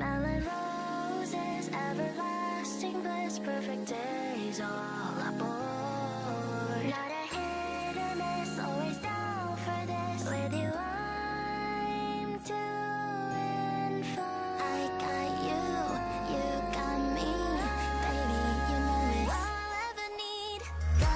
Smelling roses, everlasting bliss, perfect days all aboard. Not a hit or miss, always down for this. With you I'm doing fine. I got you, you got me. Baby, you know it's all I'll ever need. Go,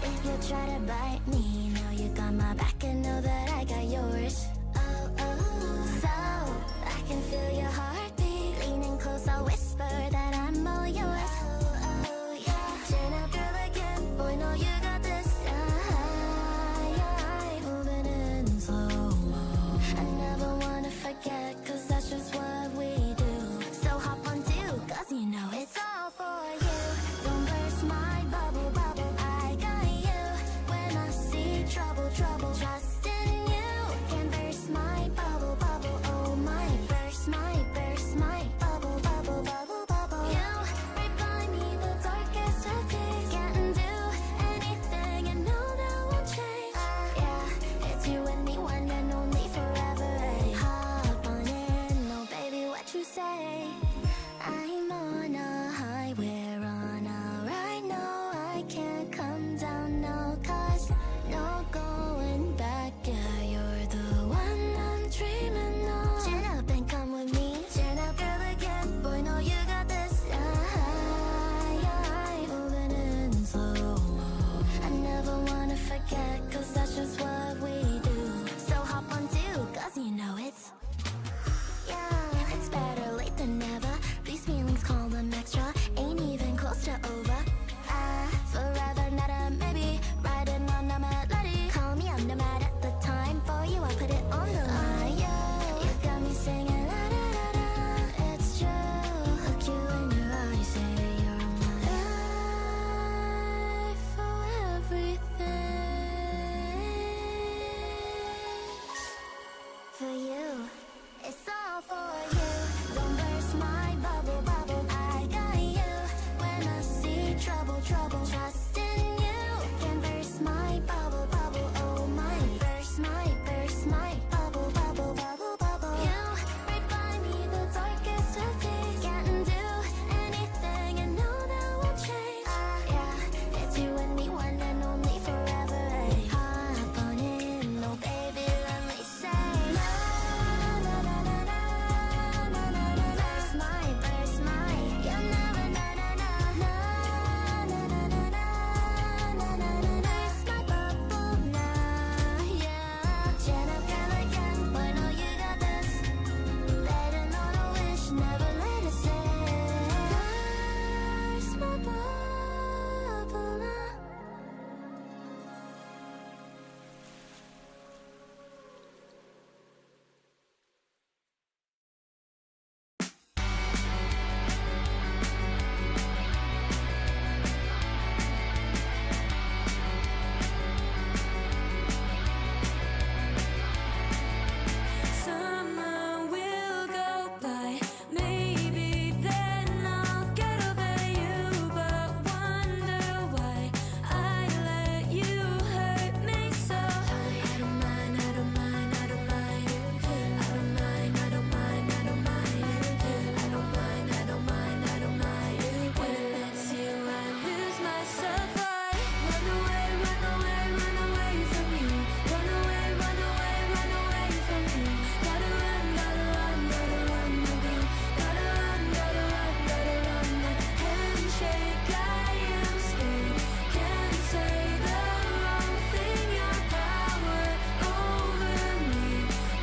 if you try to bite me, know you got my back and know that I got yours. Oh, oh, so I can feel your heartbeat. Leaning close, I'll whisper that I'm all yours. Oh, oh, yeah. Chin up, girl, again. Boy, know you got this. Moving in slow-mo. I never wanna forget, cause that's just what we do. So hop on too, cause you know it's all for you. Don't burst my bubble, bubble. I got you. When I see trouble, trouble, trust in you. Can't burst my bubble, bubble. Oh, my burst my bubble, bubble, bubble, bubble. You right by me, the darkest of days. Can't do anything, and no, that won't change. Yeah, it's you and me, one and only forever. Ay. Hop on in, no baby, what you say? I'm on a high, we're on a ride. No, I can't come down now, cause no going back. Yeah, you're the one I'm dreaming of. Chin up and come with me. Chin up, girl, again. Boy, know you got this. Moving in slow-mo. I never wanna forget, cause that's just what we do. So hop on too, cause you know it's, yeah, it's better late than never. These feelings call them extra. Ain't even close to over. Forever, not a maybe. Riding on a melody. Call me, I'm no mad at the time. For you, I put it on the line. You got me singing la da da da. It's true. Look you in your eyes, say you're my life for everything. For you, it's all for you. Don't burst my bubble, bubble. I got you. When I see trouble, trouble, trust in you. Can't burst my bubble, bubble. Oh, my burst my bubble, bubble, bubble, bubble. You right by me, the darkest of days. Can't do anything, and no, that won't change. Yeah, it's you and me, one and only forever. Ay. Hop on in, no baby, let me say. Na na na na na na na na na. Burst my, you'll never na na na na na na na na na na na. Burst my bubble now, yeah. Chin up, girl, again. Boy, know you got this. Letting on a wish, never let it slip. Burst my bubble now. Summer will go by, maybe then I'll get over you. But wonder why I let you hurt me so. I don't mind, I don't mind, I don't mind. I don't mind, I don't mind, I don't mind. I don't mind, I don't mind, I don't mind. When it's you, I lose myself. I run away, run away, run away from you. Run away, run away, run away from you. Gotta run, gotta run, gotta run, my girl. Gotta run, gotta run, gotta run. My handshake, I am scared. Can't say the wrong thing. Your power over me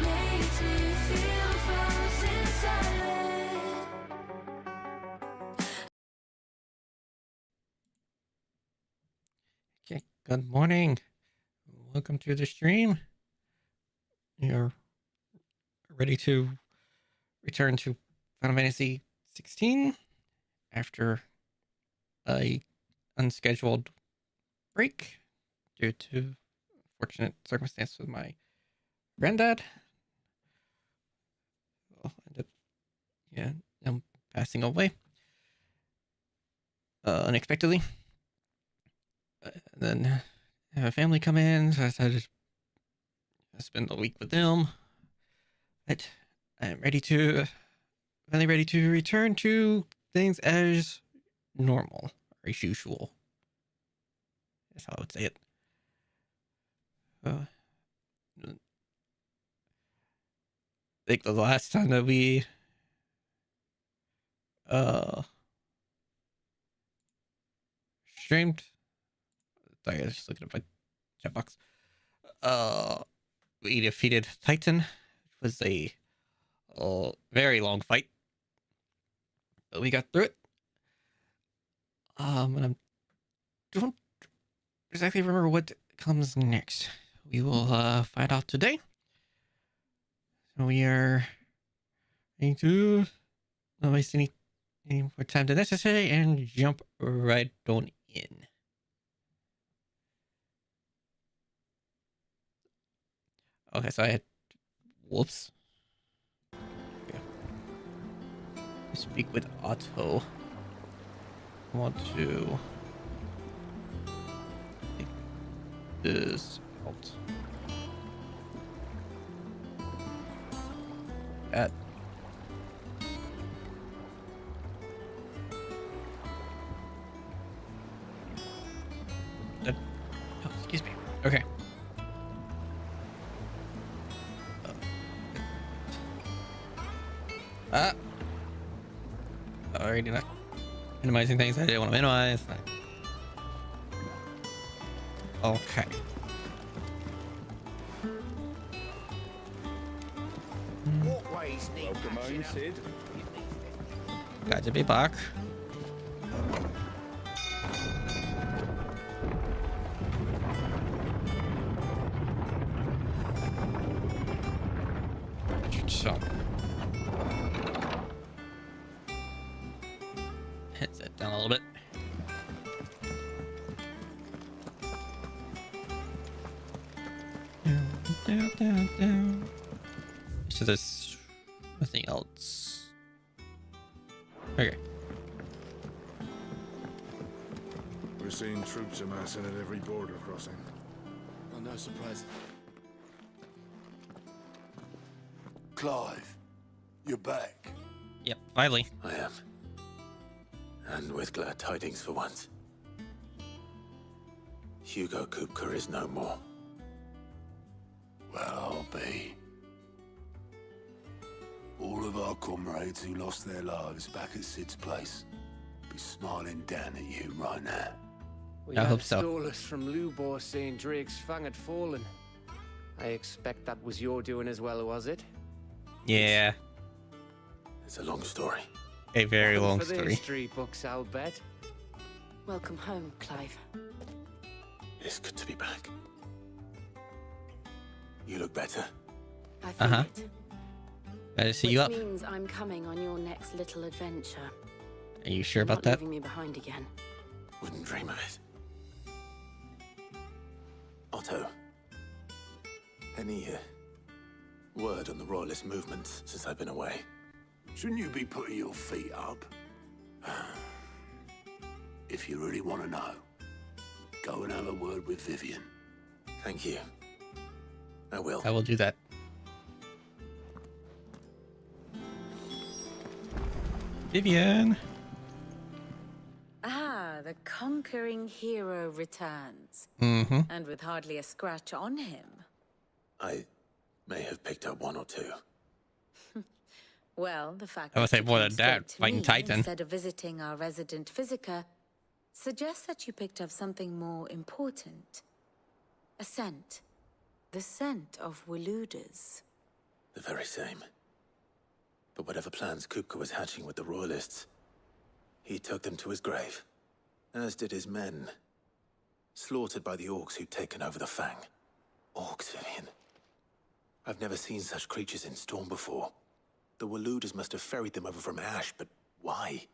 makes me feel frozen solid. Okay, good morning. Welcome to the stream. You're ready to return to Final Fantasy 16 after a unscheduled break due to fortunate circumstance with my granddad. Well, ended up, passing away unexpectedly. Then have a family come in, so I decided to spend the week with them. But I'm ready to finally ready to return to things as normal or as usual. That's how I would say it. I think the last time that we streamed, sorry, I was just looking at my chat box. We defeated Titan. It was a very long fight, but we got through it. And I don't exactly remember what comes next. We will find out today. So we are going to not waste any more time than necessary and jump right on in. Okay, so I had whoops. Okay. Speak with Otto. I want to take this out. That. Oh, excuse me. Okay. Already not minimizing things I didn't want to minimize. Okay. Welcome home, Sid. Glad to be back. So. Heads that down a little bit. Down. So there's nothing else. Okay. We're seeing troops amassing at every border crossing. Oh, no surprise. Clive, you're back. Yep, finally. I am. And with glad tidings for once. Hugo Kupka is no more. Well, I'll be. All of our comrades who lost their lives back at Sid's place be smiling down at you right now. We I had hope so. Stolas from Lubor saying Drake's fang had fallen. I expect that was your doing as well, was it? Yeah, It's a long story. a very long For the story. history books, I'll bet. Welcome home, Clive. It's good to be back. You look better. I feel Uh-huh. it. Glad to see Which you up. means I'm coming on your next little adventure. Are you sure You're about not that? leaving me behind again. Wouldn't dream of it. Otto. Any word on the royalist movements since I've been away? Shouldn't you be putting your feet up? If you really want to know, go and have a word with Vivian. Thank you. I will. I will do that. Vivian. Ah, the conquering hero returns. Mm-hmm. And with hardly a scratch on him. I may have picked up one or two. Well, the fact I would that say you more came than that, straight to fighting me Titan. instead of visiting our resident physiker suggests that you picked up something more important. A scent. The scent of Waludas. The very same. But whatever plans Kupka was hatching with the royalists, he took them to his grave. As did his men. Slaughtered by the orcs who'd taken over the Fang. Orcs, Vivian. I've never seen such creatures in Storm before. The Waludas must have ferried them over from Ash, but why?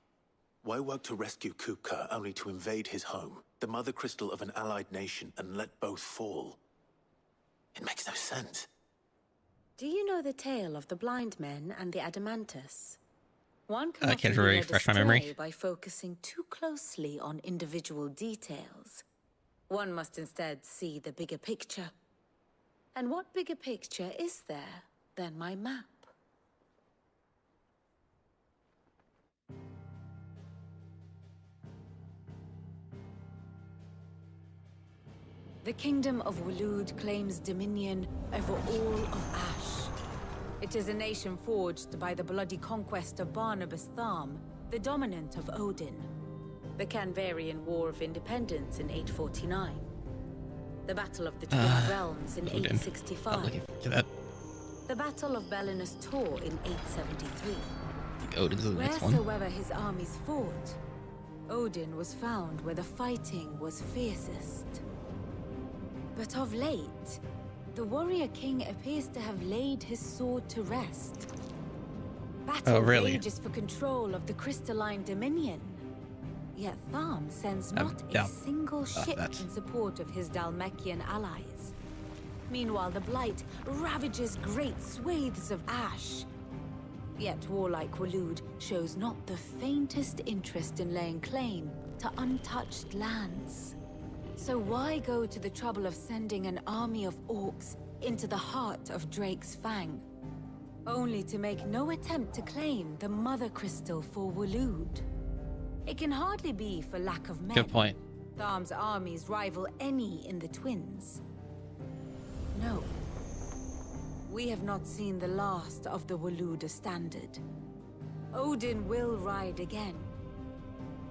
Why work to rescue Kupka only to invade his home, the mother crystal of an allied nation, and let both fall? It makes no sense. Do you know the tale of the blind men and the Adamantus? One can I often can't be led refresh my memory. astray by focusing too closely on individual details. One must instead see the bigger picture. And what bigger picture is there than my map? The kingdom of Waloed claims dominion over all of Ash. It is a nation forged by the bloody conquest of Barnabas Tharm, the dominant of Odin. The Canvarian War of Independence in 849. The Battle of the Twin Realms in Odin. I'm 865. looking forward to that. The Battle of Belinus Tor in 873. I think Odin's the next one. Wheresoever his armies fought, Odin was found where the fighting was fiercest. But of late, the warrior king appears to have laid his sword to rest. Battle really? rages for control of the crystalline dominion. Yet Tharm sends not a single ship in support of his Dhalmekian allies. Meanwhile, the Blight ravages great swathes of Ash. Yet warlike Waloed shows not the faintest interest in laying claim to untouched lands. So why go to the trouble of sending an army of orcs into the heart of Drake's Fang, only to make no attempt to claim the Mother Crystal for Waloed? It can hardly be for lack of men. Good point. Tharm's armies rival any in the Twins. No. We have not seen the last of the Waloed standard. Odin will ride again.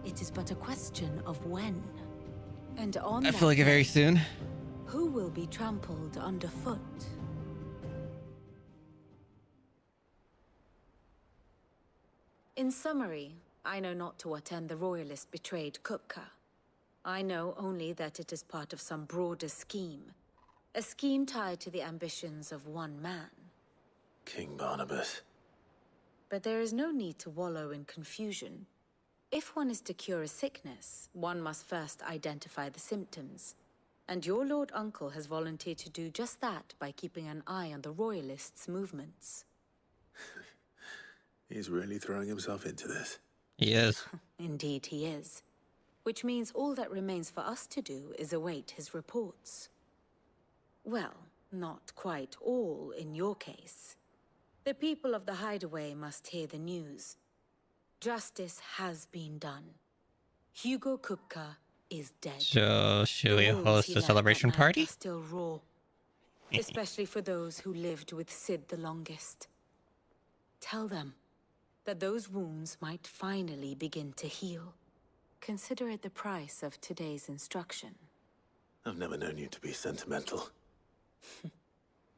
It is but a question of when. And on I that feel like it very day, soon. who will be trampled underfoot? In summary, I know not to what end the royalist betrayed Kupka. I know only that it is part of some broader scheme. A scheme tied to the ambitions of one man. King Barnabas. But there is no need to wallow in confusion. If one is to cure a sickness, one must first identify the symptoms. And your Lord Uncle has volunteered to do just that by keeping an eye on the royalists' movements. He's really throwing himself into this. He is. Indeed he is. Which means all that remains for us to do is await his reports. Well, not quite all in your case. The people of the Hideaway must hear the news. Justice has been done. Hugo Kupka is dead. So, should we The wounds host he a left celebration that night party? are still raw, especially for those who lived with Sid the longest. Tell them that those wounds might finally begin to heal. Consider it the price of today's instruction. I've never known you to be sentimental.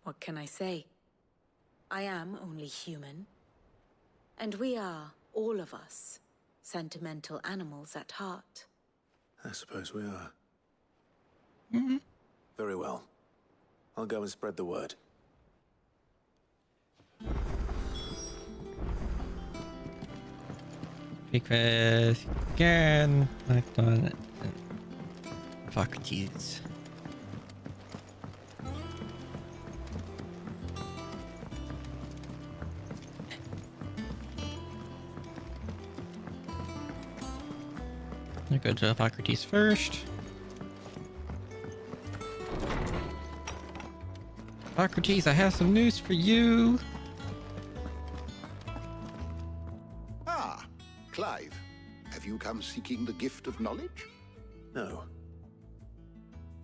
What can I say? I am only human. And we are, all of us, sentimental animals at heart. I suppose we are. Mm-hmm. Very well. I'll go and spread the word. Because again, clicked on it. Fuck jeez. I'll go to Hippocrates first. Hippocrates, I have some news for you. Ah, Clive. Have you come seeking the gift of knowledge? No.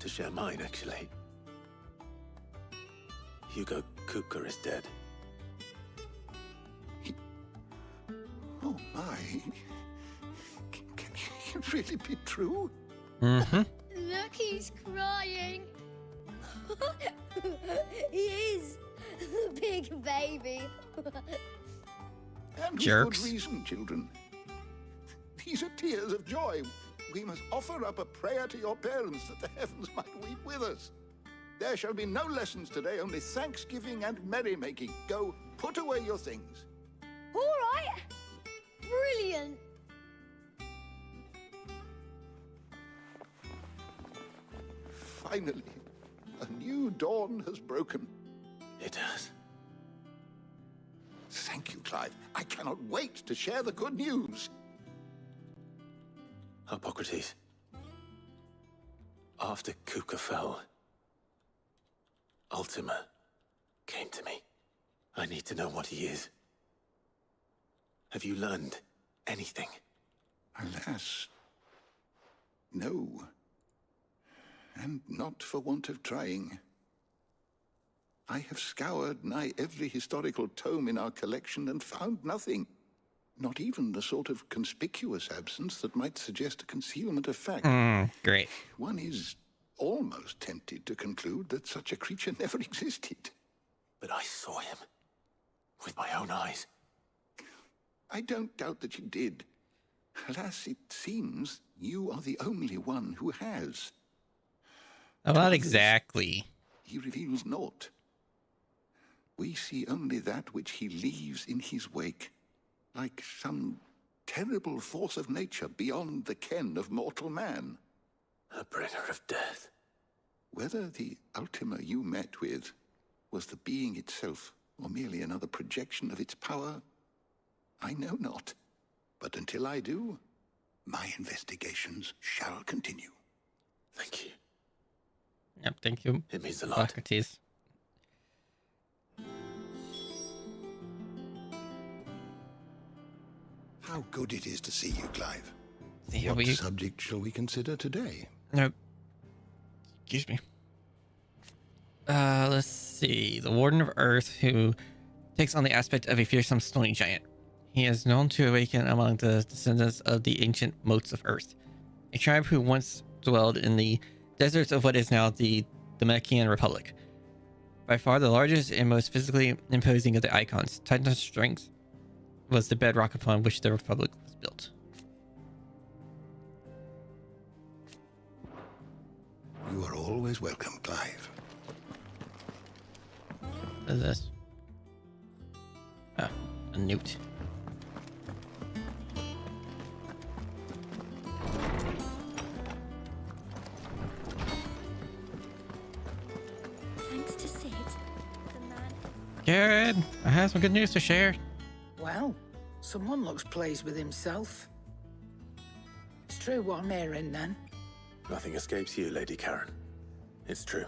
To share mine, actually. Hugo Kupka is dead. Oh, my. Can it really be true? Mm-hmm. Look, he's crying. He is. Big baby. And with Jerks. good reason, children. These are tears of joy. We must offer up a prayer to your parents that the heavens might weep with us. There shall be no lessons today, only thanksgiving and merrymaking. Go, put away your things. All right. Brilliant. Finally, a new dawn has broken. It has. Thank you, Clive. I cannot wait to share the good news. Hippocrates. After Kupka fell, Ultima came to me. I need to know what he is. Have you learned anything? Alas, no. and not for want of trying. I have scoured nigh every historical tome in our collection and found nothing. Not even the sort of conspicuous absence that might suggest a concealment of fact. Great. One is almost tempted to conclude that such a creature never existed. But I saw him. With my own eyes. I don't doubt that you did. Alas, it seems you are the only one who has. Oh, not exactly. He reveals naught. We see only that which he leaves in his wake, like some terrible force of nature beyond the ken of mortal man. A bringer of death. Whether the Ultima you met with was the being itself, or merely another projection of its power, I know not. But until I do, my investigations shall continue. Thank you. Yep, thank you. It means a lot. Socrates. How good it is to see you, Clive. Yeah, What subject shall we consider today? Nope. Excuse me. Let's see. The Warden of Earth, who takes on the aspect of a fearsome stony giant. He is known to awaken among the descendants of the ancient moats of Earth, a tribe who once dwelled in the deserts of what is now the Namekian Republic. By far the largest and most physically imposing of the icons, Titan's strength was the bedrock upon which the Republic was built. You are always welcome, Clive. What is this? Oh, a newt. Thanks to Sid, the man. Good. I have some good news to share. Well, someone looks pleased with himself. It's true what I'm hearing, then. Nothing escapes you, Lady Karen. It's true.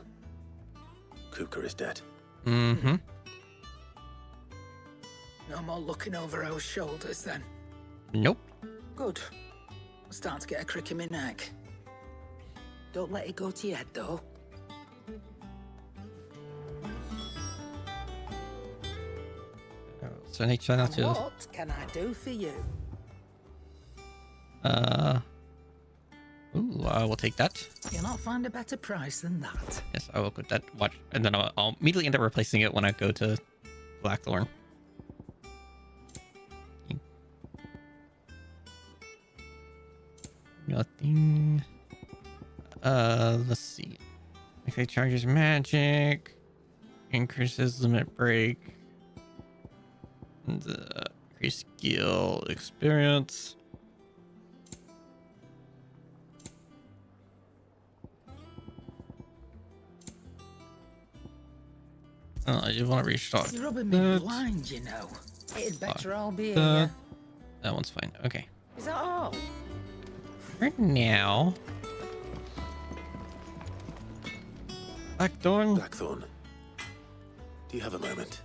Kupka is dead. Mm-hmm. No more looking over our shoulders, then. Nope. Good. I'm starting to get a crick in my neck. Don't let it go to your head, though. So I need to try not And to. what can I do for you? Ooh, I will take that. You'll not find a better price than that. Yes, I will put that. Watch, and then I'll immediately end up replacing it when I go to Blackthorn. Nothing. Let's see. Okay, charges magic. Increases limit break. And increase skill experience. Oh, I just want to restock. You're rubbing me blind, you know. It'd better all be here. That one's fine. Okay. Is that all? For now. Blackthorn. Blackthorn. Do you have a moment?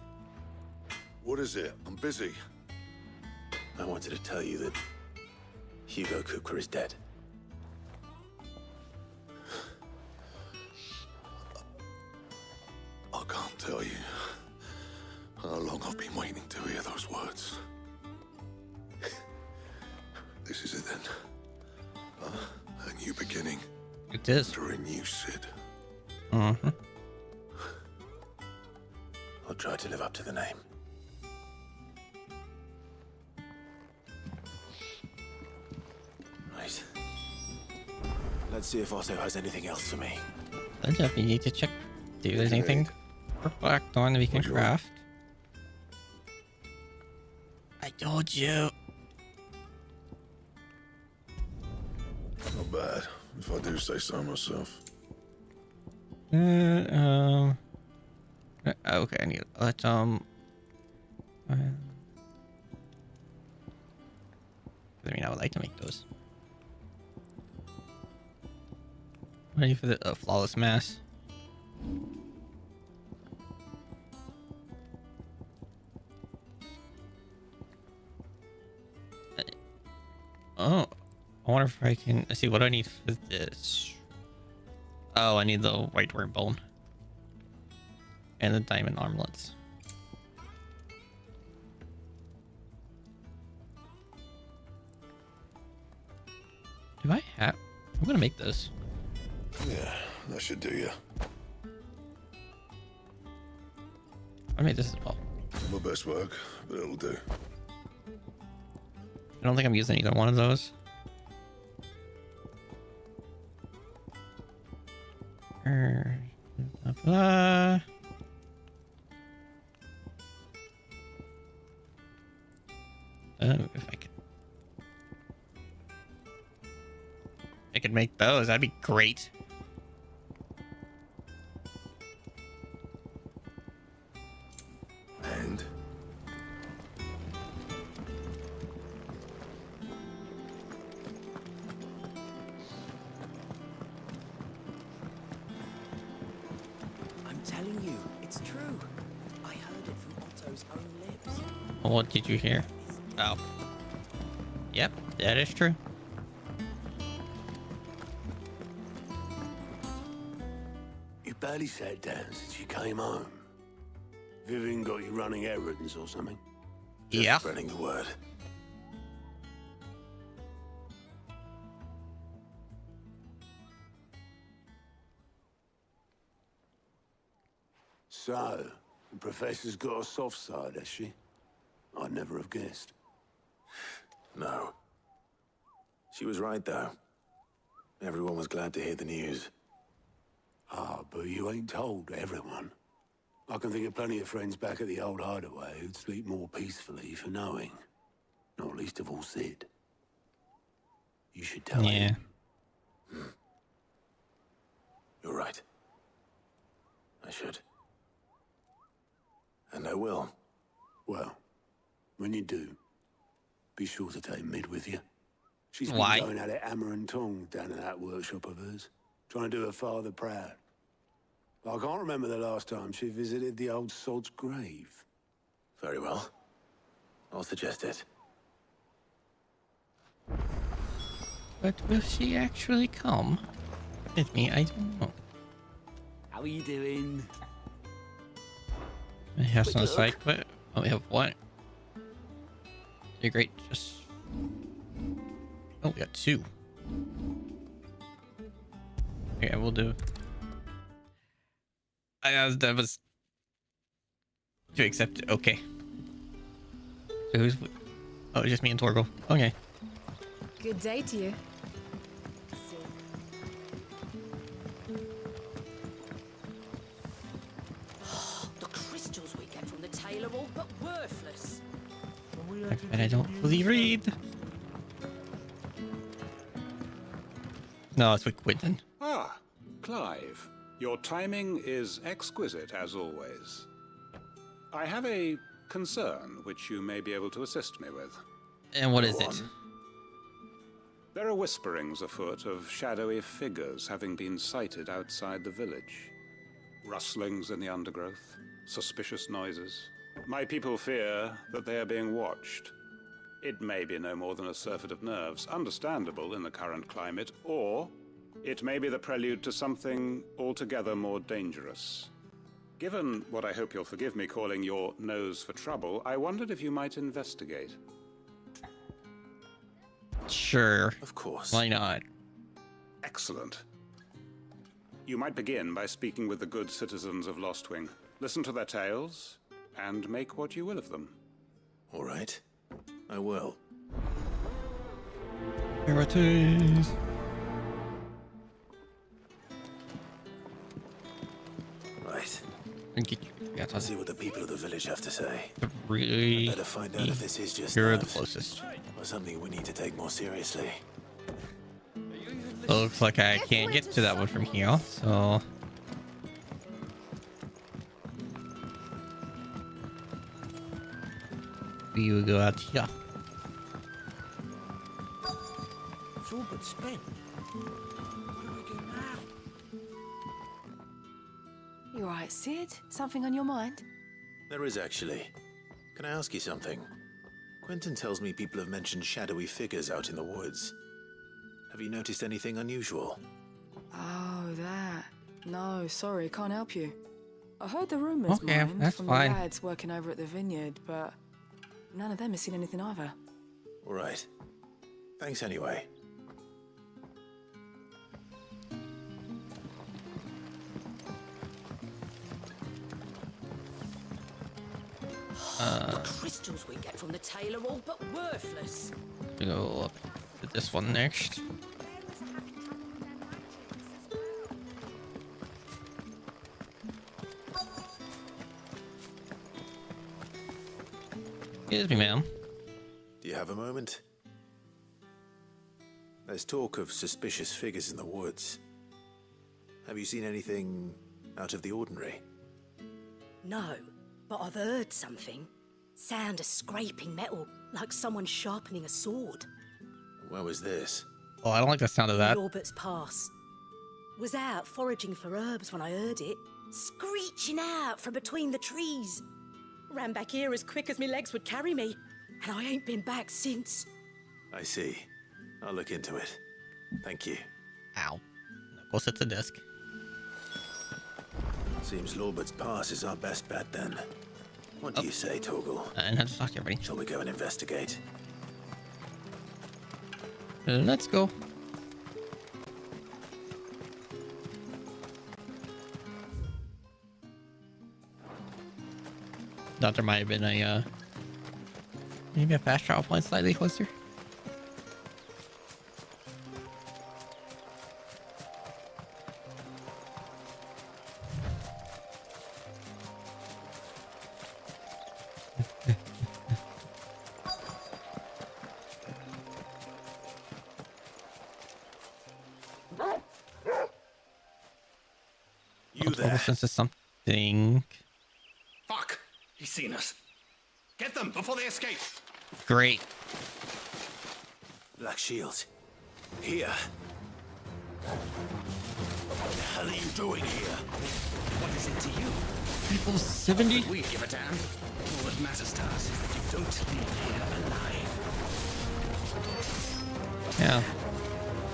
What is it? I'm busy. I wanted to tell you that Hugo Kupka is dead. I can't tell you how long I've been waiting to hear those words. This is it then. A new beginning. It is. For a new Sid. Mm-hmm. I'll try to live up to the name. Right. Let's see if Otto has anything else for me. Then you need to check. Do there's anything for Blackthorn that we can craft. I told you. Not bad, if I do say so myself. Okay, I need to let I mean, I would like to make those. Ready for the flawless mass. Oh, I wonder if I can. Let's see what I need for this. Oh, I need the white worm bone. And the diamond armlets. Do I have... I'm gonna make this. Yeah, that should do you. I made this as well. My best work, but it'll do. I don't think I'm using either one of those. Blah, blah. If I could make those, that'd be great. And I'm telling you, it's true. I heard it from Otto's own lips. What did you hear? Oh. Yep, that is true. You barely sat down since you came home. Vivian got you running errands or something? Just Yeah. spreading the word. So, the professor's got a soft side, has she? I'd never have guessed. No. She was right, though. Everyone was glad to hear the news. Ah, but you ain't told everyone. I can think of plenty of friends back at the old hideaway who'd sleep more peacefully for knowing. Not least of all Sid. You should tell him. You're right. I should. And I will. Well, when you do, be sure to take Mid with you. She's been Why? going at it hammer and tongs down in that workshop of hers, trying to do her father proud. I can't remember the last time she visited the old sod's grave. Very well. I'll suggest it. But will she actually come with me? I don't know. How are you doing? I have some side quest. Oh, we have what? You're great. Just. Oh, we got 2. Yeah, we'll do. That was to accept it. Okay. So who's? Oh, it's just me and Torgal. Okay. Good day to you. The crystals we get from the tail are all but worthless. And I don't fully read. No, it's with Quentin. Ah, Clive. Your timing is exquisite, as always. I have a concern which you may be able to assist me with. And what is it? There are whisperings afoot of shadowy figures having been sighted outside the village. Rustlings in the undergrowth, suspicious noises. My people fear that they are being watched. It may be no more than a surfeit of nerves, understandable in the current climate, or it may be the prelude to something altogether more dangerous. Given what I hope you'll forgive me calling your nose for trouble, I wondered if you might investigate. Sure. Of course. Why not? Excellent. You might begin by speaking with the good citizens of Lostwing. Listen to their tales, and make what you will of them. All right. I will. Here it is. Right. Yeah, Let's see what the people of the village have to say. 3. Better find out if this is just You're the that, closest. or something we need to take more seriously. Looks like I can't get to that one from here, so. We will go out here. It's all but spent. What do we do now? You alright, Sid? Something on your mind? There is actually. Can I ask you something? Quentin tells me people have mentioned shadowy figures out in the woods. Have you noticed anything unusual? Oh, that. No, sorry, can't help you. I heard the rumours, Okay, mind, that's from fine. the lads working over at the vineyard, but none of them has seen anything either. All right. Thanks anyway. The crystals we get from the tail are all but worthless. Go up to this one next. Excuse me, ma'am. Do you have a moment? There's talk of suspicious figures in the woods. Have you seen anything out of the ordinary? No, but I've heard something. Sound of scraping metal, like someone sharpening a sword. Where was this? Oh, I don't like the sound of that. Robert's Pass. Was out foraging for herbs when I heard it, screeching out from between the trees. Ran back here as quick as my legs would carry me, and I ain't been back since. I see. I'll look into it. Thank you. Ow. Go sit at the desk. Seems Lorbert's Pass is our best bet then. What do you say, Torgal? And I'll just talk to everybody. Shall we go and investigate? Let's go. Thought there might have been a maybe a fast travel point slightly closer. You there? Sense of something. Fuck! He's seen us. Get them before they escape. Great. Black Shield. Here. What the hell are you doing here? What is it to you? People 70? We give a damn. All that matters to us is that you don't leave here alive. Yeah.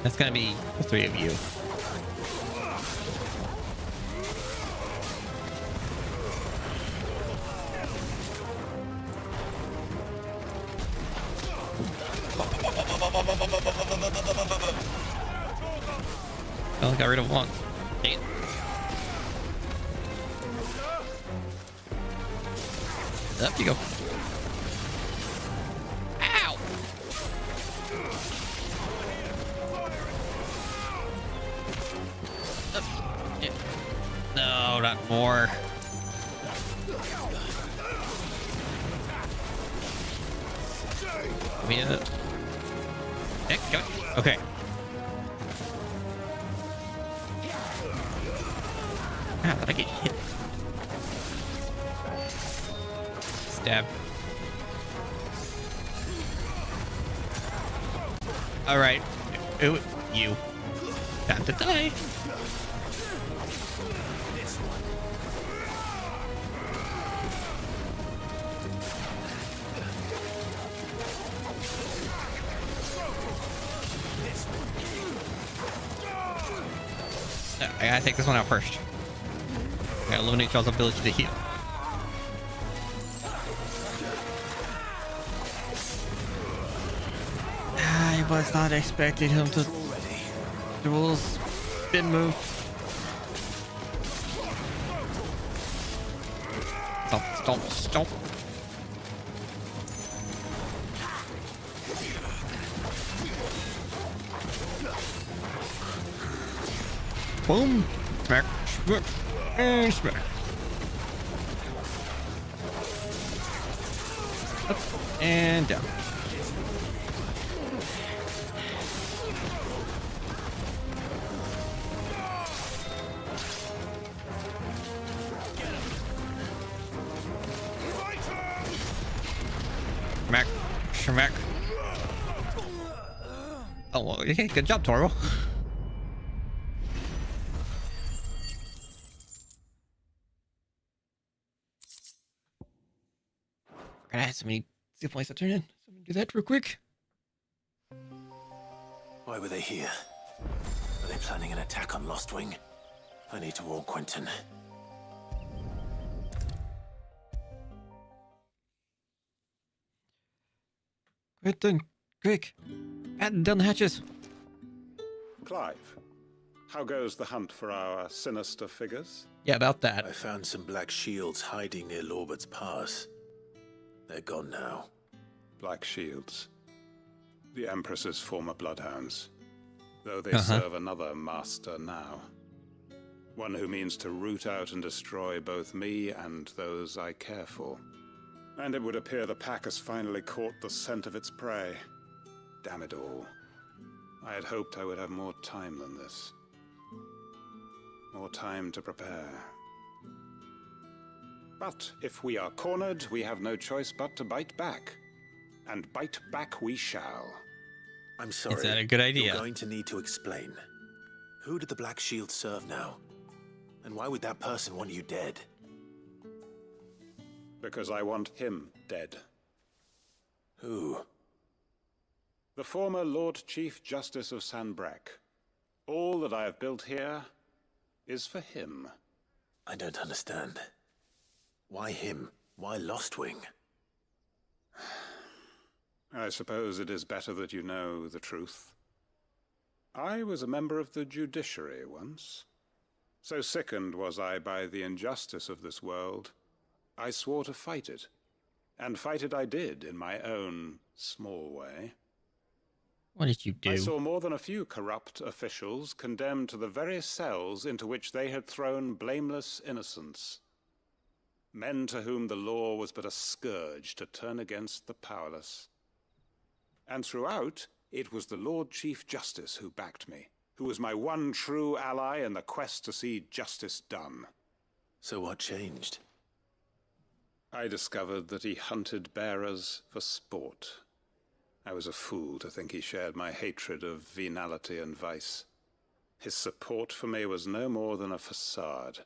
That's gonna be the three of you. Oh, got rid of one. Dang it. Up you go. Ow! Up. Yeah. No, not more. Give me a... Heck, go. Okay. How did I get hit? Stab. Alright. You. Time to die. I gotta take this one out first. I gotta eliminate y'all's ability to heal. I was not expecting him to do a little spin move. Stop. Boom. Smack. Smack. And smack. Up and down. Smack. Smack. Oh, well, okay. Good job, Toro. I had so many skill points to turn in. So I'm gonna do that real quick. Why were they here? they planning an attack on Lostwing? I need to warn Quentin. Quentin, quick! Batten down the hatches! Clive, how goes the hunt for our sinister figures? Yeah, about that. I found some black shields hiding near Lorbert's Pass. They're gone now. Black shields. The Empress's former bloodhounds. Though they serve another master now. One who means to root out and destroy both me and those I care for. And it would appear the pack has finally caught the scent of its prey. Damn it all. I had hoped I would have more time than this. More time to prepare. But if we are cornered, we have no choice but to bite back. And bite back we shall. I'm sorry. Is that a good idea? You're going to need to explain. Who did the Black Shield serve now? And why would that person want you dead? Because I want him dead. Who? The former Lord Chief Justice of Sanbreque. All that I have built here is for him. I don't understand. Why him? Why Lostwing? I suppose it is better that you know the truth. I was a member of the judiciary once. So sickened was I by the injustice of this world, I swore to fight it. And fight it I did in my own small way. What did you do? I saw more than a few corrupt officials condemned to the very cells into which they had thrown blameless innocents. Men to whom the law was but a scourge to turn against the powerless. And throughout, it was the Lord Chief Justice who backed me, who was my one true ally in the quest to see justice done. So what changed? I discovered that he hunted bearers for sport. I was a fool to think he shared my hatred of venality and vice. His support for me was no more than a facade,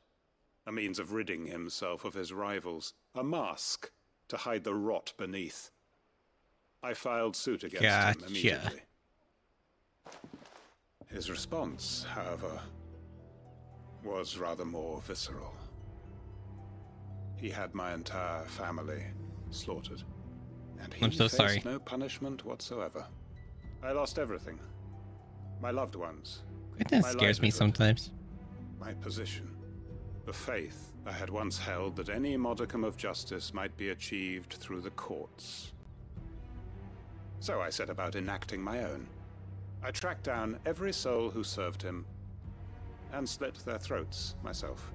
a means of ridding himself of his rivals, a mask to hide the rot beneath. I filed suit against him immediately. His response, however, was rather more visceral. He had my entire family slaughtered, and he faced no punishment whatsoever. I lost everything. My loved ones. That scares me sometimes. My position. The faith I had once held that any modicum of justice might be achieved through the courts. So I set about enacting my own. I tracked down every soul who served him, and slit their throats myself.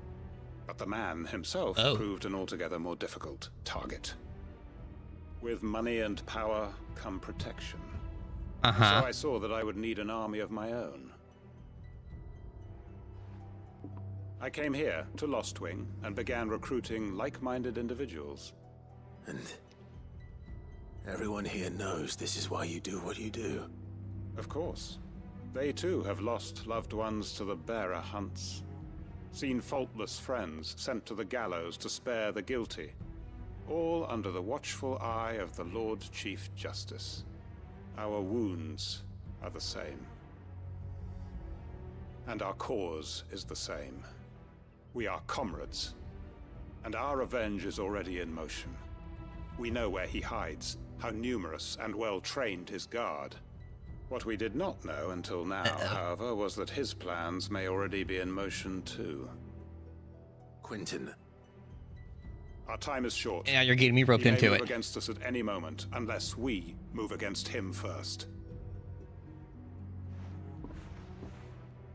But the man himself proved an altogether more difficult target. With money and power come protection. So I saw that I would need an army of my own. I came here to Lostwing and began recruiting like-minded individuals. And everyone here knows this is why you do what you do. Of course. They too have lost loved ones to the bearer hunts. Seen faultless friends sent to the gallows to spare the guilty. All under the watchful eye of the Lord Chief Justice. Our wounds are the same. And our cause is the same. We are comrades. And our revenge is already in motion. We know where he hides, how numerous and well-trained his guard. What we did not know until now, however, was that his plans may already be in motion too. Quentin. Our time is short. Yeah, you're getting me roped into He may it. move against us at any moment, unless we move against him first.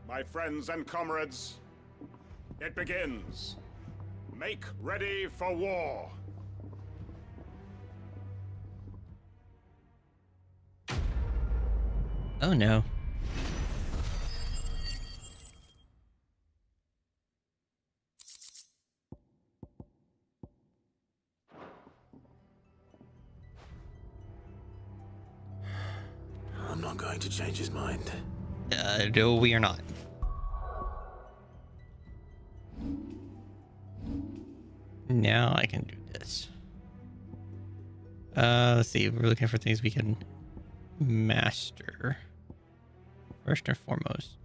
My friends and comrades, it begins. Make ready for war. Oh no. I'm not going to change his mind. No, we are not. Now I can do this. Let's see. We're looking for things we can master. First and foremost.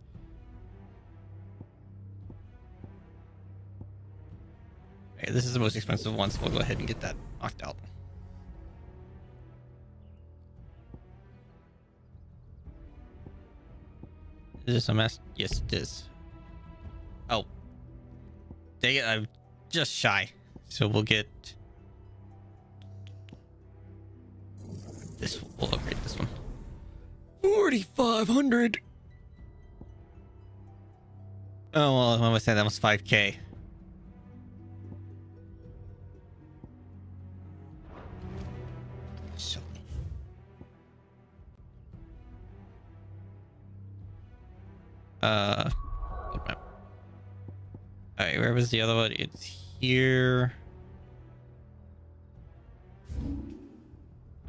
Okay, this is the most expensive one, so we'll go ahead and get that knocked out. Is this a mess? Yes, it is. Oh. Dang it, I'm just shy. So we'll get this. We'll upgrade this one. 4,500. Oh, well, I was saying that was 5K. So. Alright, where was the other one? It's here.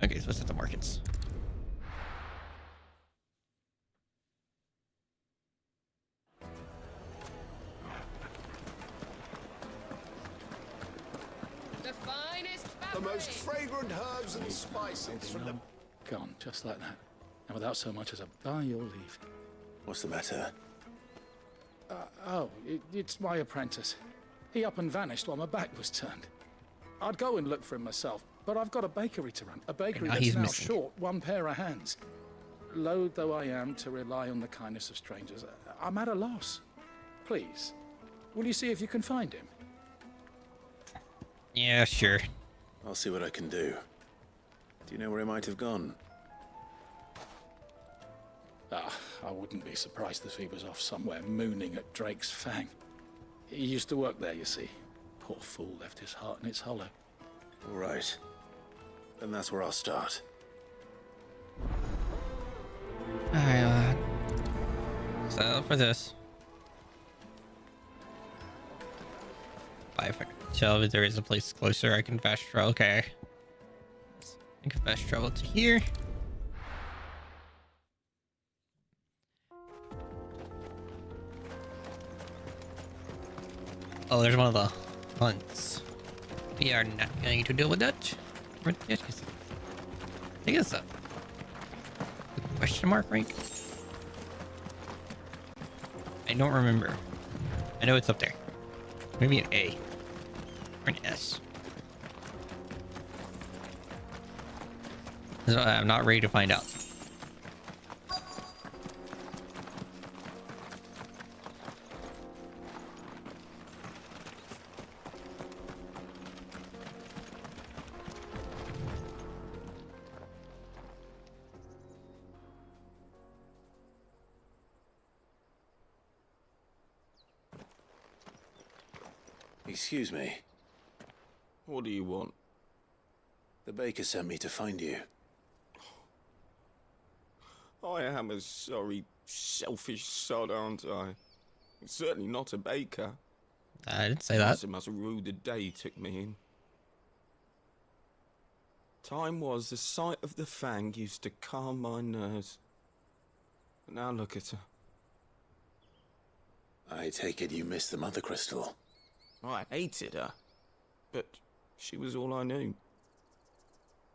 Okay, so let's hit the markets. The most fragrant herbs and spices from the... Gone, just like that. And without so much as a by your leave. What's the matter? It's my apprentice. He up and vanished while my back was turned. I'd go and look for him myself, but I've got a bakery to run. A bakery that's now short one pair of hands. Loath though I am to rely on the kindness of strangers, I'm at a loss. Please, will you see if you can find him? Yeah, sure. I'll see what I can do. Do you know where he might have gone? I wouldn't be surprised if he was off somewhere mooning at Drake's Fang. He used to work there, you see. Poor fool left his heart in its hollow. All right. Then that's where I'll start. Alright, so for this. 500. So if there is a place closer, I can fast travel. Okay. I can fast travel to here. Oh, there's one of the hunts. We are not going to deal with that. I think it's a question mark, right? I don't remember. I know it's up there. Maybe an A or an S. So I'm not ready to find out. Excuse me. What do you want? The baker sent me to find you. I am a sorry, selfish sod, aren't I? Certainly not a baker. I didn't say that. It must have ruled the day he took me in. Time was the sight of the Fang used to calm my nerves. But now look at her. I take it you missed the Mother Crystal. I hated her, but she was all I knew.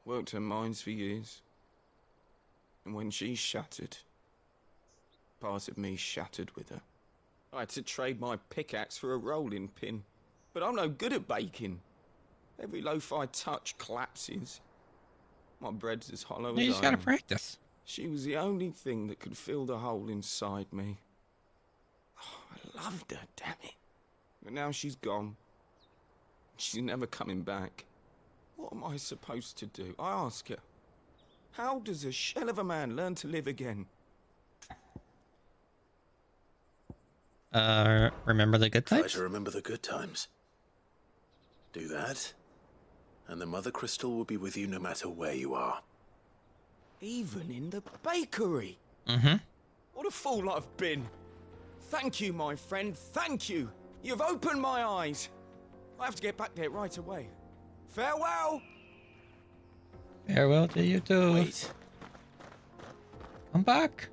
Worked her mines for years. And when she shattered, part of me shattered with her. I had to trade my pickaxe for a rolling pin, but I'm no good at baking. Every loaf I touch collapses. My bread's as hollow as You just gotta iron. practice. She was the only thing that could fill the hole inside me. Oh, I loved her, damn it. But now she's gone. She's never coming back. What am I supposed to do? I ask her. How does a shell of a man learn to live again? Remember the good times? Try to remember the good times. Do that, and the Mother Crystal will be with you no matter where you are. Even in the bakery? Mm-hmm. What a fool I've been. Thank you, my friend, thank you. You've opened my eyes. I have to get back there right away. Farewell! Farewell to you too. Wait. I'm back.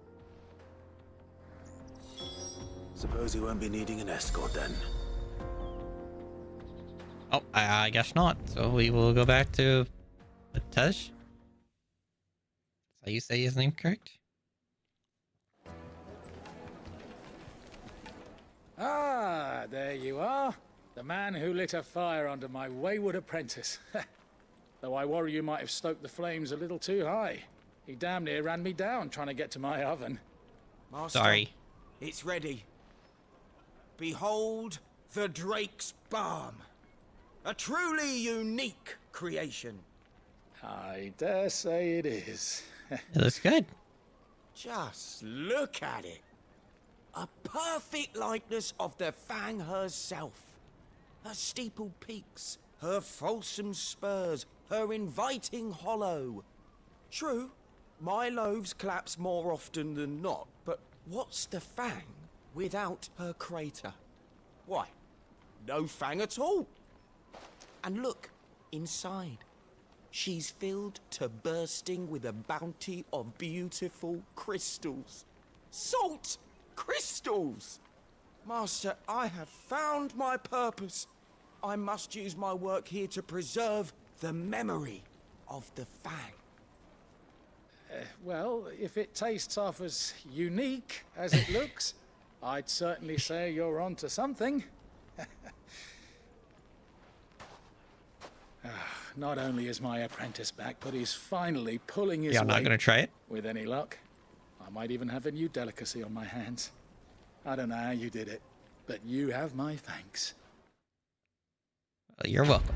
Suppose you won't be needing an escort then. Oh, I guess not. So we will go back to Tej. Is that how you say his name correct? Ah, there you are. The man who lit a fire under my wayward apprentice. Though I worry you might have stoked the flames a little too high. He damn near ran me down trying to get to my oven. Master, Sorry. it's ready. Behold the Drake's Balm. A truly unique creation. I dare say it is. It looks good. Just look at it. A perfect likeness of the Fang herself. Her steepled peaks, her fulsome spurs, her inviting hollow. True, my loaves collapse more often than not, but what's the Fang without her crater? Why, no Fang at all. And look, inside. She's filled to bursting with a bounty of beautiful crystals. Salt crystals! Master, I have found my purpose. I must use my work here to preserve the memory of the Fang. Well, if it tastes half as unique as it looks, I'd certainly say you're onto something. Not only is my apprentice back, but he's finally pulling his weight. I'm not gonna try it. With any luck, I might even have a new delicacy on my hands. I don't know how you did it, but you have my thanks. Well, you're welcome.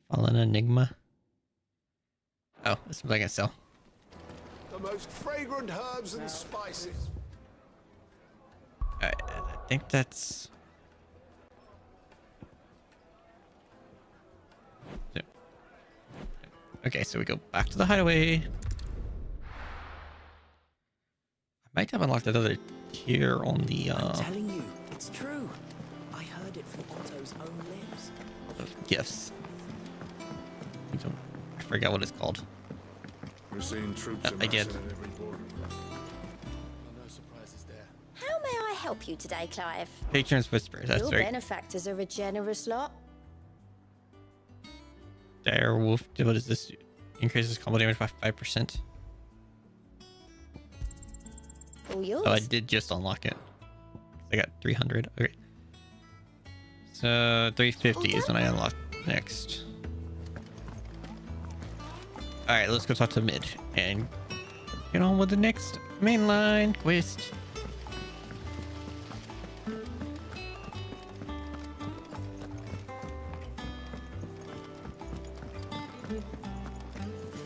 Fallen Enigma. Oh, this is what I can sell. The most fragrant herbs and spices. I think that's... Okay, so we go back to the hideaway. I might have unlocked another tier on the I'm telling you, it's true. I heard it from Otto's own lips. of gifts. I forget what it's called. We're seeing troops I did. at every border. No surprises there. How may I help you today, Clive? Patron's Whispers, that's Your right. benefactors are a generous lot. Dire Wolf, what is this? Increases combo damage by 5%. All yours. Oh, I did just unlock it. I got 300. Okay. So 350 is when I unlock next. Alright, let's go talk to Mid and get on with the next mainline quest. I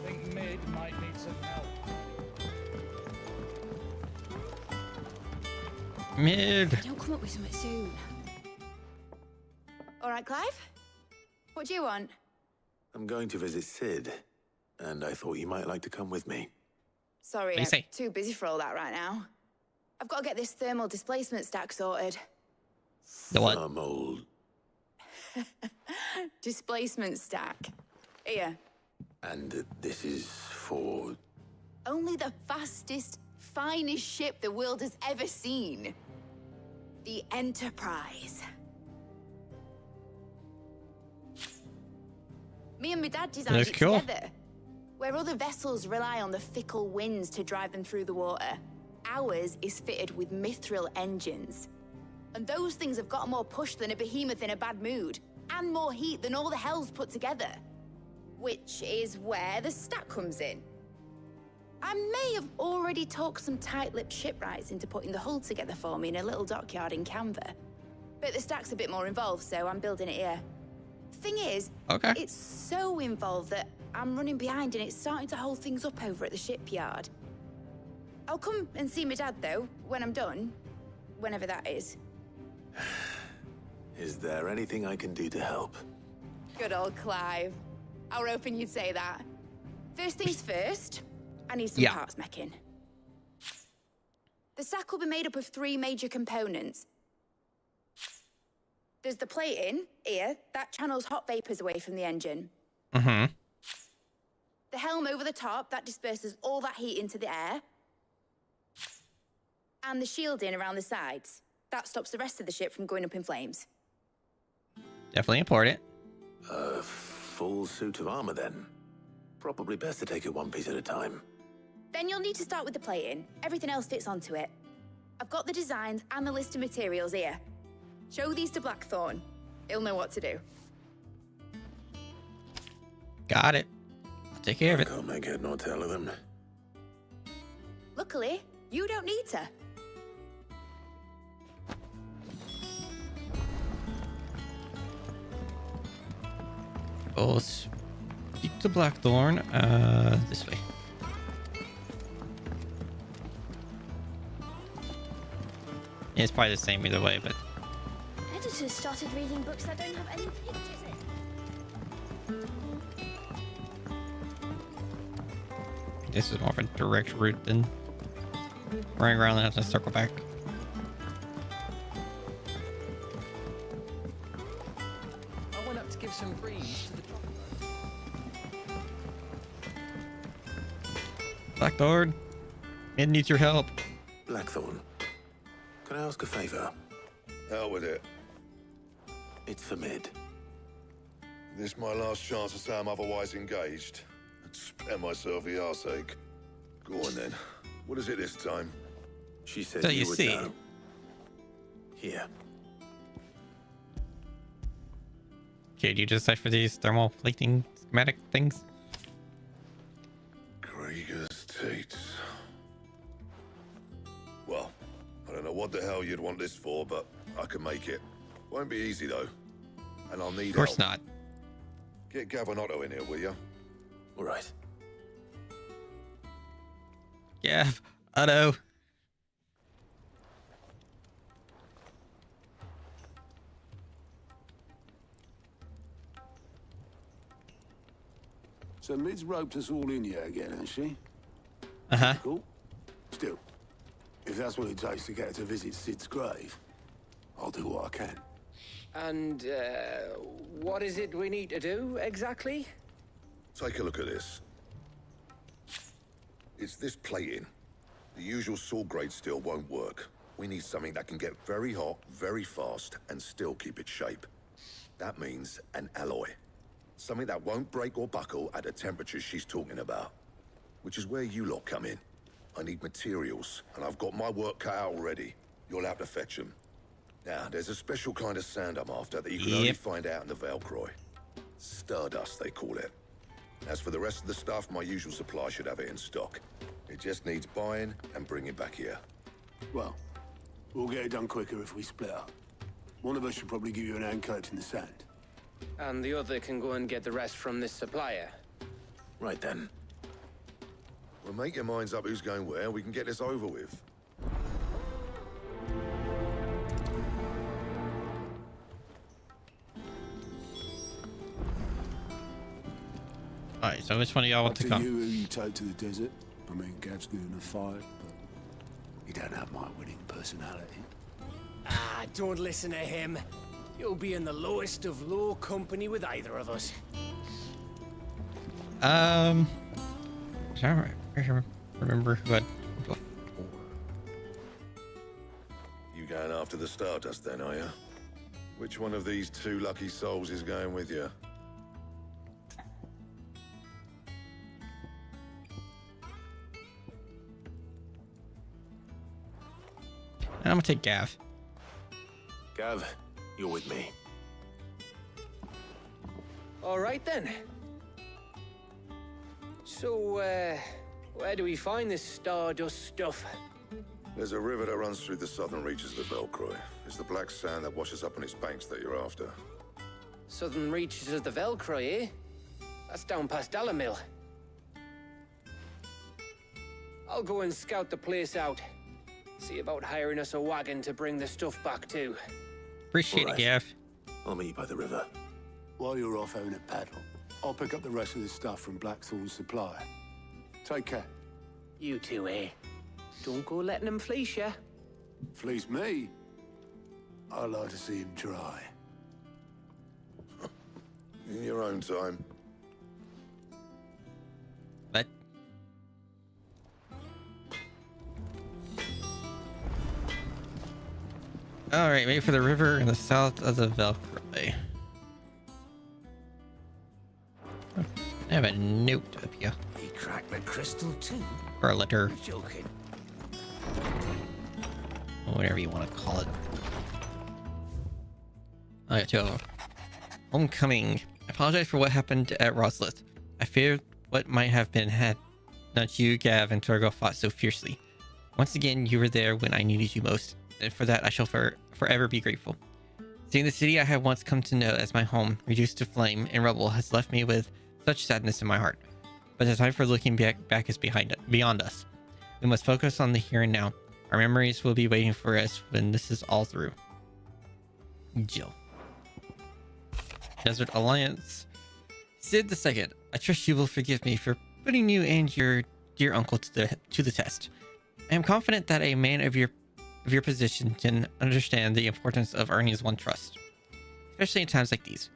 think Mid might need some help. Mid. Don't come up with something soon. All right, Clive? What do you want? I'm going to visit Sid, and I thought you might like to come with me. Sorry, do you I'm say? too busy for all that right now. I've got to get this thermal displacement stack sorted. The what? Thermal. Displacement stack. Here. And this is for... Only the fastest, finest ship the world has ever seen. The Enterprise. Me and my dad designed That's it cool. together. Where other vessels rely on the fickle winds to drive them through the water, ours is fitted with mithril engines. And those things have got more push than a behemoth in a bad mood, and more heat than all the hells put together. Which is where the stack comes in. I may have already talked some tight-lipped shipwrights into putting the hull together for me in a little dockyard in Canva. But the stack's a bit more involved, so I'm building it here. Thing is, Okay. it's so involved that I'm running behind and it's starting to hold things up over at the shipyard. I'll come and see my dad, though, when I'm done. Whenever that is. Is there anything I can do to help? Good old Clive. I were hoping you'd say that. First things first, I need some parts meching. The stack will be made up of 3 major components. There's the plating, here, that channels hot vapors away from the engine. Mm-hmm. The helm over the top, that disperses all that heat into the air. And the shielding around the sides. That stops the rest of the ship from going up in flames. Definitely important. A full suit of armor, then. Probably best to take it one piece at a time. Then you'll need to start with the plating. Everything else fits onto it. I've got the designs and the list of materials here. Show these to Blackthorn. He'll know what to do. Got it. I'll take care of it. Can't make head nor tail of them. Luckily, you don't need to. We'll speak to Blackthorn. This way. Yeah, it's probably the same either way, but Editors started reading books that don't have any pictures in. this is more of a direct route than running around and having to circle back. I went up to give some greens to the Blackthorn, it needs your help. Blackthorn, can I ask a favor? Hell with it. It's for Mid. This my last chance to say I'm otherwise engaged. I'd spare myself the arseache. Go on then. What is it this time? She said So you you would see. know. Here. Okay, do you just decipher these thermal plating schematic things? Krieger's teats. Well, I don't know what the hell you'd want this for, but I can make it. Won't be easy though. And I'll need Of course help. not. Get Gavin Otto in here, will you? All right. Yeah, Otto. So Mid's roped us all in here again, hasn't she? Uh-huh. Cool. Still, if that's what it takes to get her to visit Sid's grave, I'll do what I can. And, what is it we need to do, exactly? Take a look at this. It's this plating. The usual saw grade steel won't work. We need something that can get very hot, very fast, and still keep its shape. That means an alloy. Something that won't break or buckle at the temperatures she's talking about. Which is where you lot come in. I need materials, and I've got my work cut out already. You'll have to fetch them. Now, there's a special kind of sand I'm after that you can only find out in the Velcroy. Stardust, they call it. As for the rest of the stuff, my usual supply should have it in stock. It just needs buying and bringing back here. Well, we'll get it done quicker if we split up. One of us should probably give you an hand collecting the sand. And the other can go and get the rest from this supplier. Right then. Well, make your minds up who's going where, and we can get this over with. Alright, so which one of y'all want to Up come? you who you take to the desert. I mean, Gav's good in a fight, but he don't have my winning personality. Ah, don't listen to him. You'll be in the lowest of low company with either of us. I remember who had before. You going after the Stardust then, are you? Which one of these two lucky souls is going with you? I'm gonna take Gav. Gav, you're with me. All right, then. So, where do we find this Stardust stuff? There's a river that runs through the southern reaches of the Velcroy. It's the black sand that washes up on its banks that you're after. Southern reaches of the Velcroy, eh? That's down past Dalamil. I'll go and scout the place out. See about hiring us a wagon to bring the stuff back to. Appreciate it, Gav. I'll meet you by the river. While you're off having a paddle, I'll pick up the rest of the stuff from Blackthorn's supplier. Take care. You two, eh? Don't go letting him fleece ya. Fleece me? I'd like to see him try. In your own time. But alright, wait for the river in the south of the Velcroy. I have a note up here. He cracked the crystal too. Or a letter. You're joking. Whatever you want to call it. I got two of them. Homecoming. I apologize for what happened at Roslith. I feared what might have been had not you, Gav, and Torgo fought so fiercely. Once again, you were there when I needed you most, and for that I shall forever be grateful. Seeing the city I had once come to know as my home reduced to flame and rubble has left me with such sadness in my heart. But the time for looking back is beyond us. We must focus on the here and now. Our memories will be waiting for us when this is all through. Jill. Desert Alliance. Sid II, I trust you will forgive me for putting you and your dear uncle to the test. I am confident that a man of your position can understand the importance of earning one's trust, especially in times like these.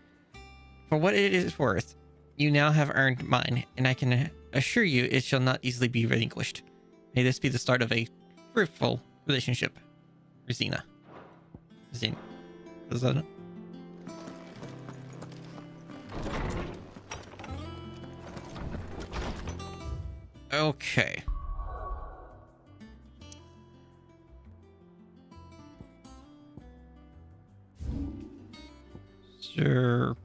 For what it is worth, you now have earned mine, and I can assure you it shall not easily be relinquished. May this be the start of a fruitful relationship. Rosina. Is that it? Okay. Sure.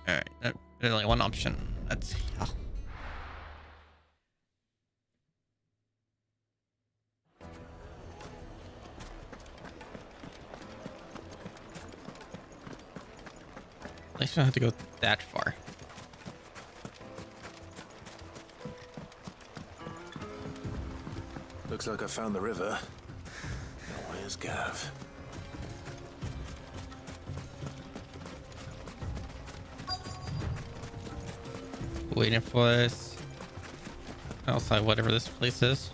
Alright, there's only one option. That's yeah. At least I don't have to go that far. Looks like I found the river. Now where's Gav? Waiting for this outside whatever this place is.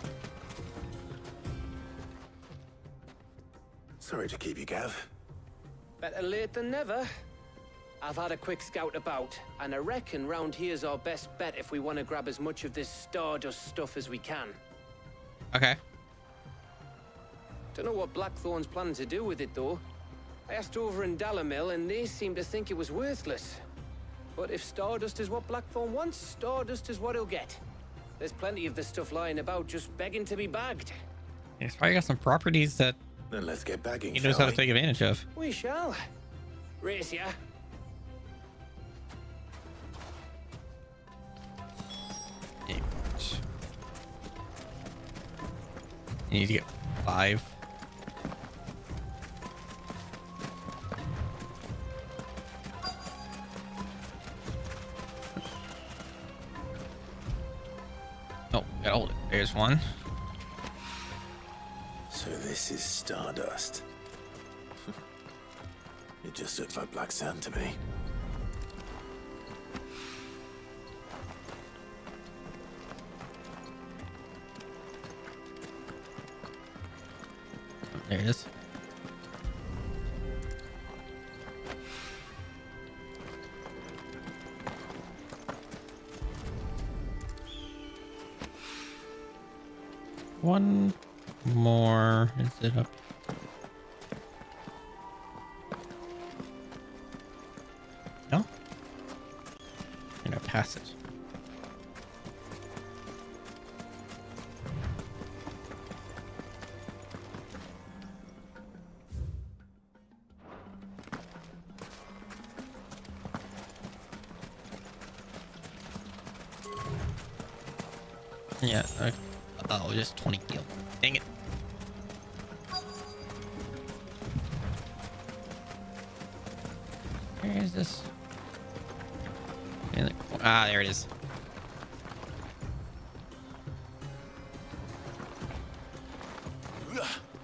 Sorry to keep you, Gav. Better late than never. I've had a quick scout about, and I reckon round here's our best bet if we want to grab as much of this Stardust stuff as we can. Okay. Don't know what Blackthorn's planning to do with it, though. I asked over in Dalamil, and they seem to think it was worthless. But if Stardust is what Blackthorn wants, Stardust is what he'll get. There's plenty of this stuff lying about, just begging to be bagged. He's probably got some properties that Then let's get bagging. he knows how to take advantage of. We shall. Race ya. You need to get 5. Oh, gotta hold it. There's one. So this is Stardust. It just looks like black sand to me. There it is. One more. Is it up? No? I'm gonna pass it. Yeah, oh, just 20 gil. Dang it. Where is this? Ah, there it is.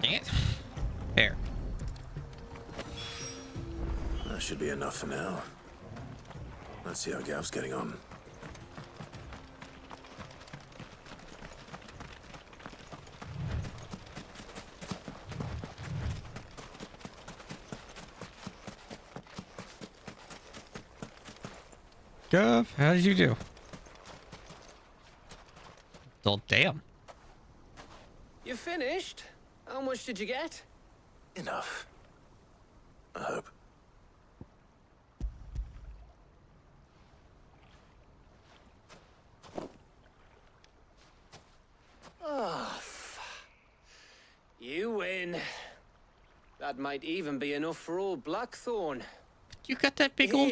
Dang it. There. That should be enough for now. Let's see how Gav's getting on. Gav, how did you do? Oh, damn. You finished? How much did you get? Enough. I hope. That might even be enough for old Blackthorn. You got that big old...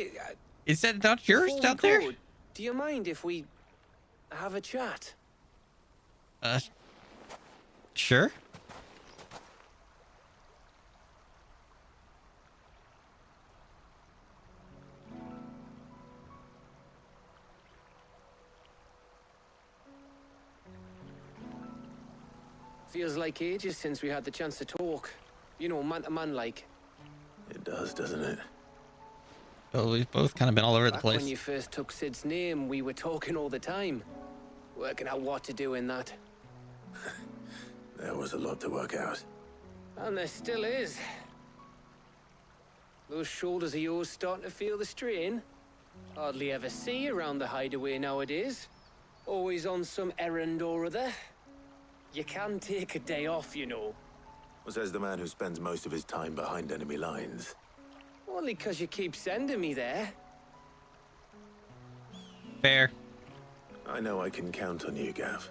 Is that not yours down there? Do you mind if we have a chat? Sure. Feels like ages since we had the chance to talk. You know, man to man like. It does, doesn't it? Well, we've both kind of been all over the place. When you first took Sid's name, we were talking all the time. Working out what to do in that. There was a lot to work out. And there still is. Those shoulders of yours starting to feel the strain. Hardly ever see you around the hideaway nowadays. Always on some errand or other. You can take a day off, you know. Says the man who spends most of his time behind enemy lines. Only 'cause you keep sending me there. Fair. I know I can count on you, Gav.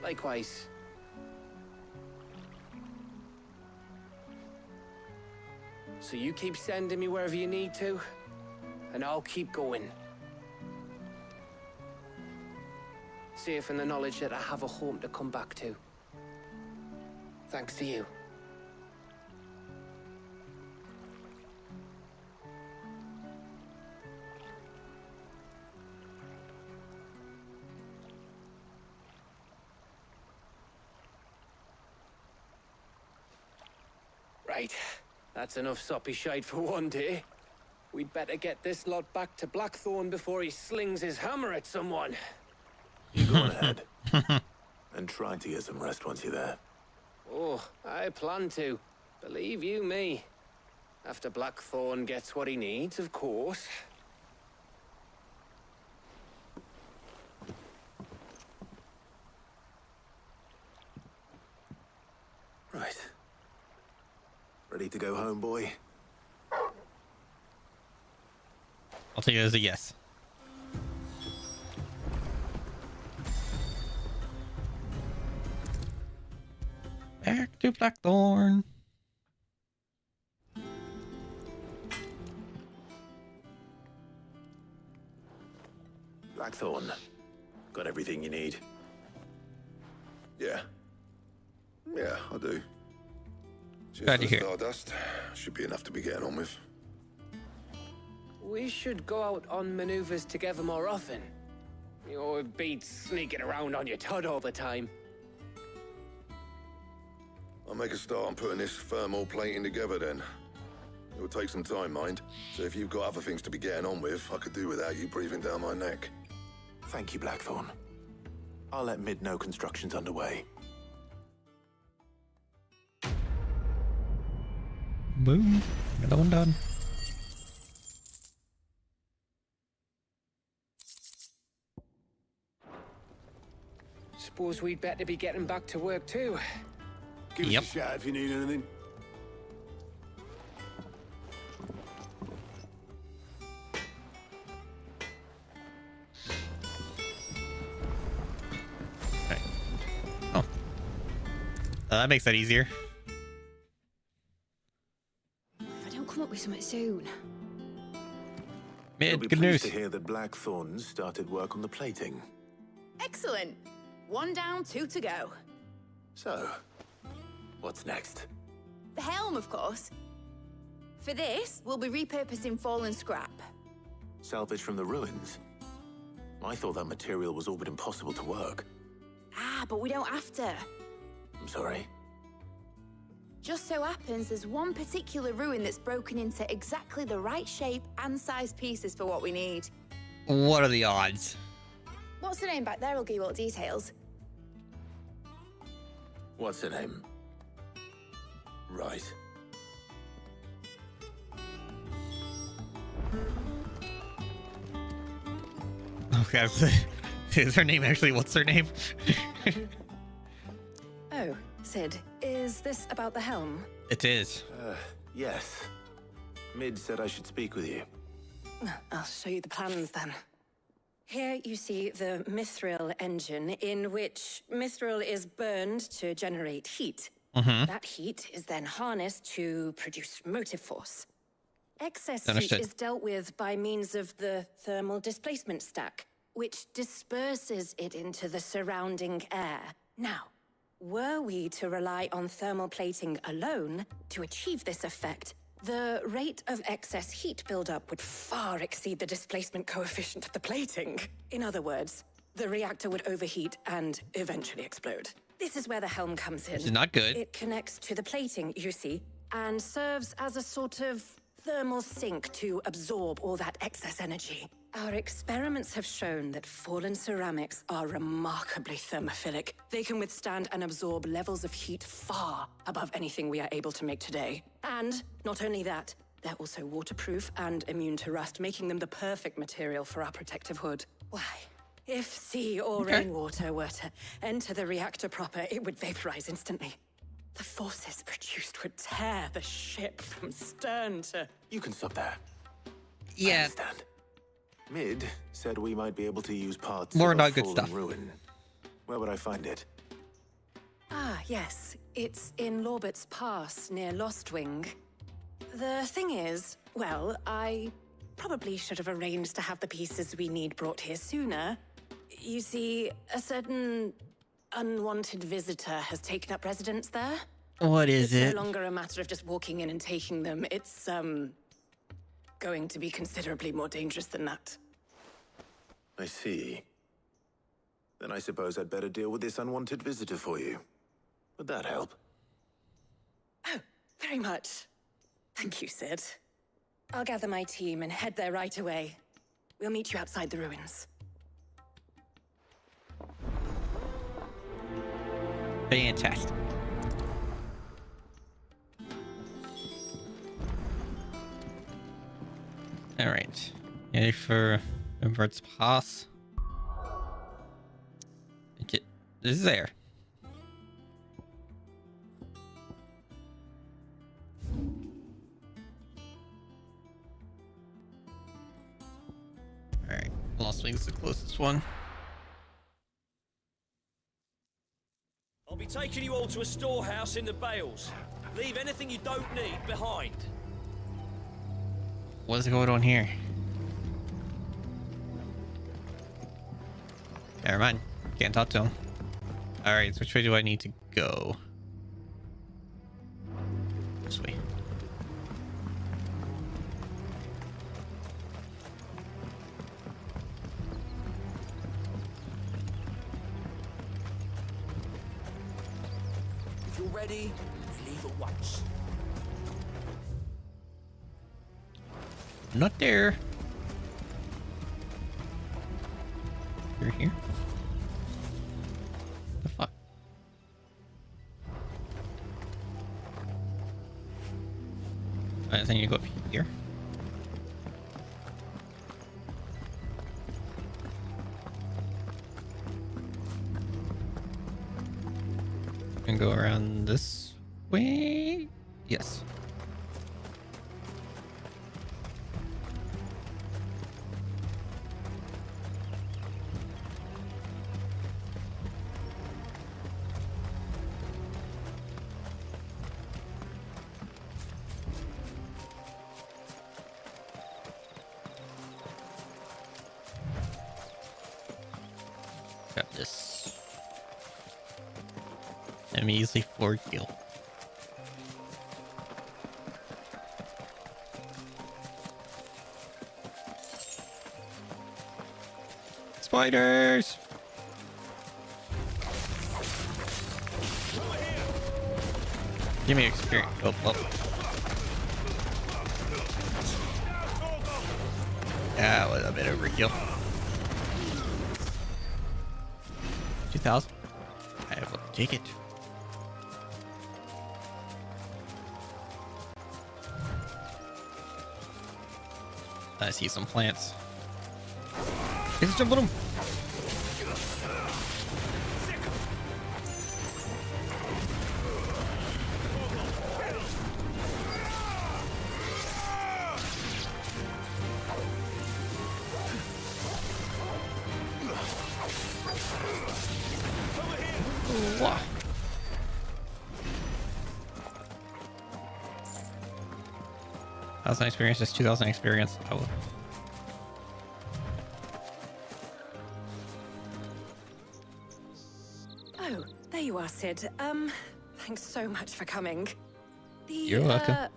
Likewise. So you keep sending me wherever you need to, and I'll keep going. Safe in the knowledge that I have a home to come back to. Thanks to you. Right. That's enough soppy shite for one day. We'd better get this lot back to Blackthorn before he slings his hammer at someone. You go on ahead. And try to get some rest once you're there. Oh, I plan to. Believe you me. After Blackthorn gets what he needs, of course. Right. Ready to go home, boy? I'll take it as a yes. Back to Blackthorn. Blackthorn. Got everything you need? Yeah. Yeah, I do. Just Glad to hear. Stardust. Should be enough to be getting on with. We should go out on maneuvers together more often. You're beat sneaking around on your Todd all the time. I'll make a start on putting this thermal plating together then. It'll take some time, mind. So if you've got other things to be getting on with, I could do without you breathing down my neck. Thank you, Blackthorn. I'll let Mid know construction's underway. Boom. Another one done. Suppose we'd better be getting back to work too. Give us a shout if you need anything. Okay. Oh. That makes that easier. If I don't come up with something soon. You'll be Good pleased news. to hear that Blackthorn started work on the plating. Excellent. 1 down, 2 to go. So, what's next? The helm, of course. For this, we'll be repurposing fallen scrap. Salvage from the ruins? I thought that material was all but impossible to work. Ah, but we don't have to. I'm sorry. Just so happens there's one particular ruin that's broken into exactly the right shape and size pieces for what we need. What are the odds? What's the name back there? I'll give you all the details. What's her name? Right. Okay. Is her name actually? What's her name? Oh, Sid, is this about the helm? It is. Yes. Mid said I should speak with you. I'll show you the plans then. Here you see the mithril engine, in which mithril is burned to generate heat. That heat is then harnessed to produce motive force. Excess heat is dealt with by means of the thermal displacement stack, which disperses it into the surrounding air. Now, were we to rely on thermal plating alone to achieve this effect, the rate of excess heat buildup would far exceed the displacement coefficient of the plating. In other words, the reactor would overheat and eventually explode. This is where the helm comes in. This is not good. It connects to the plating, you see, and serves as a sort of thermal sink to absorb all that excess energy. Our experiments have shown that fallen ceramics are remarkably thermophilic. They can withstand and absorb levels of heat far above anything we are able to make today. And not only that, they're also waterproof and immune to rust, making them the perfect material for our protective hood. Why? If sea or rainwater were to enter the reactor proper, it would vaporize instantly. The forces produced would tear the ship from stern to... You can stop there. Yeah. I understand. Mid said we might be able to use parts More of not a good fallen stuff. ruin. Where would I find it? Ah, yes. It's in Lorbert's Pass, near Lostwing. The thing is, well, I probably should have arranged to have the pieces we need brought here sooner. You see, a certain unwanted visitor has taken up residence there. What is It's it? no longer a matter of just walking in and taking them. It's, going to be considerably more dangerous than that. I see. Then I suppose I'd better deal with this unwanted visitor for you. Would that help? Oh, very much. Thank you, Sid. I'll gather my team and head there right away. We'll meet you outside the ruins. Fantastic. All right. Ready for Robert's Pass? Okay, this is there. All right, Lost Wing's the closest one. I'll be taking you all to a storehouse in the Bales. Leave anything you don't need behind. What's going on here? Never mind. Can't talk to him. Alright, so which way do I need to go? This way. If you're ready, leave at once. I'm not there. You're here? The fuck? I think you go up here. And go around this way? Yes. Grab this. I'm easily 4 kill. Spiders! Give me experience. Oh, oh. That was a bit overkill. 2,000. I will take it. I see some plants. Let's jump on them. 1,000 experience is 2,000 experience. I will. Oh, there you are, Sid. Thanks so much for coming. You're welcome.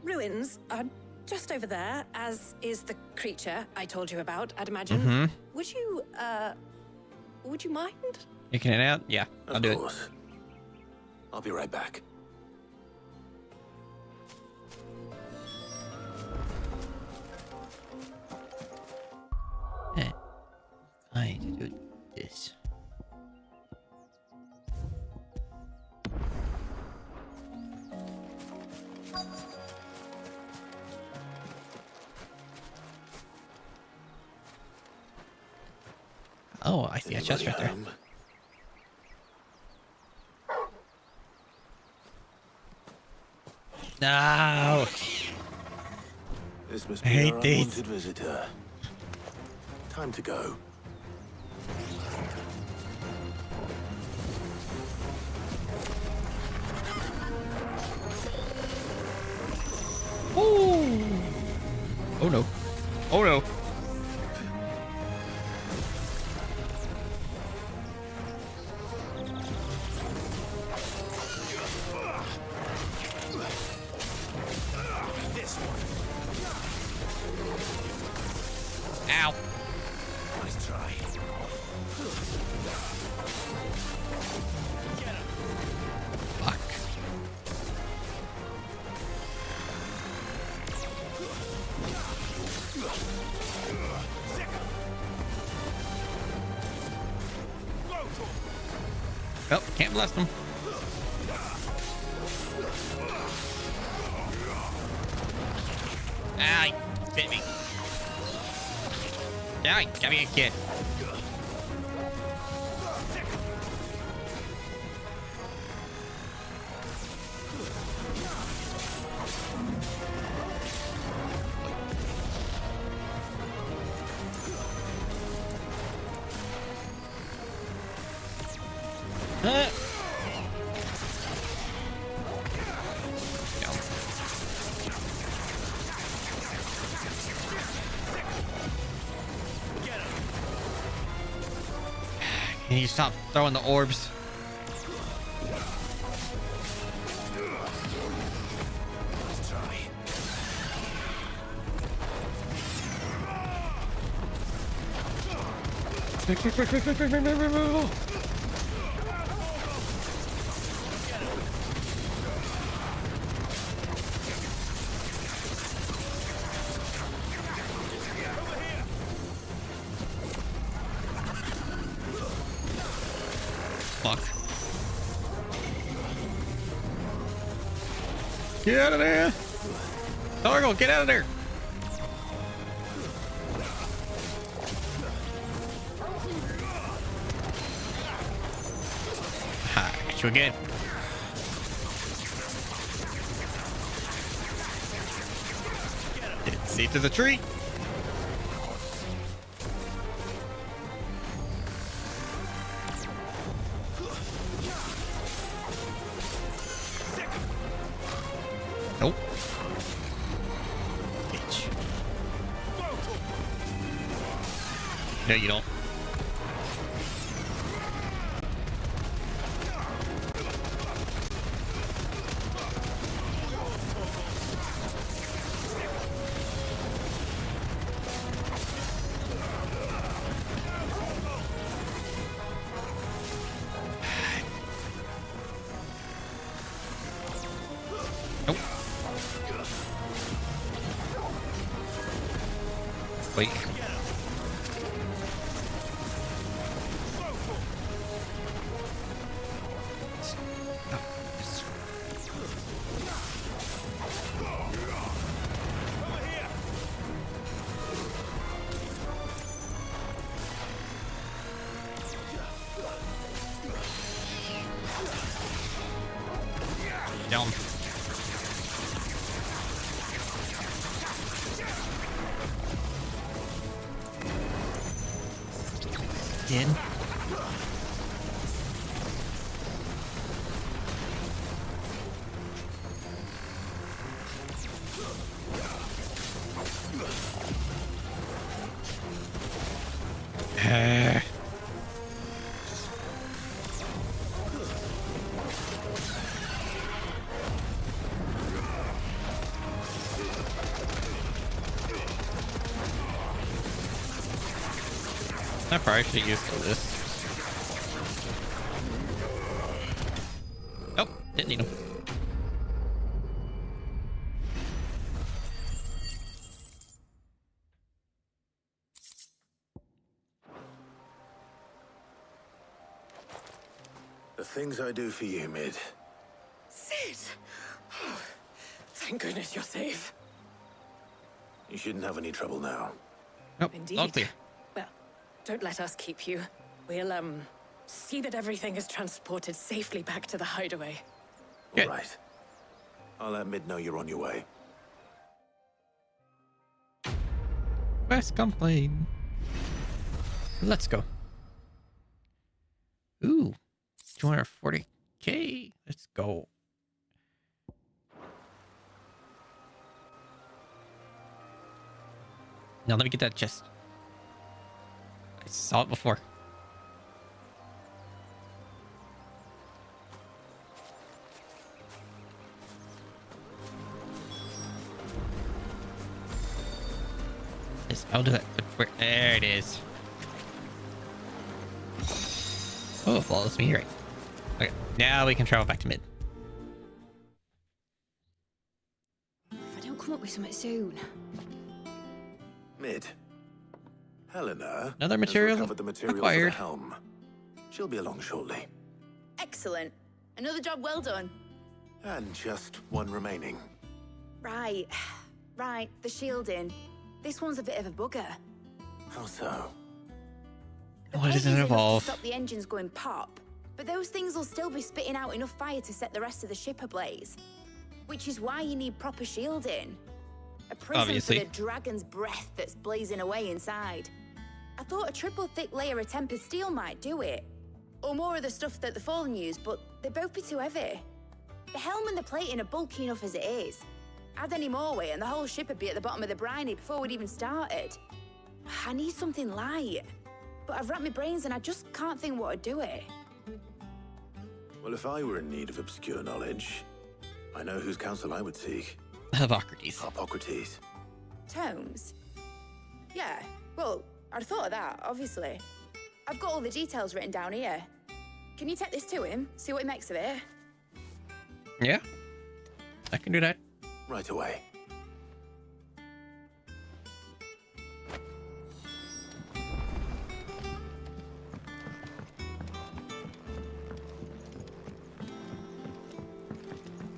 Ruins are just over there, as is the creature I told you about, I'd imagine. Mm-hmm. Would you mind? You can head out? Yeah, I'll do it. I'll be right back. I need to do this. Oh, I see a chest right there. No. This must I be hate our these. unwanted visitor. Time to go. Ooh. Oh no. Oh no. Ow. Nice try. Fuck. Oh, can't blast him. Ah, he bit me. Die, got me a kid. Can you stop throwing the orbs? Quick. Fuck. Get out of there! Targo, get out of there! Ha, got you again. Didn't see to the tree. Nope. Bitch. No, you don't. Nope. Wait. Down. In. I probably should use this. Oh, didn't need him. The things I do for you, Mid. Sid! Oh, thank goodness you're safe. You shouldn't have any trouble now. Nope, Indeed. all clear. Well, don't let us keep you. We'll, see that everything is transported safely back to the hideaway. All right. I'll let Mid know you're on your way. Quest complete. Let's go. Ooh, 240k. Let's go. Now let me get that chest. I saw it before. Yes, I'll do that. There it is. Oh, flawless me right. Okay, now we can travel back to Mid. If I don't come up with something soon. Mid. Helena. Another material has recovered the materials acquired. of the helm. She'll be along shortly. Excellent. Another job well done. And just one remaining. Right. Right, the shielding. This one's a bit of a bugger. How so? Why does it Enough evolve? to stop the engines going pop, but those things will still be spitting out enough fire to set the rest of the ship ablaze. Which is why you need proper shielding. A prison Obviously. for the dragon's breath that's blazing away inside. I thought a triple thick layer of tempered steel might do it. Or more of the stuff that the Fallen use, but they'd both be too heavy. The helm and the plating are bulky enough as it is. Add any more weight and the whole ship would be at the bottom of the briny before we'd even started. I need something light. But I've racked my brains and I just can't think what would do it. Well, if I were in need of obscure knowledge, I know whose counsel I would seek. Hippocrates. Hippocrates. Tomes? Yeah, well, I'd thought of that, obviously. I've got all the details written down here. Can you take this to him, see what he makes of it? Yeah, I can do that. Right away.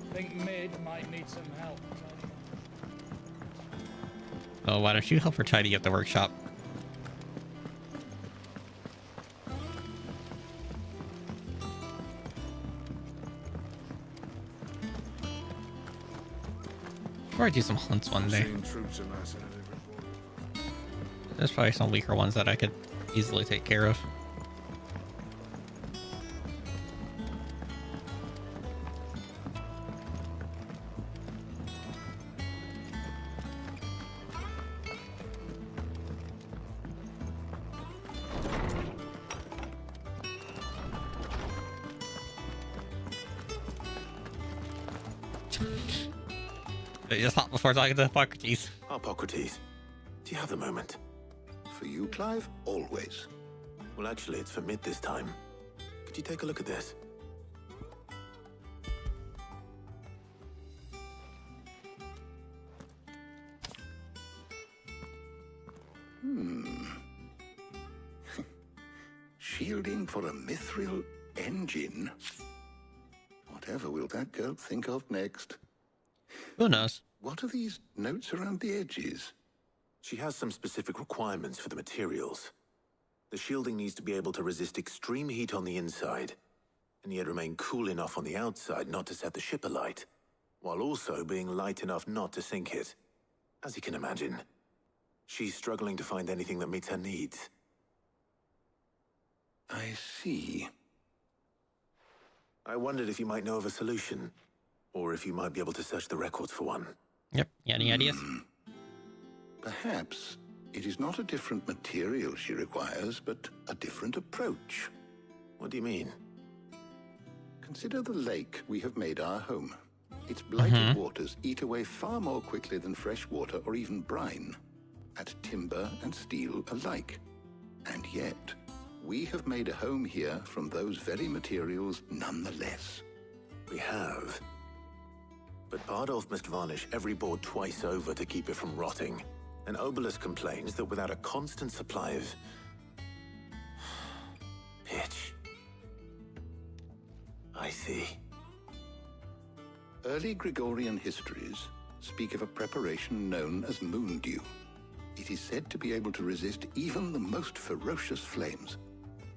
I think Mid might need some help. Oh, why don't you help her tidy up the workshop? Or do some hunts one day. There's probably some weaker ones that I could easily take care of. Just hop before talking to Hippocrates. Hippocrates, do you have a moment? For you, Clive? Always. Well, actually, it's for Mid this time. Could you take a look at this? Shielding for a mithril engine? Whatever will that girl think of next? Who knows? What are these notes around the edges? She has some specific requirements for the materials. The shielding needs to be able to resist extreme heat on the inside, and yet remain cool enough on the outside not to set the ship alight, while also being light enough not to sink it. As you can imagine, she's struggling to find anything that meets her needs. I see. I wondered if you might know of a solution, or if you might be able to search the records for one. Yep. Any ideas? Perhaps, It is not a different material she requires, but a different approach. What do you mean? Consider the lake we have made our home. Its blighted waters eat away far more quickly than fresh water or even brine, at timber and steel alike. And yet, we have made a home here from those very materials nonetheless. We have. But Bardolph must varnish every board twice over to keep it from rotting. And Obelisk complains that without a constant supply of pitch. I see. Early Gregorian histories speak of a preparation known as moon dew. It is said to be able to resist even the most ferocious flames.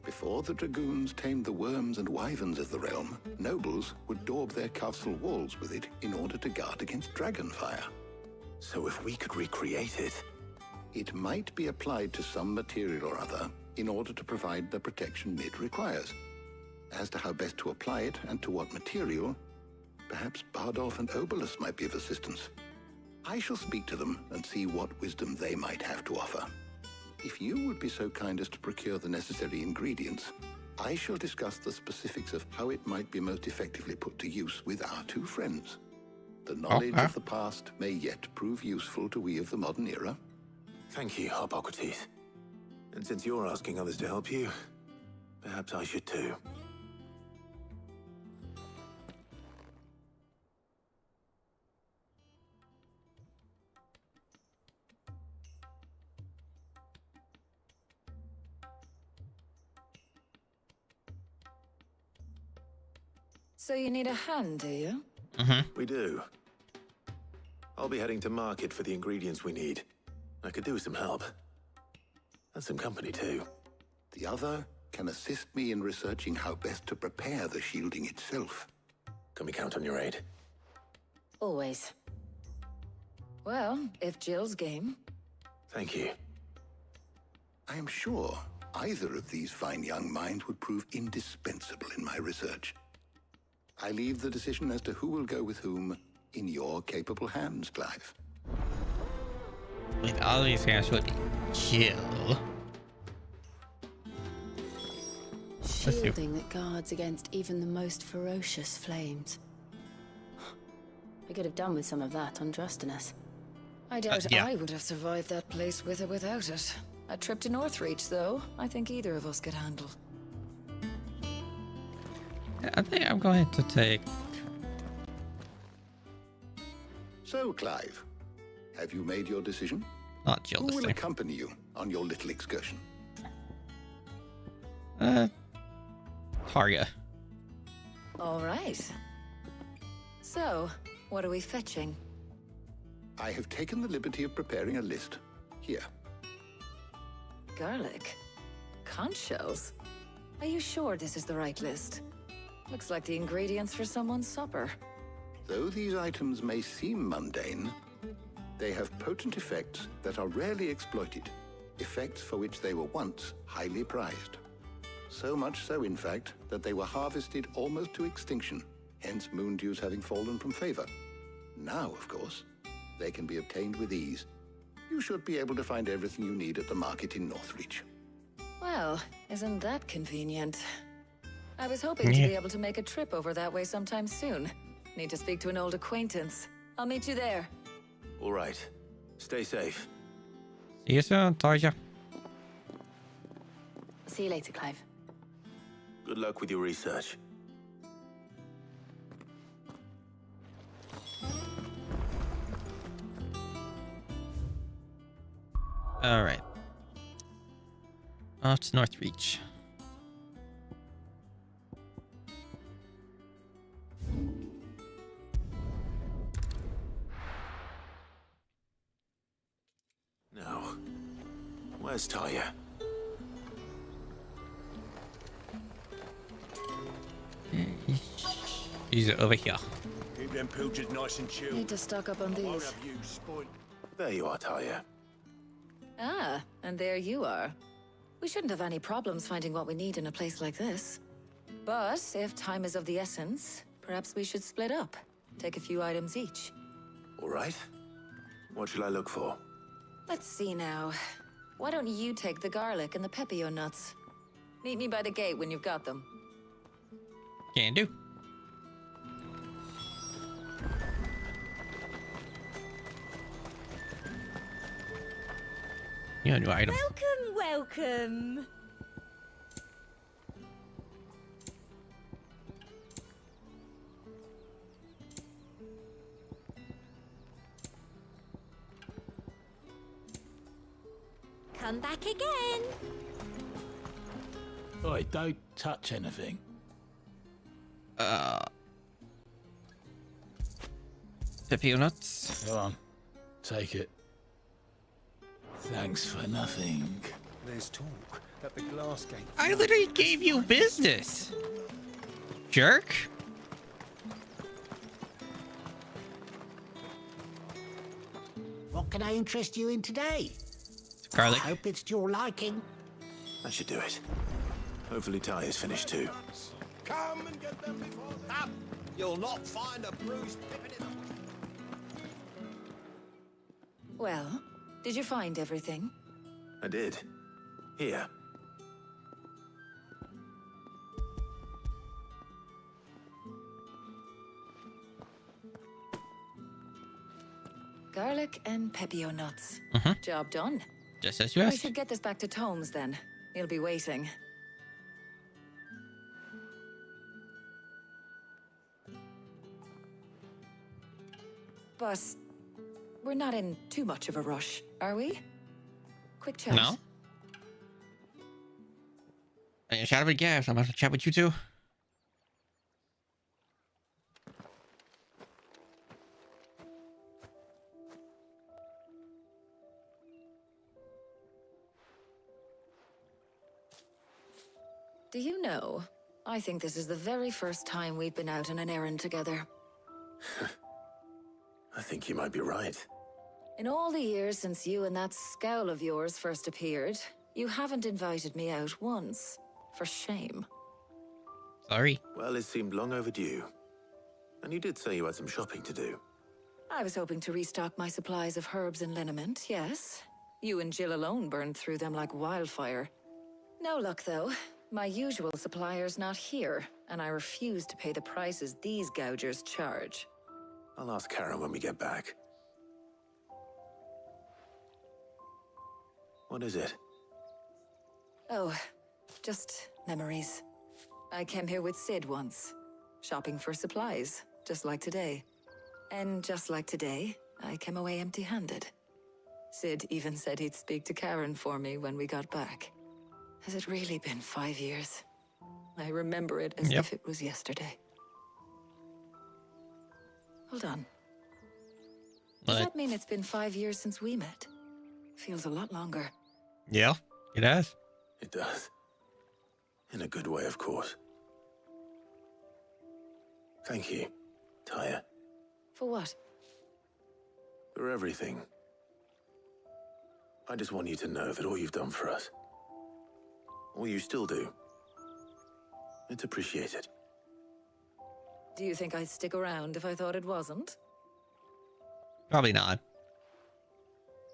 Before the dragoons tamed the worms and wyverns of the realm, nobles would daub their castle walls with it in order to guard against dragonfire. So if we could recreate it... It might be applied to some material or other in order to provide the protection Mid requires. As to how best to apply it and to what material, perhaps Bardolph and Obelisk might be of assistance. I shall speak to them and see what wisdom they might have to offer. If you would be so kind as to procure the necessary ingredients, I shall discuss the specifics of how it might be most effectively put to use with our two friends. The knowledge of the past may yet prove useful to we of the modern era. Thank you, Hippocrates. And since you're asking others to help you, perhaps I should too. So you need a hand, do you? We do. I'll be heading to market for the ingredients we need. I could do with some help. And some company too. The other can assist me in researching how best to prepare the shielding itself. Can we count on your aid? Always. Well, if Jill's game. Thank you. I am sure either of these fine young minds would prove indispensable in my research. I leave the decision as to who will go with whom in your capable hands, Clive. With all these hands would be chill. Shielding that guards against even the most ferocious flames. I could have done with some of that on Drustinus. I doubt I would have survived that place with or without it. A trip to Northreach, though, I think either of us could handle. I think I'm going to take... So, Clive, have you made your decision? Not Jill Who this will time. accompany you on your little excursion? Targa. All right. So, what are we fetching? I have taken the liberty of preparing a list. Here. Garlic. Conch shells. Are you sure this is the right list? Looks like the ingredients for someone's supper. Though these items may seem mundane, they have potent effects that are rarely exploited, effects for which they were once highly prized. So much so, in fact, that they were harvested almost to extinction, hence moon dews having fallen from favor. Now, of course, they can be obtained with ease. You should be able to find everything you need at the market in Northreach. Well, isn't that convenient? I was hoping to be able to make a trip over that way sometime soon. Need to speak to an old acquaintance. I'll meet you there. All right. Stay safe. See you soon, Tarja. See you later, Clive. Good luck with your research. All right. Off to Northreach. Now, where's Talia? He's over here. Keep them pilchards nice and chilled. Need to stock up on Won't these. have you spoiled. There you are, Talia. Ah, and there you are. We shouldn't have any problems finding what we need in a place like this. But if time is of the essence, perhaps we should split up. Take a few items each. All right. What shall I look for? Let's see now. Why don't you take the garlic and the pepio nuts? Meet me by the gate when you've got them. Can do. Yeah, new item. Welcome, welcome. Come back again. Oi, don't touch anything. Pepio nuts. Go on, take it. Thanks for nothing. There's talk that the glass gate... I literally gave you business. Jerk. What can I interest you in today? Garlic. I hope it's to your liking. That should do it. Hopefully Ty is finished too. Come and get them before they... Up! You'll not find a bruised pippin in the... Well, did you find everything? I did. Here. Garlic and pepio nuts. Job done. Just as you We asked. should get this back to Tomes then. He'll be waiting. But we're not in too much of a rush, are we? Quick chat. No. Shout out a gas. I'm about to chat with you too. Do you know, I think this is the very first time we've been out on an errand together. I think you might be right. In all the years since you and that scowl of yours first appeared, you haven't invited me out once. For shame. Sorry. Well, it seemed long overdue. And you did say you had some shopping to do. I was hoping to restock my supplies of herbs and liniment, yes. You and Jill alone burned through them like wildfire. No luck, though. My usual supplier's not here, and I refuse to pay the prices these gougers charge. I'll ask Karen when we get back. What is it? Oh, just memories. I came here with Sid once, shopping for supplies, just like today. And just like today, I came away empty-handed. Sid even said he'd speak to Karen for me when we got back. Has it really been 5 years? I remember it as if it was yesterday. Hold on. Does that mean it's been 5 years since we met? Feels a lot longer. Yeah, it has. It does. In a good way, of course. Thank you, Taya. For what? For everything. I just want you to know that all you've done for us, all you still do, it's appreciated. Do you think I'd stick around if I thought it wasn't? Probably not.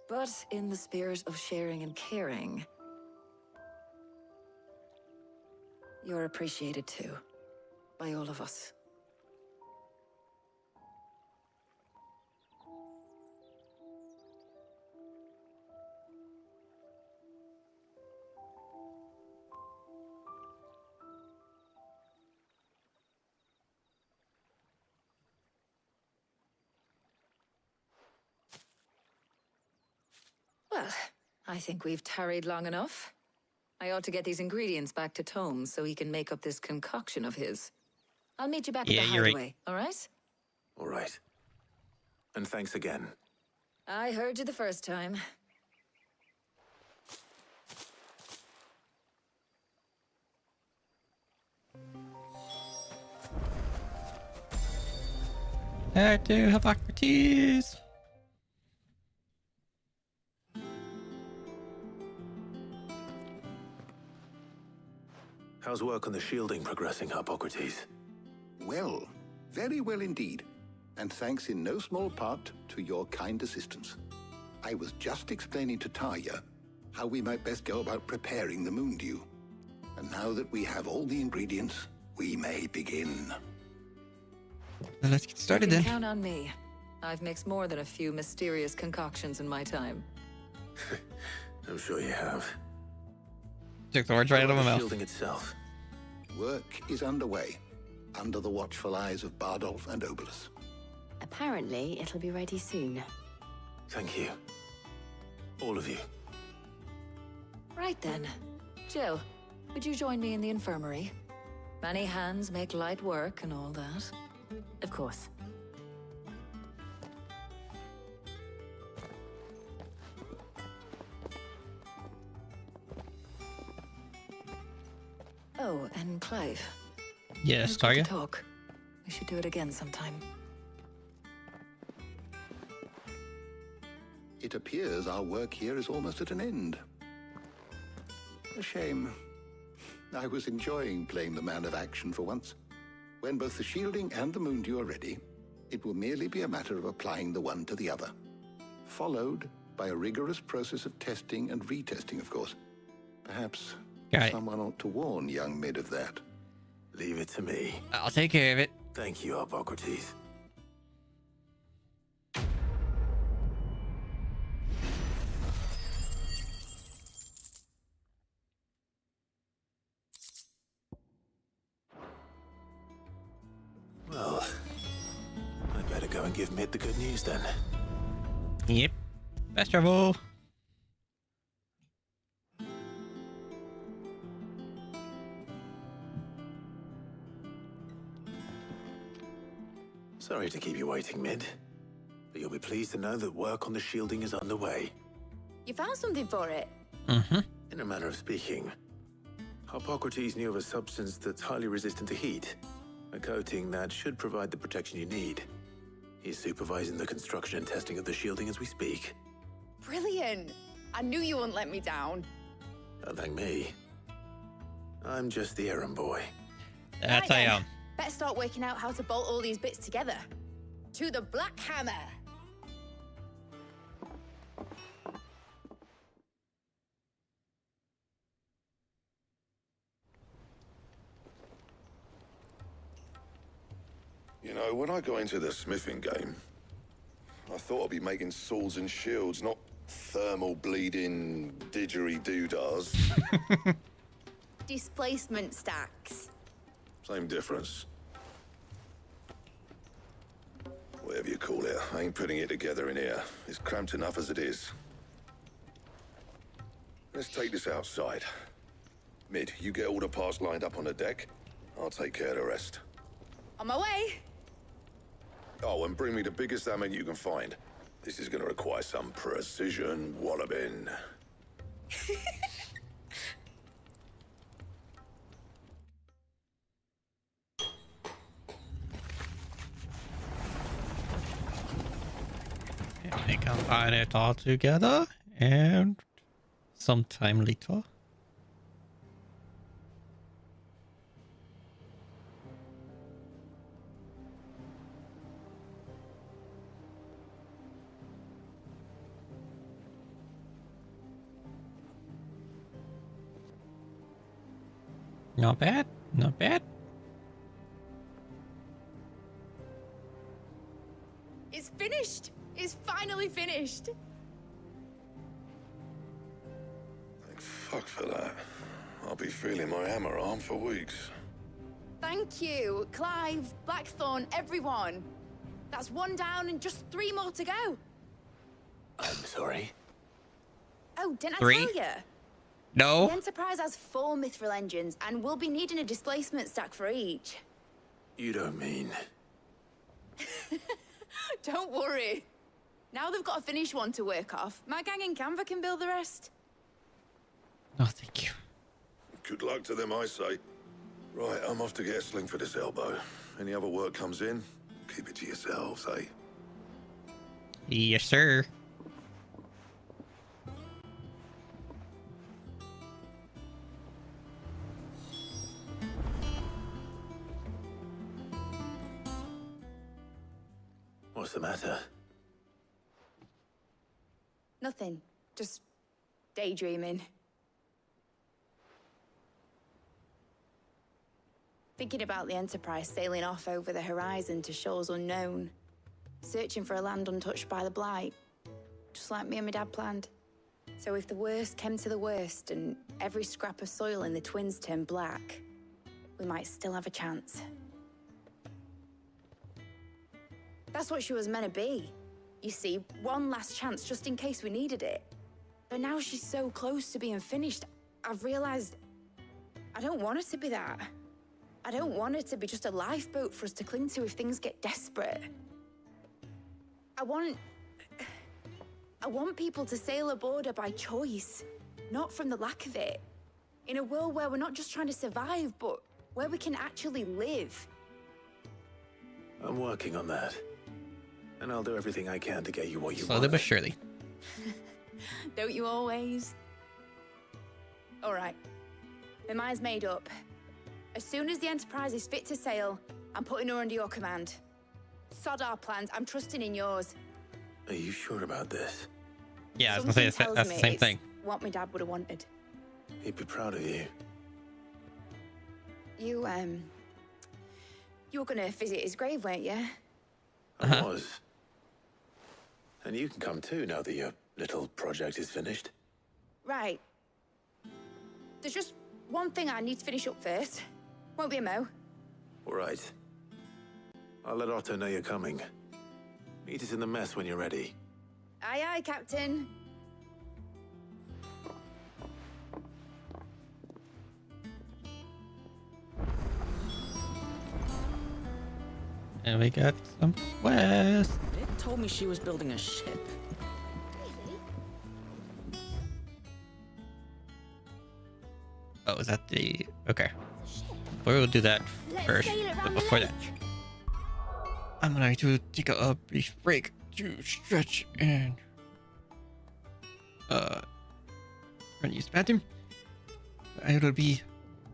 But in the spirit of sharing and caring, you're appreciated too, by all of us. Well, I think we've tarried long enough. I ought to get these ingredients back to Tomes so he can make up this concoction of his. I'll meet you back at the hideaway, all right? All right. And thanks again. I heard you the first time. I do have Hippocrates. How's work on the shielding progressing, Hippocrates? Well, very well indeed. And thanks in no small part to your kind assistance. I was just explaining to Taya, how we might best go about preparing the moon dew. And now that we have all the ingredients, we may begin. Well, let's get started you can then. Count on me. I've mixed more than a few mysterious concoctions in my time. I'm sure you have. Took the words right out of my mouth. Shielding itself. Work is underway, under the watchful eyes of Bardolph and Obolus. Apparently, it'll be ready soon. Thank you. All of you. Right then. Jill, would you join me in the infirmary? Many hands make light work and all that. Of course. Oh, and Clive. Yes, Let's get to Target. talk. We should do it again sometime. It appears our work here is almost at an end. A shame. I was enjoying playing the man of action for once. When both the shielding and the moon dew are ready, it will merely be a matter of applying the one to the other. Followed by a rigorous process of testing and retesting, of course. Perhaps someone ought to warn young Mid of that. Leave it to me. I'll take care of it. Thank you, Hippocrates. Well, I better go and give Mid the good news then. Yep. Best travel. Sorry to keep you waiting, Mid. But you'll be pleased to know that work on the shielding is underway. You found something for it? Mm-hmm. In a manner of speaking, Hippocrates knew of a substance that's highly resistant to heat. A coating that should provide the protection you need. He's supervising the construction and testing of the shielding as we speak. Brilliant! I knew you wouldn't let me down. Don't thank me. I'm just the errand boy. That's I am. Better start working out how to bolt all these bits together. To the Black Hammer! You know, when I got into the smithing game, I thought I'd be making swords and shields, not thermal bleeding didgeridoo-dahs. Displacement stacks. Same difference. Whatever you call it, I ain't putting it together in here. It's cramped enough as it is. Let's take this outside. Mid, you get all the parts lined up on the deck. I'll take care of the rest. On my way! Oh, and bring me the biggest hammer you can find. This is gonna require some precision walloping. I can find it all together and sometime later. Not bad, not bad. It's finished! It's finally finished! Thank fuck for that. I'll be feeling my hammer arm for weeks. Thank you, Clive, Blackthorn, everyone. That's one down and just 3 more to go. I'm sorry. Oh, didn't 3? I tell you? No. The Enterprise has 4 mithril engines, and we'll be needing a displacement stack for each. You don't mean... Don't worry. Now they've got a finished one to work off. My gang in Canva can build the rest. No, thank you. Good luck to them, I say. Right, I'm off to get a sling for this elbow. Any other work comes in, keep it to yourselves, eh? Yes, sir. What's the matter? Nothing. Just Daydreaming. Thinking about the Enterprise sailing off over the horizon to shores unknown. Searching for a land untouched by the Blight. Just like me and my dad planned. So if the worst came to the worst and every scrap of soil in the Twins turned black, we might still have a chance. That's what she was meant to be. You see, one last chance just in case we needed it. But now she's so close to being finished, I've realized I don't want her to be that. I don't want her to be just a lifeboat for us to cling to if things get desperate. I want people to sail aboard her by choice, not from the lack of it. In a world where we're not just trying to survive, but where we can actually live. I'm working on that. And I'll do everything I can to get you what you Slowly want. but surely. Don't you always? All right. My mind's made up. As soon as the Enterprise is fit to sail, I'm putting her under your command. Sod our plans, I'm trusting in yours. Are you sure about this? Yeah, I was gonna say that's the same thing. What my dad would have wanted. He'd be proud of you. You were gonna visit his grave, weren't you? I was. And you can come too now that your little project is finished. Right. There's just one thing I need to finish up first. Won't be a mo. All right. I'll let Otto know you're coming. Meet us in the mess when you're ready. Aye, aye, Captain. And we got some quest. It told me she was building a ship. Oh, is that the... Okay. We'll do that first. But before that, I'm going to take a brief break to stretch and... run use the bathroom. I will be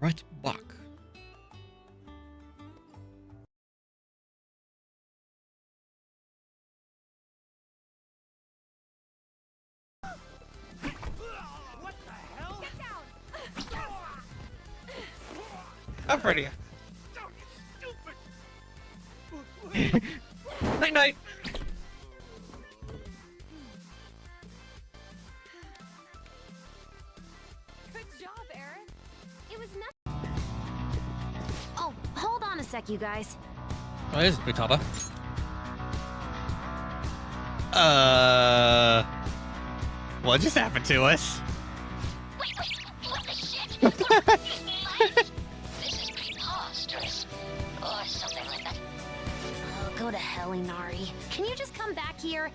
right back. How pretty. Night night. Good job, Aaron. It was nothing. Oh, hold on a sec, you guys. Oh, it is Butaba. What just happened to us? What the shit? This is preposterous. Or something like that. Oh, go to hell, Inari. Can you just come back here?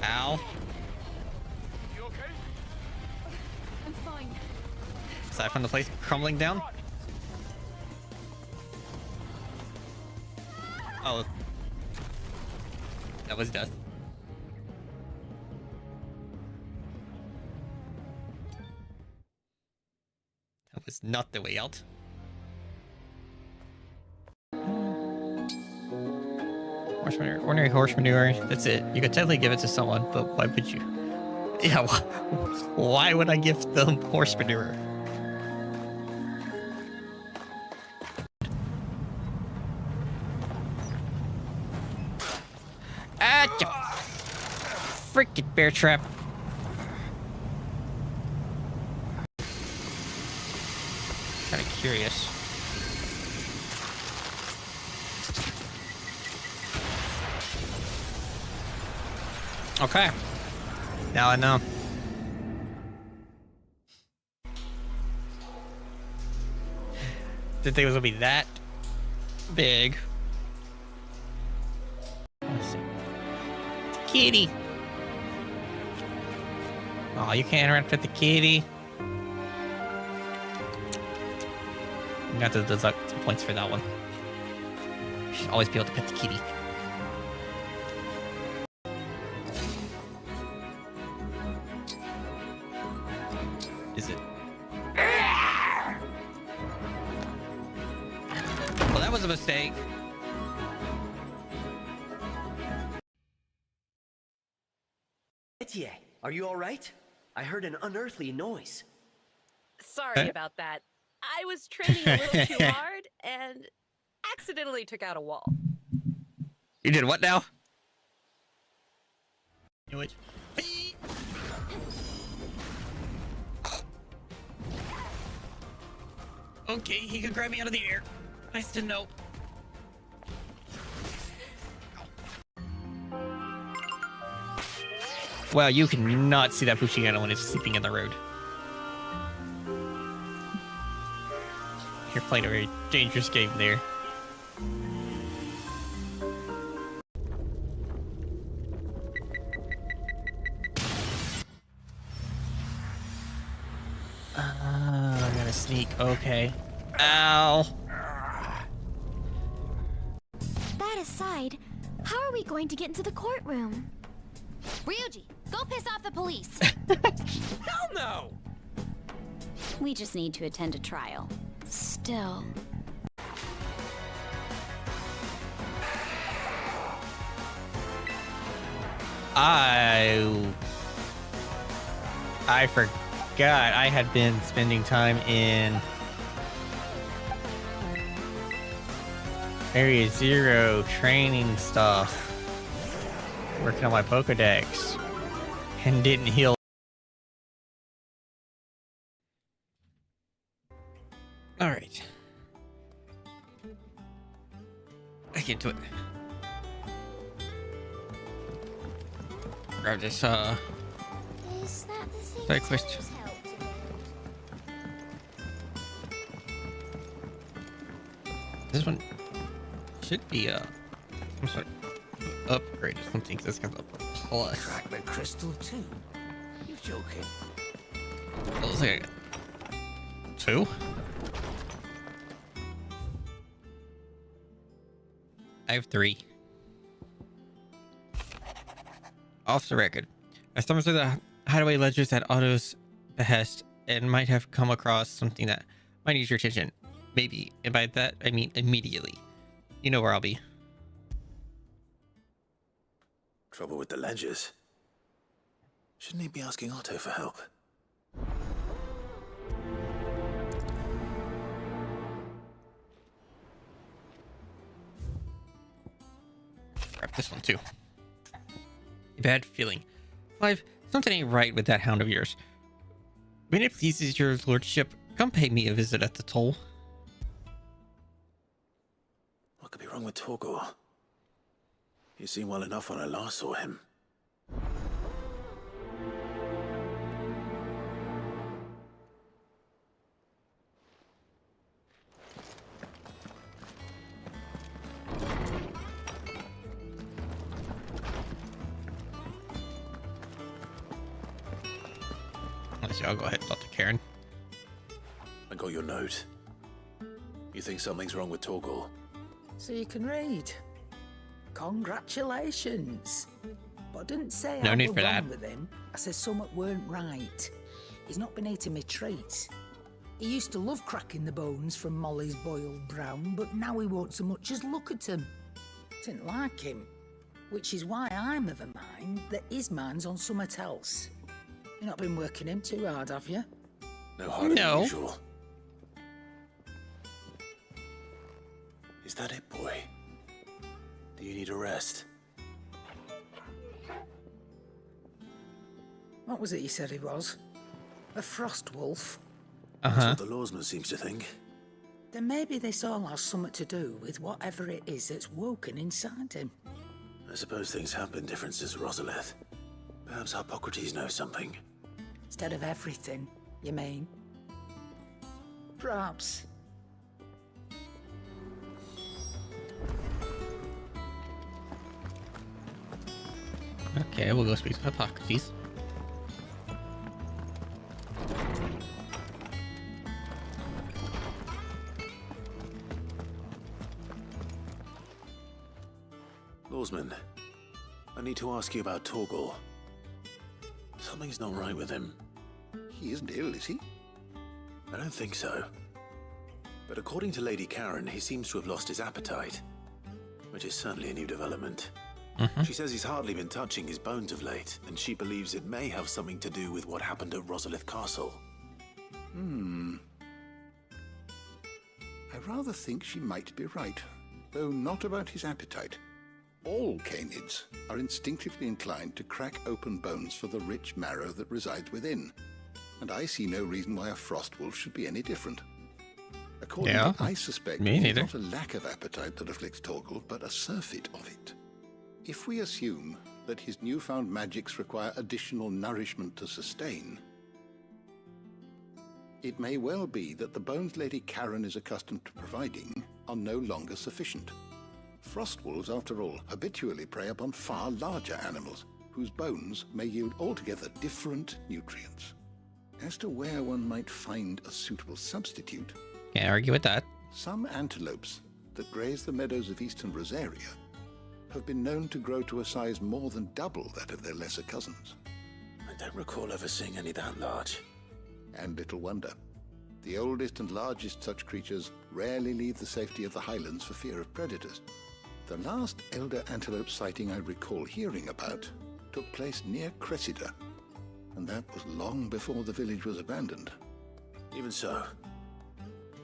Ow. You okay? I'm fine. Aside from the place crumbling down? Oh. That was death. That was not the way out. Horse manure. Ordinary horse manure. That's it. You could technically give it to someone, but why would you? Yeah, why would I give them horse manure? Freaking bear trap. Kind of curious. Okay. Now I know. Didn't think it was gonna be that big. Let's see. Kitty. Oh, you can't interact with the kitty. You got to deduct some points for that one. You should always be able to pet the kitty. Is it? Well, that was a mistake. Etie, are you all right? I heard an unearthly noise. Sorry about that. I was training a little too hard and accidentally took out a wall. You did what now? Which? Okay, he can grab me out of the air. Nice to know. Wow, you cannot see that Puchiana when it's sleeping in the road. You're playing a very dangerous game there. I gotta sneak. Okay. Ow. That aside, how are we going to get into the courtroom? Ryuji, go piss off the police. Hell no! We just need to attend a trial. Still. I forgot I had been spending time in Area 0 training stuff, working on my Pokedex, and didn't heal. Alright. Back into it. Grab this, Is that the thing? side quest. This one should be some sort of upgrade or something. This comes up with plus. Fragment crystal too. You joking? It looks like I got 2. I have 3. Off the record, I stumbled through the hideaway ledgers at Otto's behest and might have come across something that might need your attention. Maybe, and by that I mean immediately. You know where I'll be. Trouble with the ledgers? Shouldn't he be asking Otto for help? Grab this one too. A bad feeling. Clive, something ain't right with that hound of yours. When it pleases your lordship, come pay me a visit at the toll. What could be wrong with Torgor? He seemed well enough when I last saw him. I'll go ahead and talk to Karen. I got your note. You think something's wrong with Torgor? So you can read. Congratulations. But I didn't say No I need was for wrong that. with him. I said something weren't right. He's not been eating me treats. He used to love cracking the bones from Molly's boiled brown, but now he won't so much as look at them. Didn't like him. Which is why I'm of a mind that his mind's on something else. You've not been working him too hard, have you? No harder than usual. Is that it, boy? Do you need a rest? What was it you said he was? A frost wolf? That's what the lawsman seems to think. Then maybe this all has something to do with whatever it is that's woken inside him. I suppose things have been different since Rosalith. Perhaps Hippocrates knows something. Instead of everything, you mean? Perhaps. Okay, we'll go speak to Hippocrates. Lawsman, I need to ask you about Torgor. Something's not right with him. He isn't ill, is he? I don't think so. But according to Lady Karen, he seems to have lost his appetite, which is certainly a new development. She says he's hardly been touching his bones of late, and she believes it may have something to do with what happened at Rosalith Castle. I rather think she might be right, though not about his appetite. All canids are instinctively inclined to crack open bones for the rich marrow that resides within, and I see no reason why a frost wolf should be any different. Accordingly, I suspect it's not a lack of appetite that afflicts Torgal, but a surfeit of it. If we assume that his newfound magics require additional nourishment to sustain, it may well be that the bones Lady Karen is accustomed to providing are no longer sufficient. Frost wolves, after all, habitually prey upon far larger animals, whose bones may yield altogether different nutrients. As to where one might find a suitable substitute, can't argue with that. Some antelopes that graze the meadows of eastern Rosaria have been known to grow to a size more than double that of their lesser cousins. I don't recall ever seeing any that large. And little wonder. The oldest and largest such creatures rarely leave the safety of the highlands for fear of predators. The last elder antelope sighting I recall hearing about took place near Cressida, and that was long before the village was abandoned. Even so,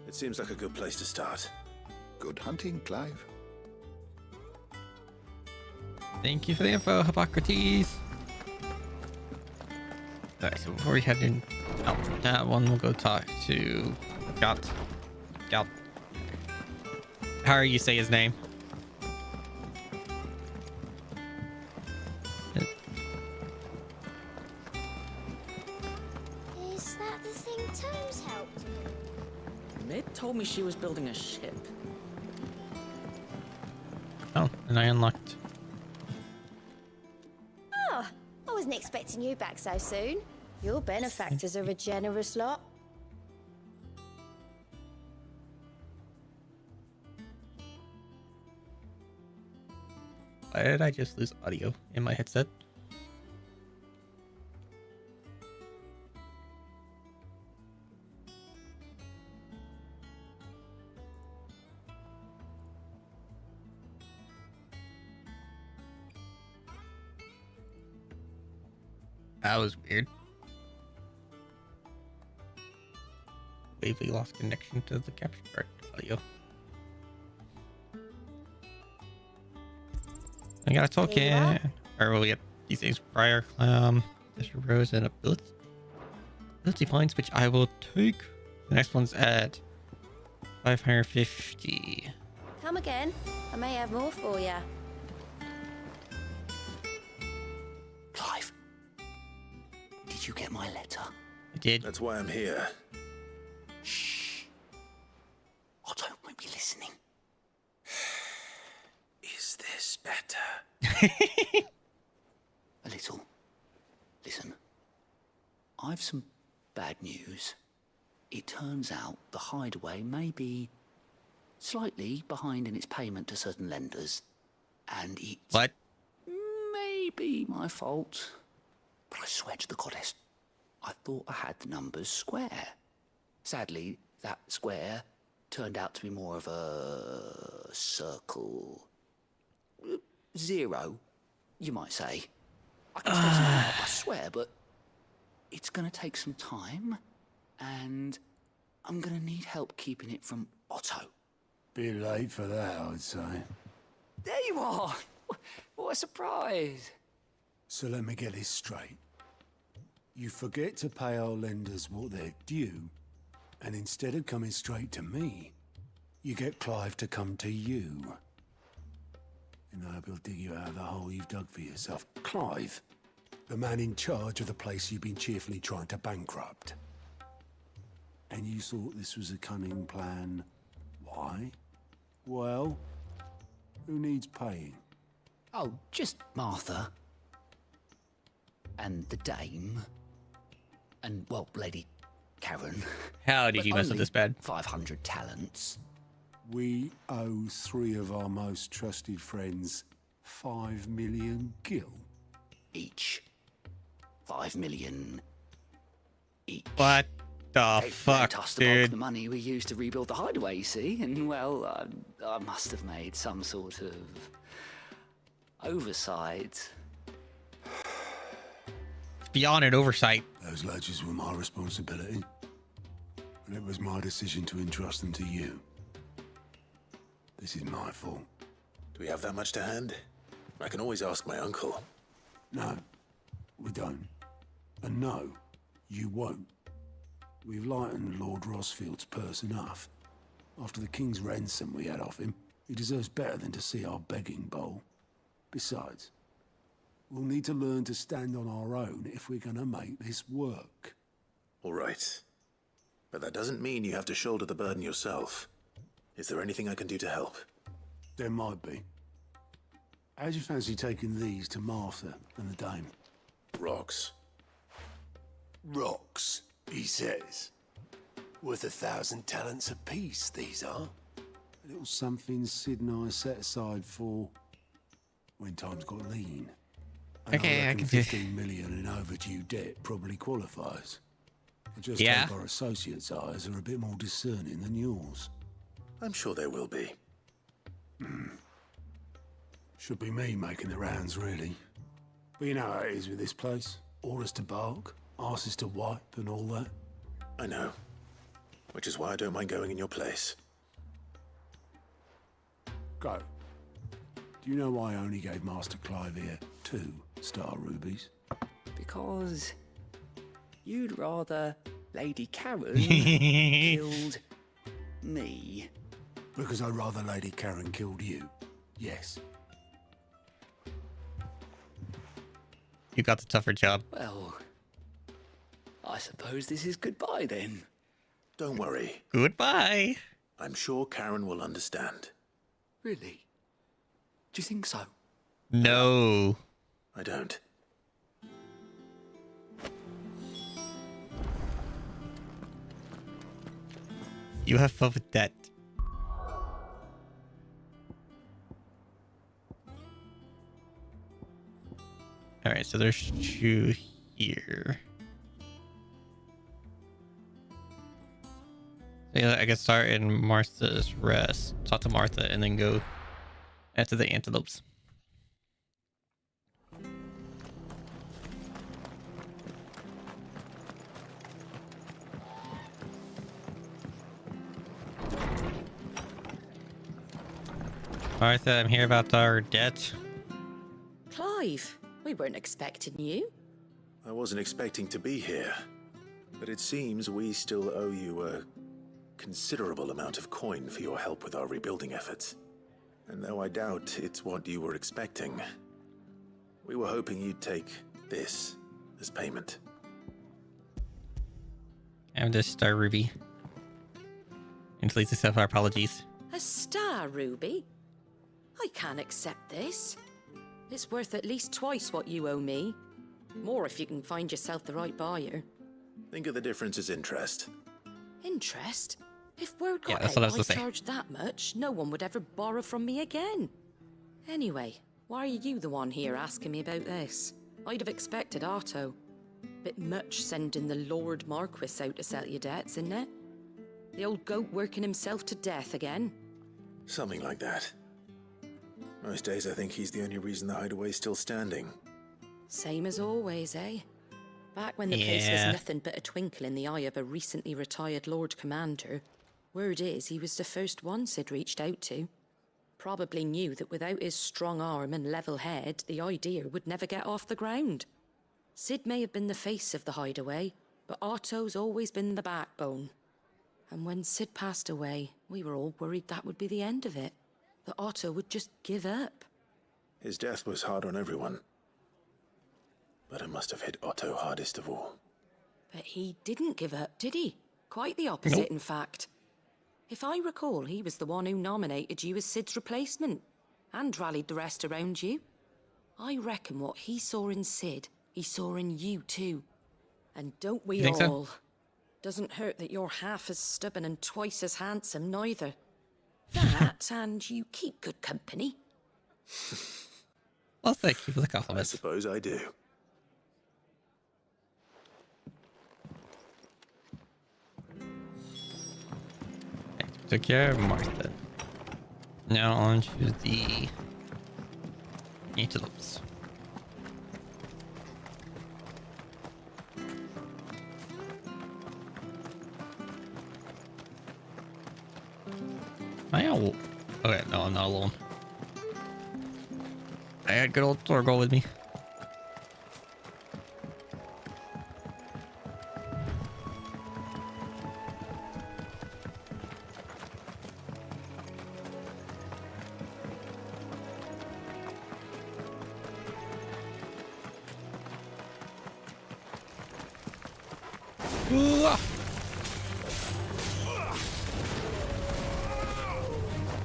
it seems like a good place to start. Good hunting, Clive. Thank you for the info, Hippocrates. Alright, so before we head in out for that one, we'll go talk to Got. How do you say his name? Is that the thing Tomes helped? Mid told me she was building a ship. Oh, and I unlocked. Ah, I wasn't expecting you back so soon. Your benefactors are a generous lot. Why did I just lose audio in my headset? That was weird. Wavely lost connection to the capture card audio. I got a token. Or will we get these things prior? This rose and ability points, which I will take. The next one's at 550. Come again. I may have more for you. Clive, did you get my letter? I did. That's why I'm here. Shh. Otto won't be listening. Is this better? A little. Listen, I've some bad news. It turns out the hideaway may be slightly behind in its payment to certain lenders, and it may be my fault. But I swear to the goddess, I thought I had the numbers square. Sadly, that square turned out to be more of a circle. Zero, you might say. I can straighten it out, I swear, but it's going to take some time, and I'm going to need help keeping it from Otto. Bit late for that, I'd say. There you are! What a surprise! So let me get this straight. You forget to pay our lenders what they're due, and instead of coming straight to me, you get Clive to come to you. And I hope he'll dig you out of the hole you've dug for yourself. Clive, the man in charge of the place you've been cheerfully trying to bankrupt. And you thought this was a cunning plan. Why? Well, who needs paying? Oh, just Martha. And the dame. And, well, Lady Karen. How did you mess with this bed? 500 talents. We owe 3 of our most trusted friends 5 million gil. Each. 5 million each. What the fuck, dude? The money we used to rebuild the hideaway, you see, and well, I must have made some sort of Oversight. It's beyond an oversight. Those ledgers were my responsibility. And it was my decision to entrust them to you. This is my fault. Do we have that much to hand? I can always ask my uncle. No, we don't. And no, you won't. We've lightened Lord Rosfield's purse enough. After the king's ransom we had off him, he deserves better than to see our begging bowl. Besides, we'll need to learn to stand on our own if we're gonna make this work. All right. But that doesn't mean you have to shoulder the burden yourself. Is there anything I can do to help? There might be. How'd you fancy taking these to Martha and the dame? Rocks. Rocks, he says. Worth 1,000 talents apiece, these are. A little something Sid and I set aside for when times got lean. And Okay, I can do 15 million in overdue debt probably qualifies. I just hope our associates' eyes are a bit more discerning than yours. I'm sure there will be. Should be me making the rounds, really. But you know how it is with this place. Orders to bark, arses to wipe, and all that. I know. Which is why I don't mind going in your place. Go. Do you know why I only gave Master Clive here 2 star rubies? Because you'd rather Lady Karen killed me. Because I'd rather Lady Karen killed you. Yes. You got the tougher job. Well, I suppose this is goodbye then. Don't worry. Goodbye. I'm sure Karen will understand. Really? Do you think so? No. I don't. You have fun with that. Alright, so there's 2 here. So yeah, I can start in Martha's Rest, talk to Martha, and then go after the antelopes. Martha, I'm here about our debt. Clive, we weren't expecting you. I wasn't expecting to be here. But it seems we still owe you a considerable amount of coin for your help with our rebuilding efforts. And though I doubt it's what you were expecting, we were hoping you'd take this as payment. And this star ruby. And please accept our apologies. A star ruby? I can't accept this. It's worth at least twice what you owe me. More if you can find yourself the right buyer. Think of the difference as interest. Interest? If word got that's what I was out gonna I say. charged that much, no one would ever borrow from me again. Anyway, why are you the one here asking me about this? I'd have expected Otto. Bit much sending the Lord Marquis out to settle your debts, isn't it? The old goat working himself to death again? Something like that. Most days I think he's the only reason the hideaway's still standing. Same as always, eh? Back when the place was nothing but a twinkle in the eye of a recently retired Lord Commander, word is he was the first one Sid reached out to. Probably knew that without his strong arm and level head, the idea would never get off the ground. Sid may have been the face of the hideaway, but Otto's always been the backbone. And when Sid passed away, we were all worried that would be the end of it. That Otto would just give up. His death was hard on everyone. But it must have hit Otto hardest of all. But he didn't give up, did he? Quite the opposite, in fact. If I recall, he was the one who nominated you as Sid's replacement, and rallied the rest around you. I reckon what he saw in Sid, he saw in you too. And don't we all? So? Doesn't hurt that you're half as stubborn and twice as handsome, neither. That, and you keep good company. Well, thank you for the I compliment. suppose I do. Took care of Martha. Now on to the antelopes. Am I all... Okay, no, I'm not alone. I had good old Torgo with me.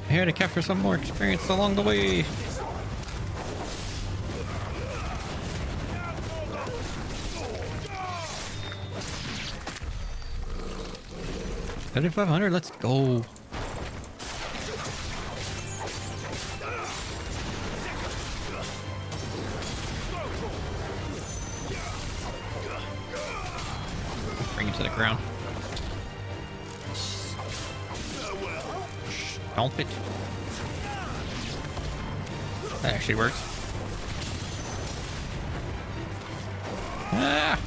Here to capture some more experience along the way. $3,500, let's go. Bring it to the ground. Stomp it. That actually works. Ah!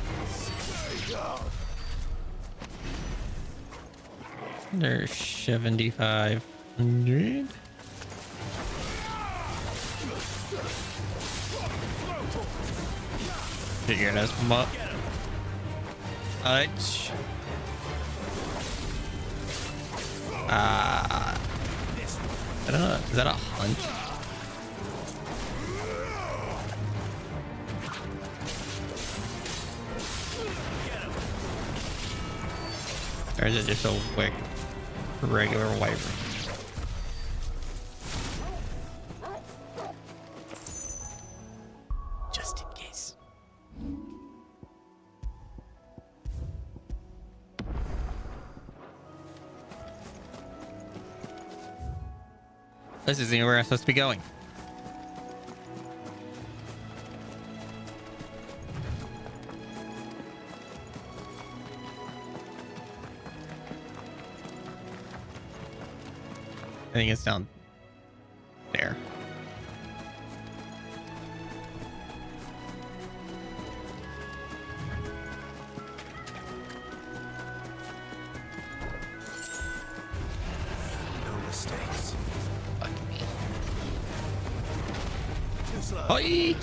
There's 7,500. Figure this one up. I don't know. Is that a hunt? Or is it just a wick regular wyvern? Just in case. This isn't where I'm supposed to be going. I think it's down there. No mistakes. Fuck me. Oi!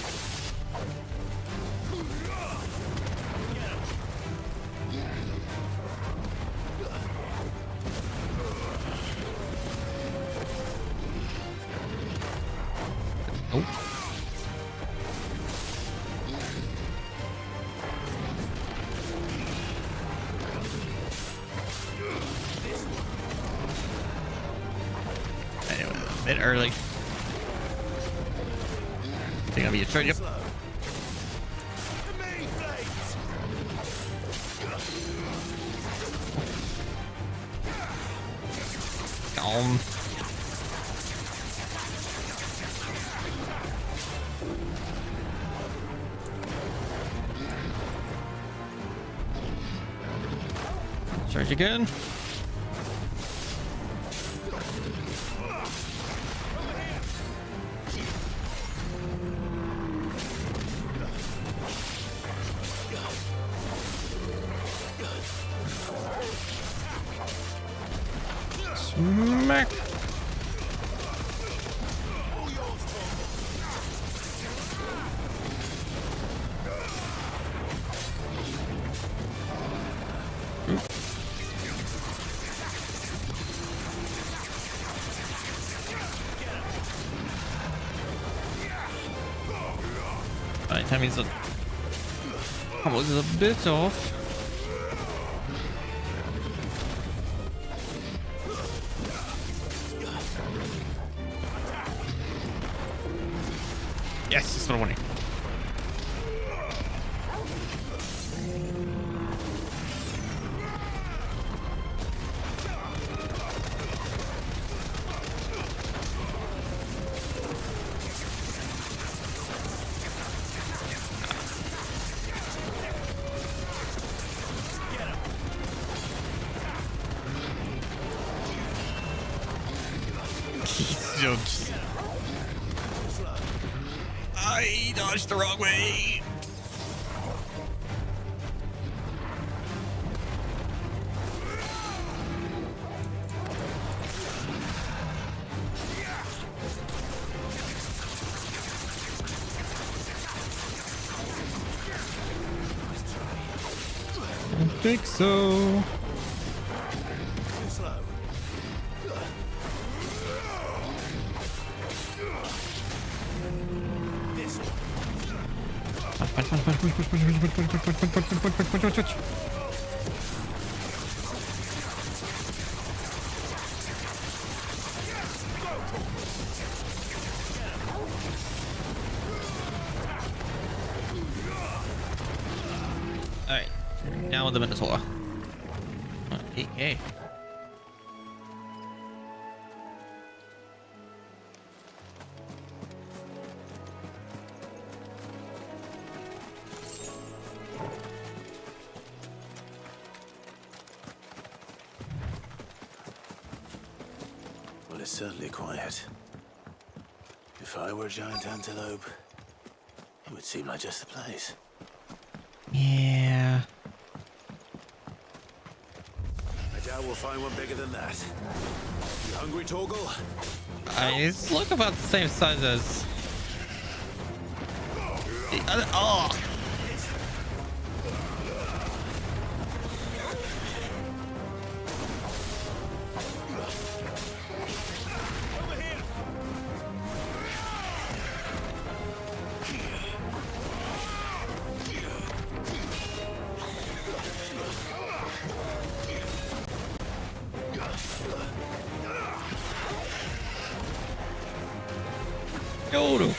Bit early. Think I'll be a trade. Yep. Calm. Charge again. Smack. Alright, Tammy's a bit off. Yes, that's what I wanted. I dodged the wrong way. I don't think so. Push. Alright, now with the Minotaur. 8K. Well, it's certainly quiet. If I were a giant antelope, it would seem like just the place. Yeah. I doubt we'll find one bigger than that. You hungry, Torgal? It's look about the same size as the other. Oh. Go.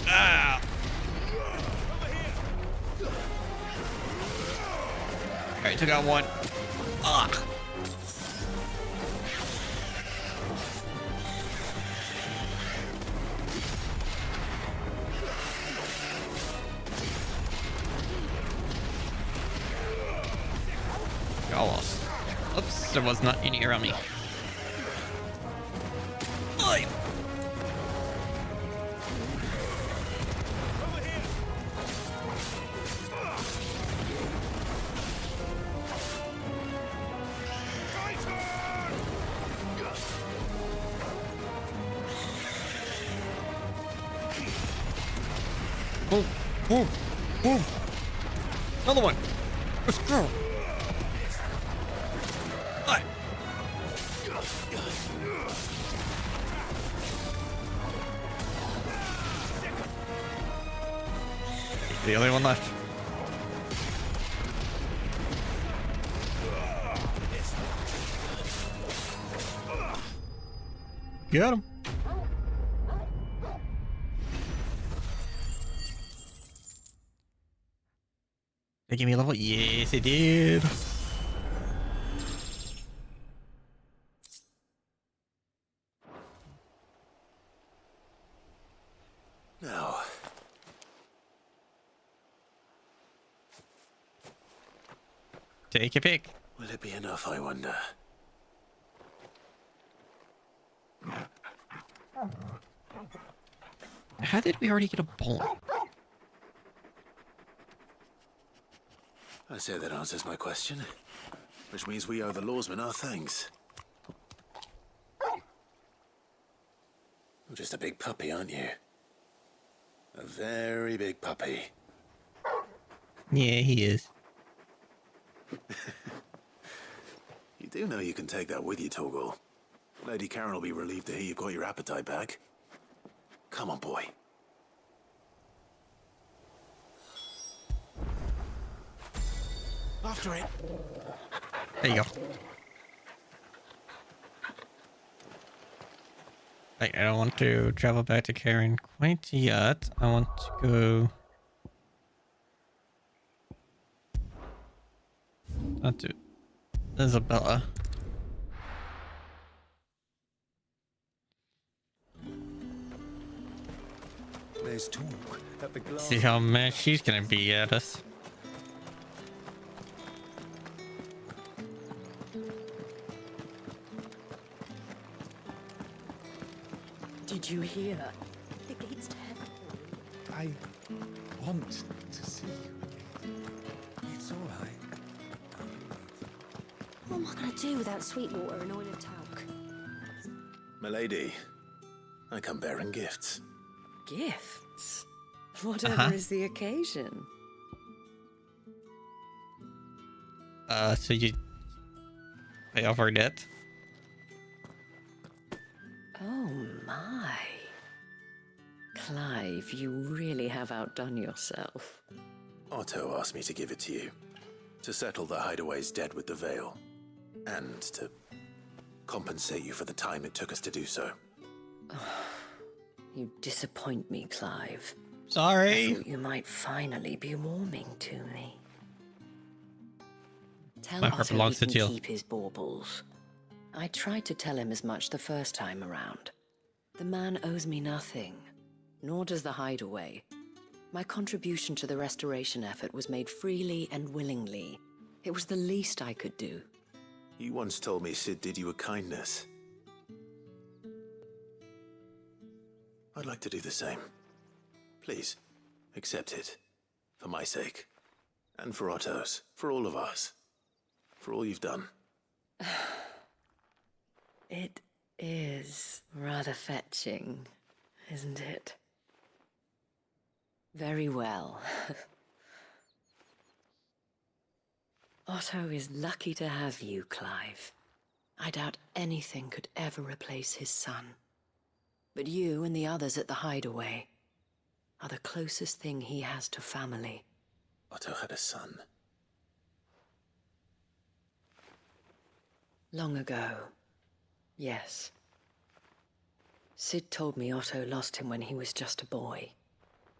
Ah. Alright, took out one. Ah. Almost. Oops, there was not any around me. Oi. Move. Another one. Let's go. Oi. The only one left. Got him. They gave me a level? Yes, it did. Now, take your pick. will it be enough, I wonder? How did we already get a bone? I say that answers my question. Which means we owe the lawsmen our thanks. You're just a big puppy, aren't you? A very big puppy. Yeah, he is. You do know you can take that with you, Torgal. Lady Karen will be relieved to hear you've got your appetite back. Come on, boy. After it. There you go. Right, I don't want to travel back to Karen quite yet. I want to go... Not to Isabella. There's talk that the glass... See how mad she's gonna be at us. Did you hear? The gates to heaven. I want to see you again. It's all right. What am I gonna do without sweet water and oil of talc? Milady, I come bearing gifts. Gifts? Whatever is the occasion. So you pay off our debt? Oh my. Clive, you really have outdone yourself. Otto asked me to give it to you. To settle the Hideaway's debt with the Veil. And to compensate you for the time it took us to do so. You disappoint me, Clive. Sorry. I thought you might finally be warming to me. Tell My heart Otto belongs he to can Jill. keep his baubles. I tried to tell him as much the first time around. The man owes me nothing, nor does the Hideaway. My contribution to the restoration effort was made freely and willingly. It was the least I could do. You once told me Sid did you a kindness. I'd like to do the same. Please, accept it. For my sake. And for Otto's. For all of us. For all you've done. It is rather fetching, isn't it? Very well. Otto is lucky to have you, Clive. I doubt anything could ever replace his son. But you and the others at the Hideaway are the closest thing he has to family. Otto had a son. Long ago, yes. Sid told me Otto lost him when he was just a boy,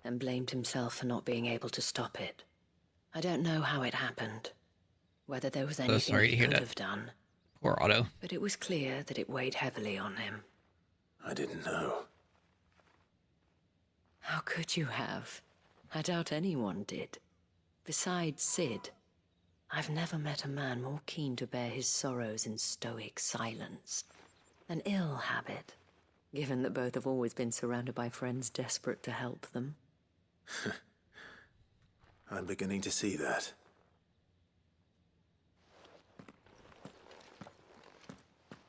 and blamed himself for not being able to stop it. I don't know how it happened, whether there was anything he could have done. Poor Otto. But it was clear that it weighed heavily on him. I didn't know. How could you have? I doubt anyone did. Besides Sid, I've never met a man more keen to bear his sorrows in stoic silence. An ill habit, given that both have always been surrounded by friends desperate to help them. I'm beginning to see that.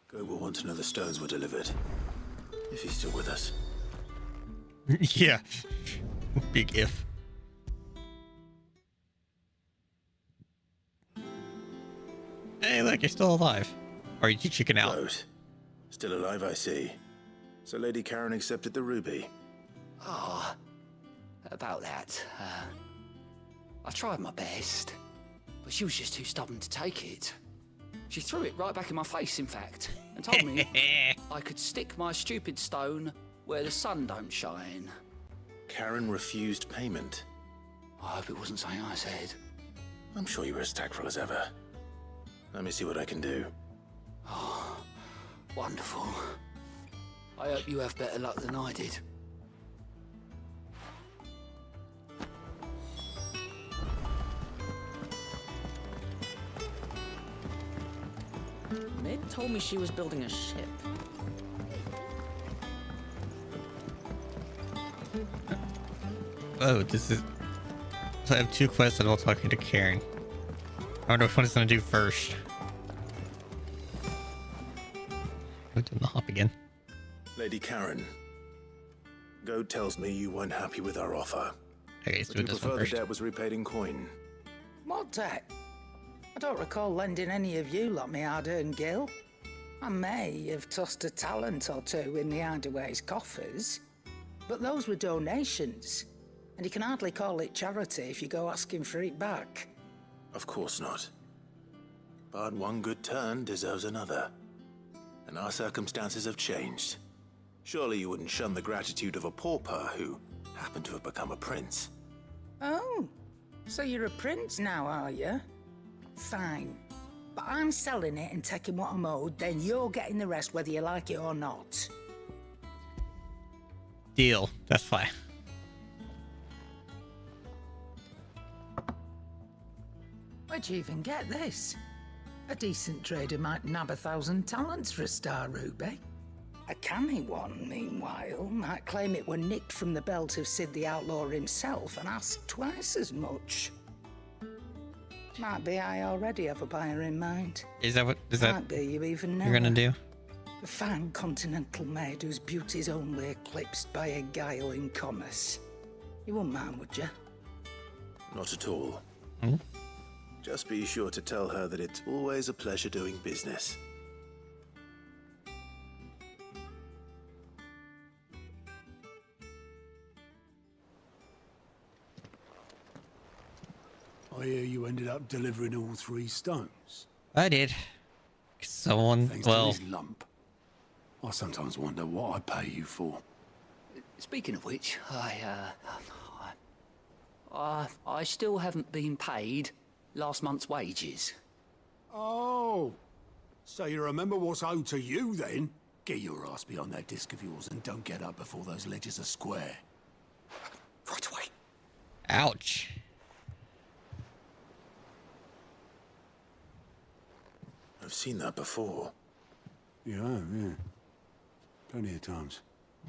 Go will want to know the stones were delivered. If he's still with us. Yeah. Big if. Hey, look, you're still alive. Or did you chicken out? Close. Still alive, I see. So Lady Karen accepted the ruby. Ah, about that. I tried my best, but she was just too stubborn to take it. She threw it right back in my face, in fact, and told me I could stick my stupid stone where the sun don't shine. Karen refused payment. I hope it wasn't something I said. I'm sure you were as tactful as ever. Let me see what I can do. Oh, wonderful. I hope you have better luck than I did. Mid told me she was building a ship. Oh, this is... So I have two quests while talking to Karen. I wonder which one is going to do first. Go down the hop again. Lady Karen. Goad tells me you weren't happy with our offer. Okay, so but you this prefer one the first. debt was repaid in coin. What debt? I don't recall lending any of you lot me hard-earned gil. I may have tossed a talent or two in the Hideaway's coffers, but those were donations, and you can hardly call it charity if you go asking for it back. Of course not. But one good turn deserves another. And our circumstances have changed. Surely you wouldn't shun the gratitude of a pauper who happened to have become a prince. Oh, so you're a prince now, are you? Fine. But I'm selling it and taking what I'm owed, then you're getting the rest whether you like it or not. Deal. That's fine. Where'd you even get this? A decent trader might nab 1,000 talents for a star ruby. A canny one, meanwhile, might claim it were nicked from the belt of Sid the Outlaw himself and ask twice as much. Might be I already have a buyer in mind. Is that what Might be you even know you're gonna do? A fine continental maid whose beauty's only eclipsed by a guile in commerce. You wouldn't mind, would you? Not at all. Hmm? Just be sure to tell her that it's always a pleasure doing business. I hear you ended up delivering all 3 stones. I did. Someone, Thanks well, to this lump. I sometimes wonder what I pay you for. Speaking of which, I still haven't been paid last month's wages. Oh, so you remember what's owed to you then? Get your ass behind that disc of yours and don't get up before those ledgers are square. Right away. ouch. I've seen that before. Yeah, plenty of times.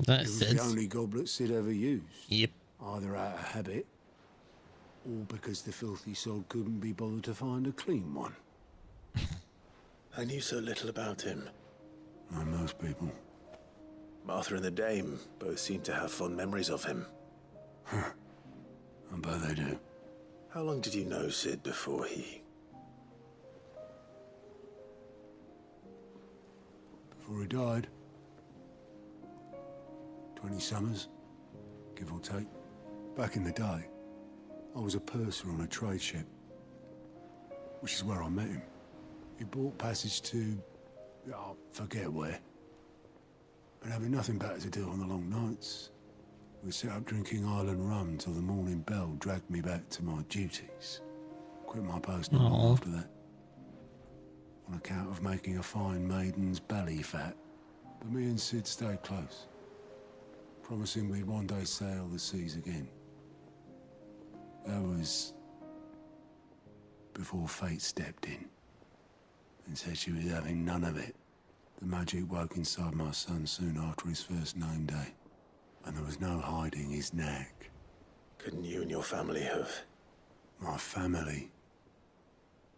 That it was sense. the only goblet Sid ever used. Yep. Either out of habit, or because the filthy sod couldn't be bothered to find a clean one. I knew so little about him. Like most people. Martha and the Dame both seem to have fond memories of him. I bet they do. How long did you know Sid before he... Before he died. 20 summers, give or take. Back in the day, I was a purser on a trade ship, which is where I met him. He bought passage to, I forget where. But having nothing better to do on the long nights, we sat up drinking island rum till the morning bell dragged me back to my duties. Quit my post not long after that, on account of making a fine maiden's belly fat. But me and Sid stayed close, promising we'd one day sail the seas again. That was before fate stepped in and said she was having none of it. The magic woke inside my son soon after his first name day, and there was no hiding his knack. Couldn't you and your family have... My family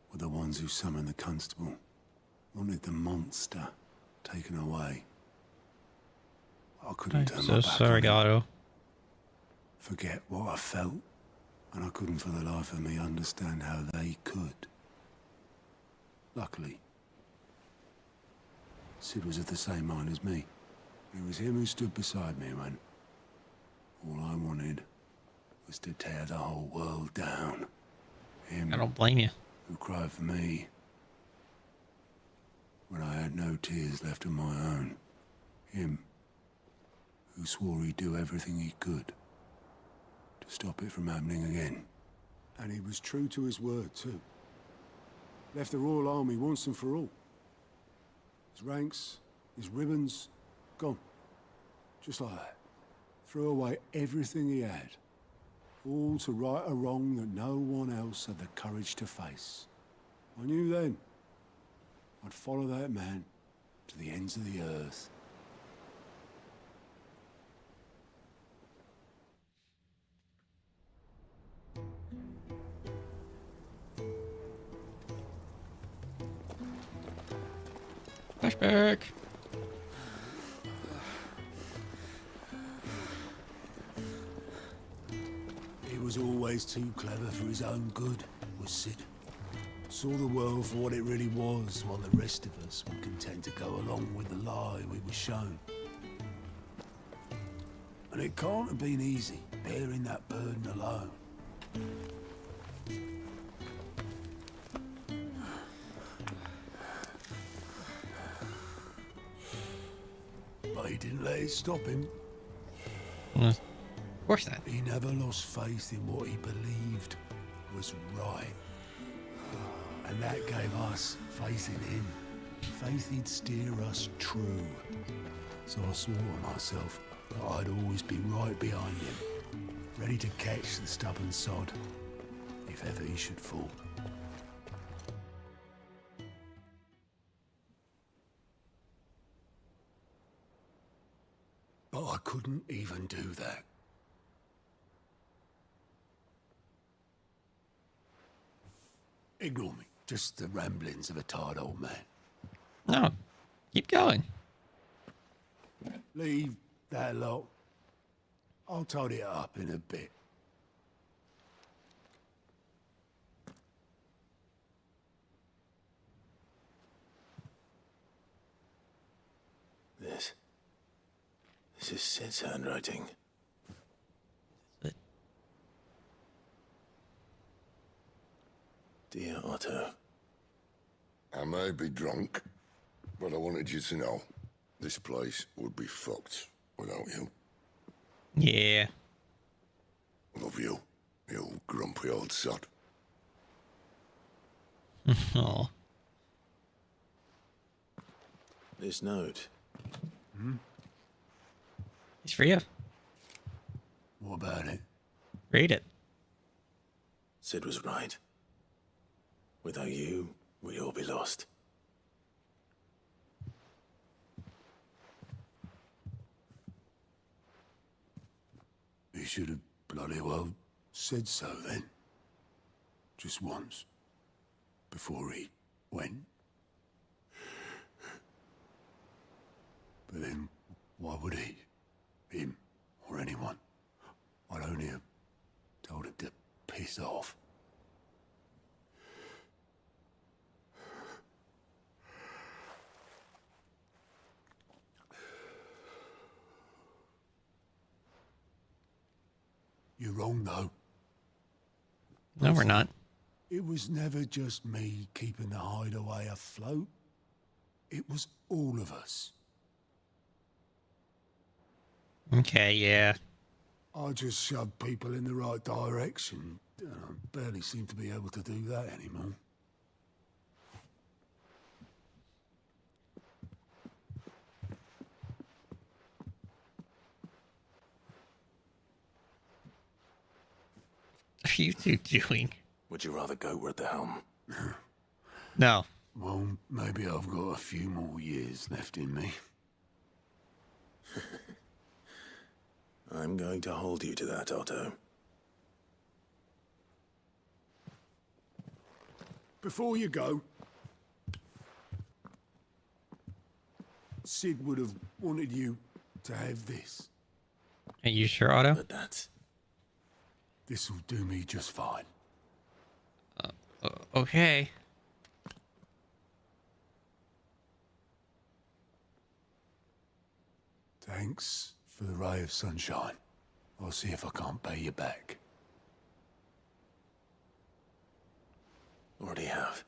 were the ones who summoned the constable, wanted the monster taken away. I couldn't turn my so back sorry, on him. Otto. Forget what I felt, and I couldn't for the life of me understand how they could. Luckily, Sid was of the same mind as me. It was him who stood beside me when all I wanted was to tear the whole world down. Him I don't blame you. who cried for me when I had no tears left of my own. Him who swore he'd do everything he could to stop it from happening again. And he was true to his word, too. Left the Royal Army once and for all. His ranks, his ribbons, gone. Just like that. Threw away everything he had. All to right a wrong that no one else had the courage to face. I knew then I'd follow that man to the ends of the earth. Flashback. He was always too clever for his own good, was Sid. Saw the world for what it really was, while the rest of us were content to go along with the lie we were shown. And it can't have been easy, bearing that burden alone. But he didn't let it stop him. Of course not. He never lost faith in what he believed was right. And that gave us faith in him. Faith he'd steer us true. So I swore to myself that I'd always be right behind him, ready to catch the stubborn sod, if ever he should fall. I couldn't even do that. Ignore me. Just the ramblings of a tired old man. No, keep going. Leave that lot. I'll tidy it up in a bit. This is Sid's handwriting. Dear Otto. I may be drunk, but I wanted you to know this place would be fucked without you. Yeah. Love you, you grumpy old sod. Oh. This note. It's for you. What about it? Read it. Sid was right. Without you, we'd all be lost. He should have bloody well said so then. Just once. Before he went. But then, why would he? Him, or anyone. I'd only have told him to piss off. You're wrong, though. No, we're not. It was never just me keeping the hideaway afloat. It was all of us. Okay, yeah. I just shoved people in the right direction. I barely seem to be able to do that anymore. What are you two doing? Would you rather go where at the helm? No. Well, maybe I've got a few more years left in me. I'm going to hold you to that, Otto. Before you go, Sid would have wanted you to have this. Are you sure, Otto? But that's... This'll do me just fine. Okay. Thanks for the ray of sunshine. I'll see if I can't pay you back. Already have.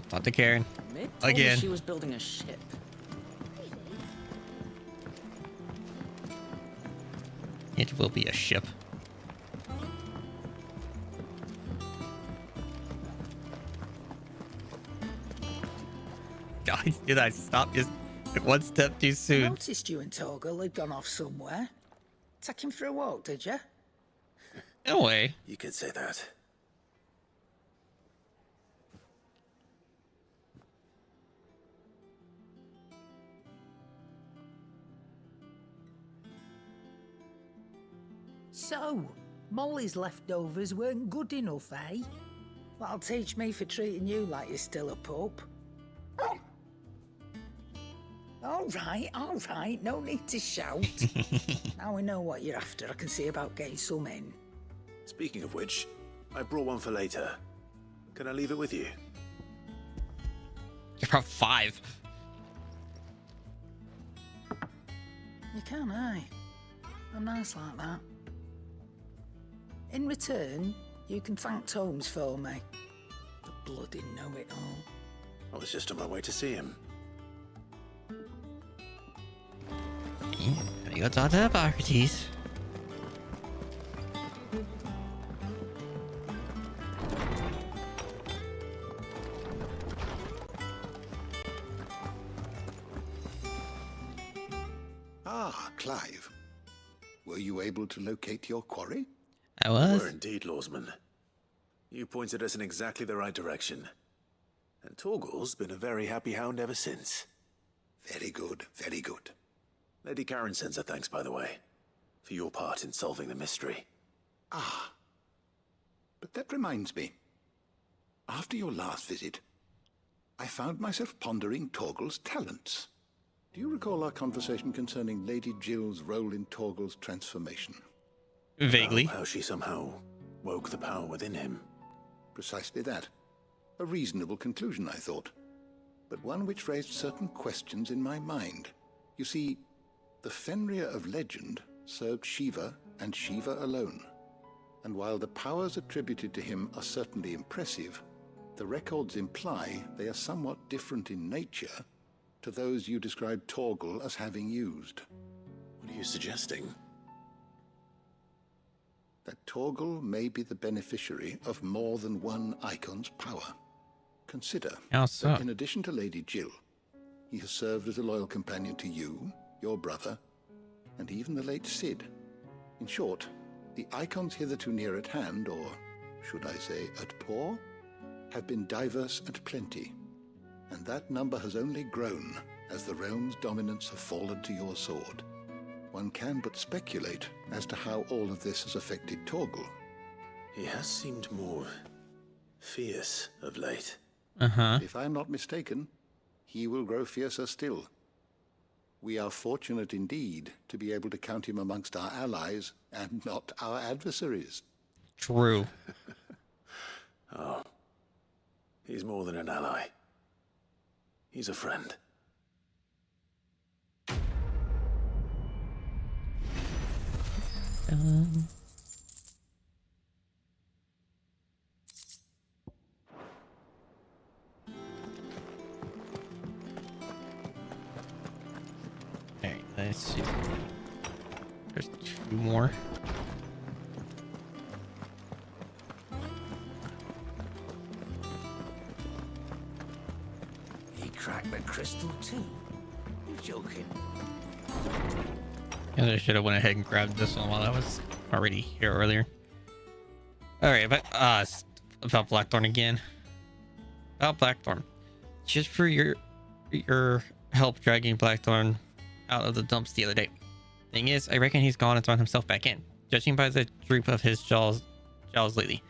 Talk to Karen. Mick told me Again. she was building a ship. It will be a ship. Guys, did I stop just one step too I soon? noticed you and Torgal had gone off somewhere. Take him for a walk, did you? No way. You could say that. So, Molly's leftovers weren't good enough, eh? That'll teach me for treating you like you're still a pup. All right, no need to shout. Now we know what you're after. I can see about getting some in. Speaking of which, I brought one for later. Can I leave it with you? You're about 5. You can, eh? I'm nice like that. In return, you can thank Tomes for me. The bloody know-it-all. I was just on my way to see him. You got talk to Hippocrates. Ah, Clive. Were you able to locate your quarry? I was. We were indeed, Lawsman. You pointed us in exactly the right direction. And Torgal's been a very happy hound ever since. Very good, very good. Lady Karen sends her thanks, by the way, for your part in solving the mystery. Ah. But that reminds me. After your last visit, I found myself pondering Torgal's talents. Do you recall our conversation concerning Lady Jill's role in Torgal's transformation? Vaguely. How she somehow woke the power within him. Precisely that. A reasonable conclusion, I thought, but one which raised certain questions in my mind. You see, the Fenrir of legend served Shiva and Shiva alone. And while the powers attributed to him are certainly impressive, the records imply they are somewhat different in nature to those you described Torgal as having used. What are you suggesting? That Torgal may be the beneficiary of more than one icon's power. Consider that in addition to Lady Jill, he has served as a loyal companion to you, your brother, and even the late Cid. In short, the icons hitherto near at hand, or should I say at paw, have been diverse and plenty, and that number has only grown as the realm's dominance have fallen to your sword. One can but speculate as to how all of this has affected Torgal. He has seemed more fierce of late. If I am not mistaken, he will grow fiercer still. We are fortunate indeed to be able to count him amongst our allies and not our adversaries. True. Oh, he's more than an ally. He's a friend. Alright, let's see. There's 2 more. He cracked the crystal too. You're joking. I should have went ahead and grabbed this one while I was already here earlier. Alright, but about Blackthorn again. About Blackthorn. Just for your help dragging Blackthorn out of the dumps the other day. Thing is, I reckon he's gone and thrown himself back in, judging by the droop of his jaws lately.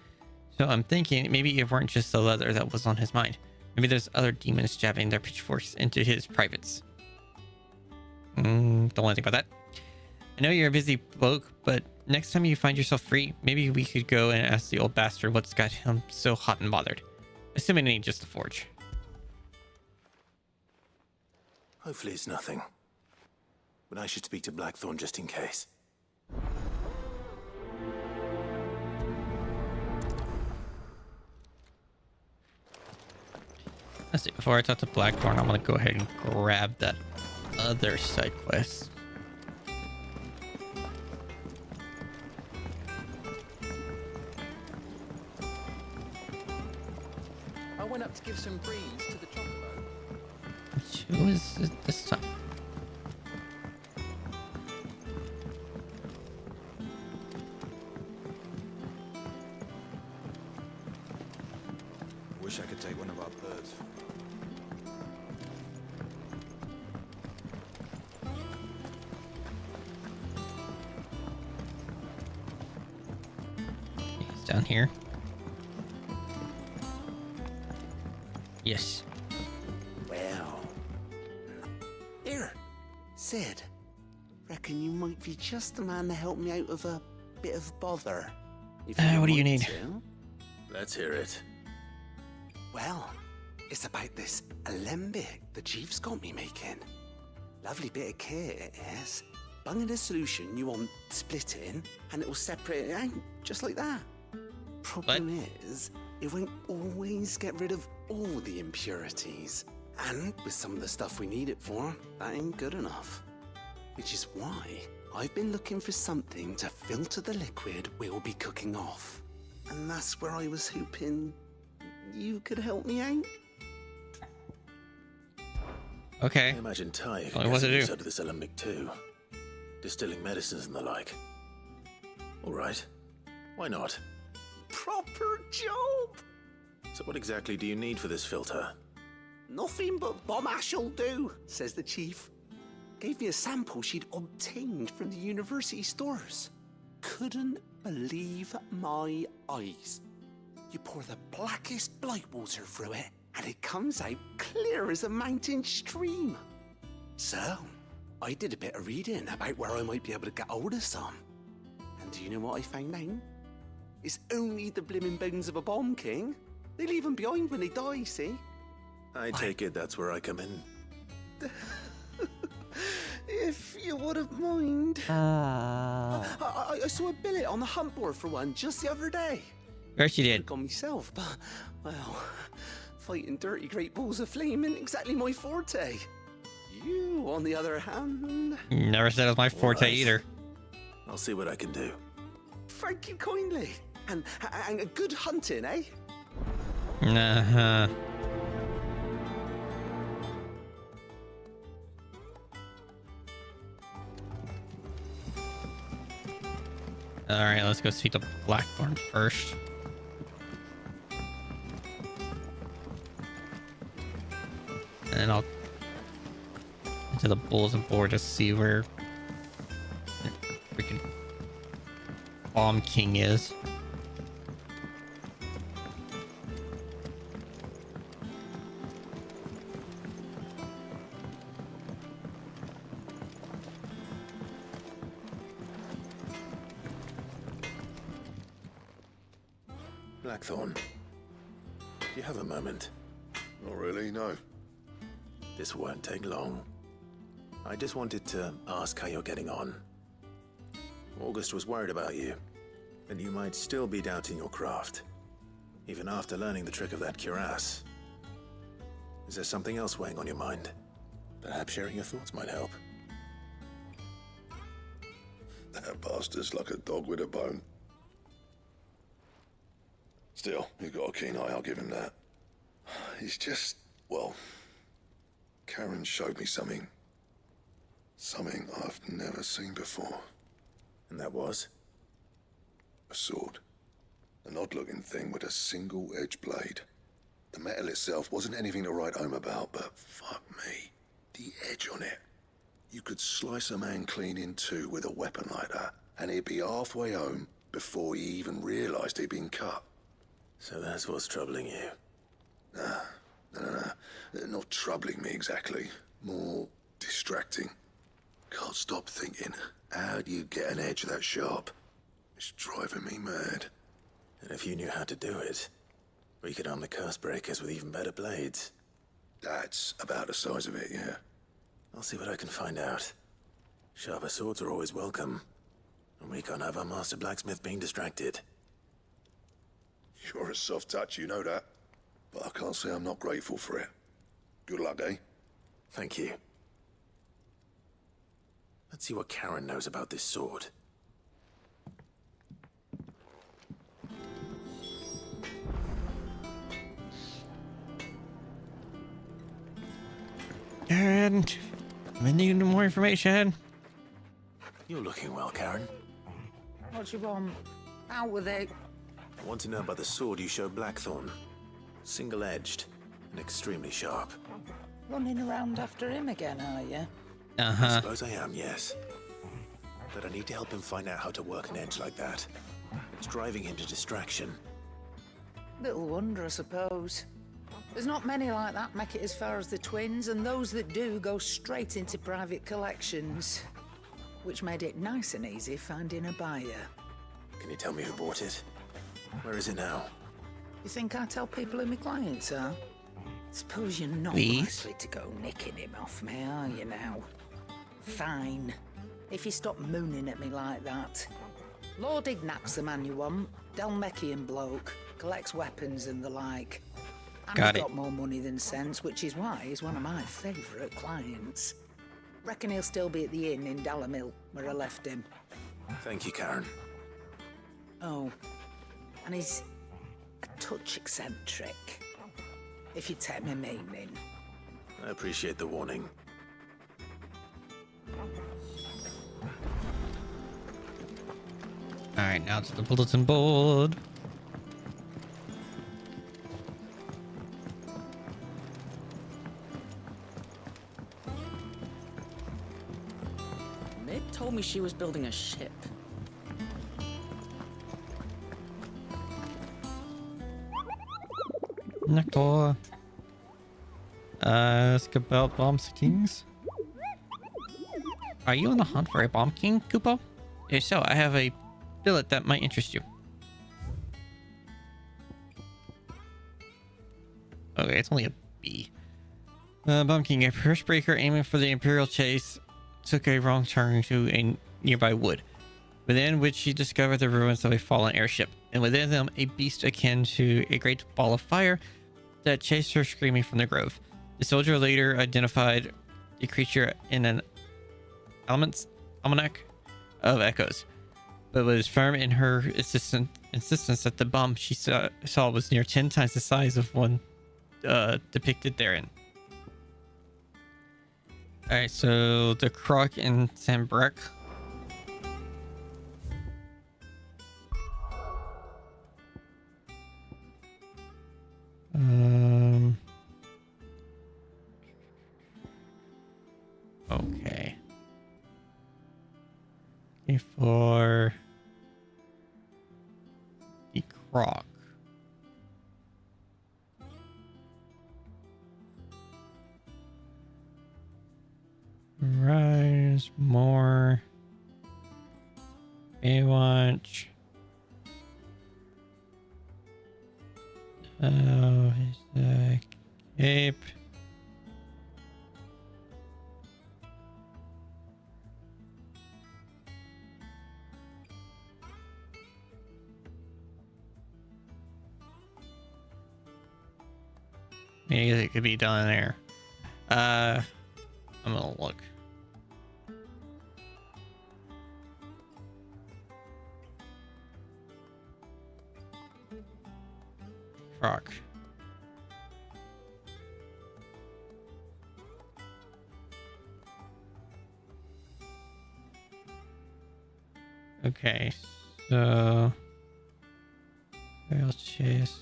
So I'm thinking maybe it weren't just the leather that was on his mind. Maybe there's other demons jabbing their pitchforks into his privates. Don't want to think about that. I know you're a busy bloke, but next time you find yourself free, maybe we could go and ask the old bastard what's got him so hot and bothered. Assuming it ain't just the forge. Hopefully it's nothing. But I should speak to Blackthorn just in case. Let's see, before I talk to Blackthorn, I'm gonna go ahead and grab that other side quest. I went up to give some breeze to the chocobo. Who is it this time? Wish I could take one of our birds. He's down here. Yes. Well. Here, Sid. Reckon you might be just the man to help me out of a bit of bother. What do you need? Let's hear it. Well, it's about this alembic the chief's got me making. Lovely bit of kit it is. Bung in a solution you want splitting, and it will separate it out, just like that. Problem is, it won't always get rid of all the impurities. And with some of the stuff we need it for, that ain't good enough. Which is why I've been looking for something to filter the liquid we'll be cooking off. And that's where I was hoping you could help me out. Okay. I imagine Ty What to do? out of this alembic too. distilling medicines and the like. All right. Why not? Proper job! So what exactly do you need for this filter? Nothing but bomb ash'll do, says the chief. Gave me a sample she'd obtained from the university stores. Couldn't believe my eyes. You pour the blackest blight water through it, and it comes out clear as a mountain stream. So, I did a bit of reading about where I might be able to get hold of some. And do you know what I found out? It's only the blimmin' bones of a bomb king. They leave them behind when they die, see? I take it that's where I come in. If you wouldn't mind. I saw a billet on the hunt board for one just the other day. Of course you did. Gone myself, but, well, fighting dirty great balls of flame isn't exactly my forte. You, on the other hand... Never said it was my forte either. I'll see what I can do. Thank you kindly. And a good hunting, eh? Uh-huh. Alright, let's go speak to Blackthorn first. And then I'll into the bulletin board to see where freaking Bomb King is. Blackthorn, do you have a moment? Not really, no. This won't take long. I just wanted to ask how you're getting on. August was worried about you, and you might still be doubting your craft, even after learning the trick of that cuirass. Is there something else weighing on your mind? Perhaps sharing your thoughts might help. That bastard's like a dog with a bone. Still, you've got a keen eye, I'll give him that. He's just, well, Karen showed me something. Something I've never seen before. And that was? A sword. An odd-looking thing with a single-edged blade. The metal itself wasn't anything to write home about, but fuck me, the edge on it. You could slice a man clean in two with a weapon like that, and he'd be halfway home before he even realized he'd been cut. So that's what's troubling you? No. Not troubling me exactly. More distracting. Can't stop thinking, how do you get an edge that sharp? It's driving me mad. And if you knew how to do it, we could arm the curse breakers with even better blades. That's about the size of it, yeah. I'll see what I can find out. Sharper swords are always welcome. And we can't have our master blacksmith being distracted. You're a soft touch, you know that. But I can't say I'm not grateful for it. Good luck, eh? Thank you. Let's see what Karen knows about this sword. Karen, I need more information. You're looking well, Karen. What you want? Out with it. I want to know about the sword you showed Blackthorn. Single-edged and extremely sharp. Running around after him again, are you? Uh-huh. I suppose I am, yes. But I need to help him find out how to work an edge like that. It's driving him to distraction. Little wonder, I suppose. There's not many like that make it as far as the twins, and those that do go straight into private collections. Which made it nice and easy finding a buyer. Can you tell me who bought it? Where is it now? You think I tell people who my clients are? Suppose you're not Please? likely to go nicking him off me, are you now? Fine. If you stop mooning at me like that. Lord Ignac's the man you want. Dalmekian bloke. Collects weapons and the like. And Got he's it. got more money than sense, which is why he's one of my favourite clients. Reckon he'll still be at the inn in Dalamil, where I left him. Thank you, Karen. Oh, and he's a touch eccentric, if you take my meaning. I appreciate the warning. Alright, now to the bulletin board. Meg told me she was building a ship. Nectar. Ask about bomb kings. Are you on the hunt for a bomb king, Kupo? If so, I have a billet that might interest you. Okay, it's only a B. Bomb king, a first breaker aiming for the Imperial chase, took a wrong turn to a nearby wood, within which she discovered the ruins of a fallen airship, and within them a beast akin to a great ball of fire that chased her screaming from the grove. The soldier later identified the creature in an almanac of echoes, but was firm in her insistence that the bomb she saw was near 10 times the size of one depicted therein. Alright, so the Croc and Sambrek. Okay. For the Croc. Rise more. Baywatch. Oh, is the cape. Maybe it could be done there. I'm gonna look. Croc. Okay, so I'll chase.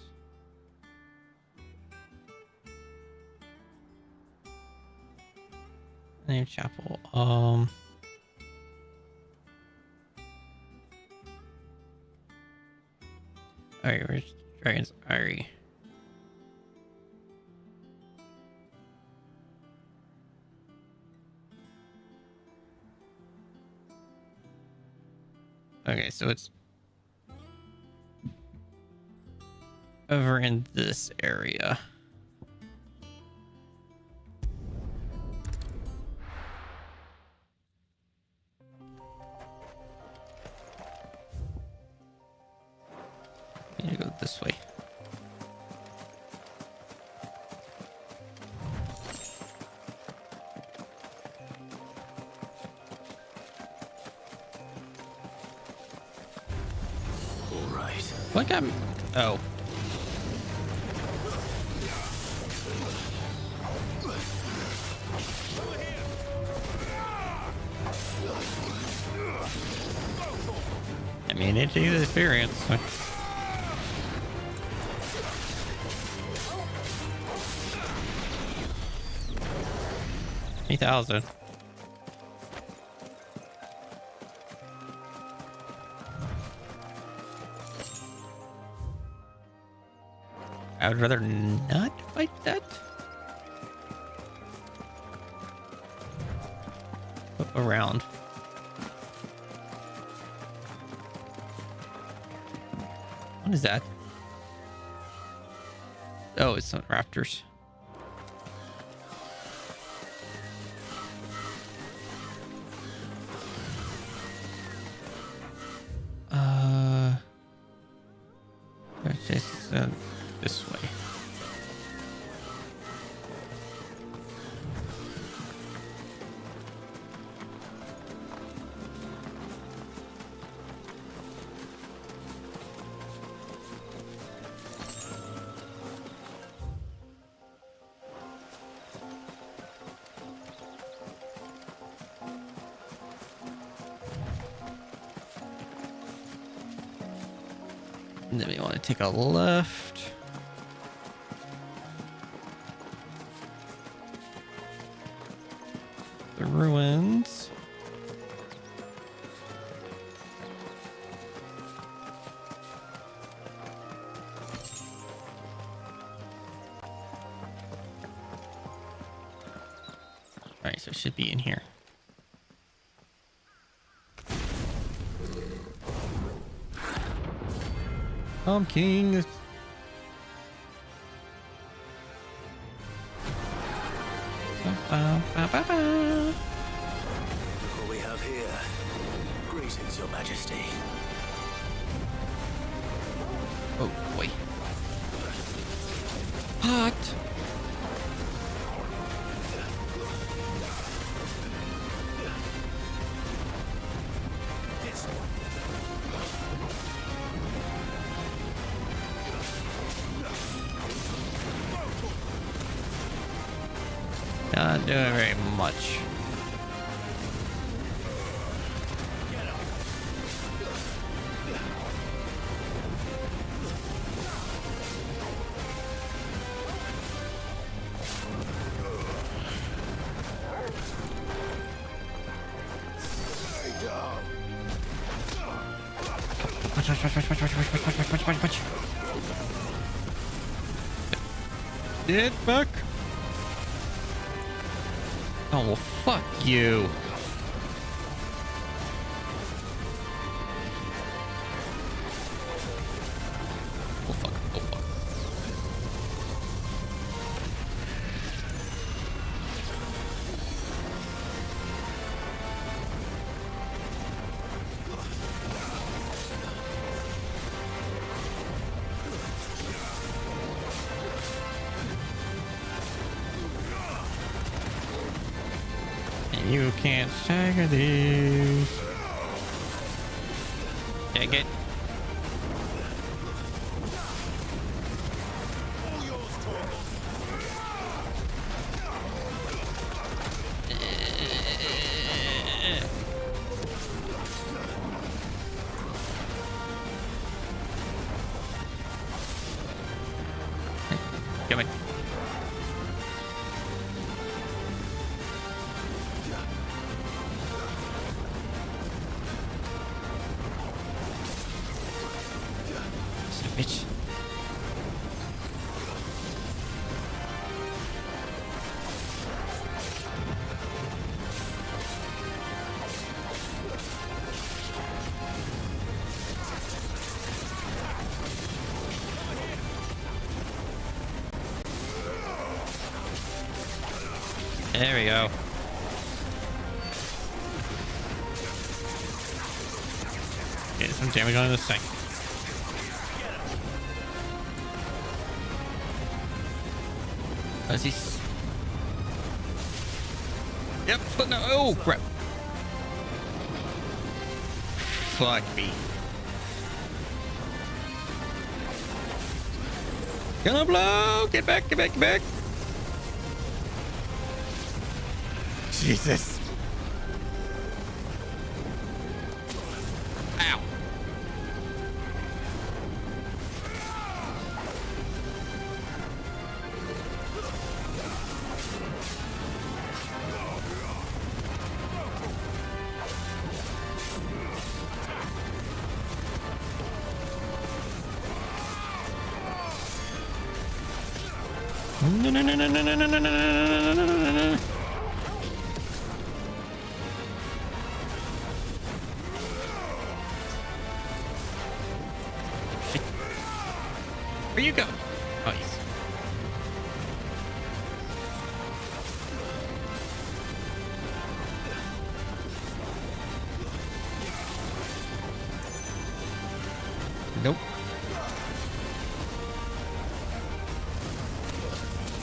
Name Chapel. Alright, where's Dragon's Eyrie? Okay, so it's over in this area. I need to go this way. All right. What got me? Oh. I mean, it's the experience. So. 3,000. I would rather not fight that. Flip around. What is that? Oh, it's not raptors. This way. And then we want to take a left. The ruins. Alright, so it should be in here. Pumpkin. Look what we have here. Greetings, Your Majesty. Oh boy. Hot. Not doing very much. Watch. Get back. Oh, well, fuck you. Oh, fuck. Oh, fuck. You can't stagger these. Dang it. Come on. Bitch. There we go. Get some damage on this thing. As he's... Yep, but no. Oh, crap. Fuck me. Gonna blow! Get back, get back, get back! Jesus. Ow. No. Shit. Where you go? Oh, yes. Nope.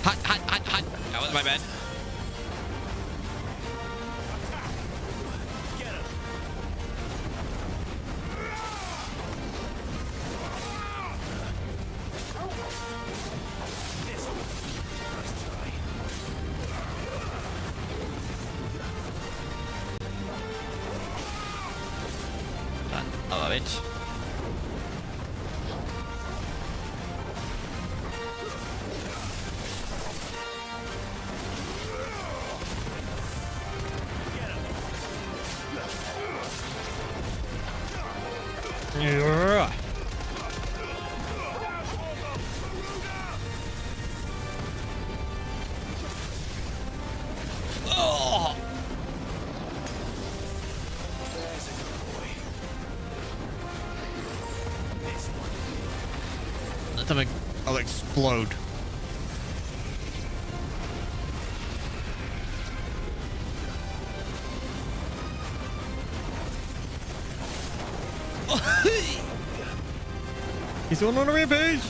Hot. That was my bad. I love it. Yeah. Oh. Let them I'll explode. He's going on a rampage.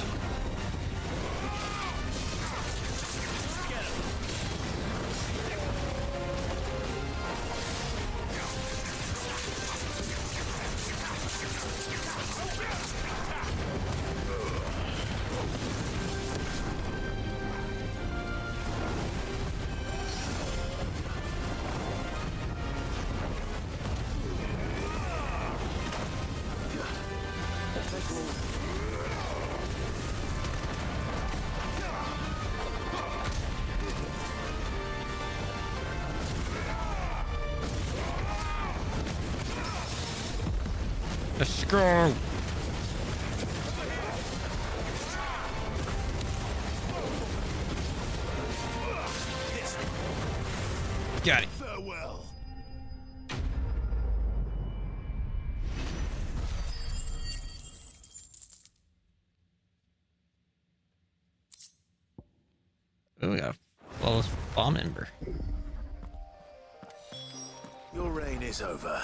Let's go. Got it. Farewell. Oh, we got a flawless bomb ember. Your reign is over.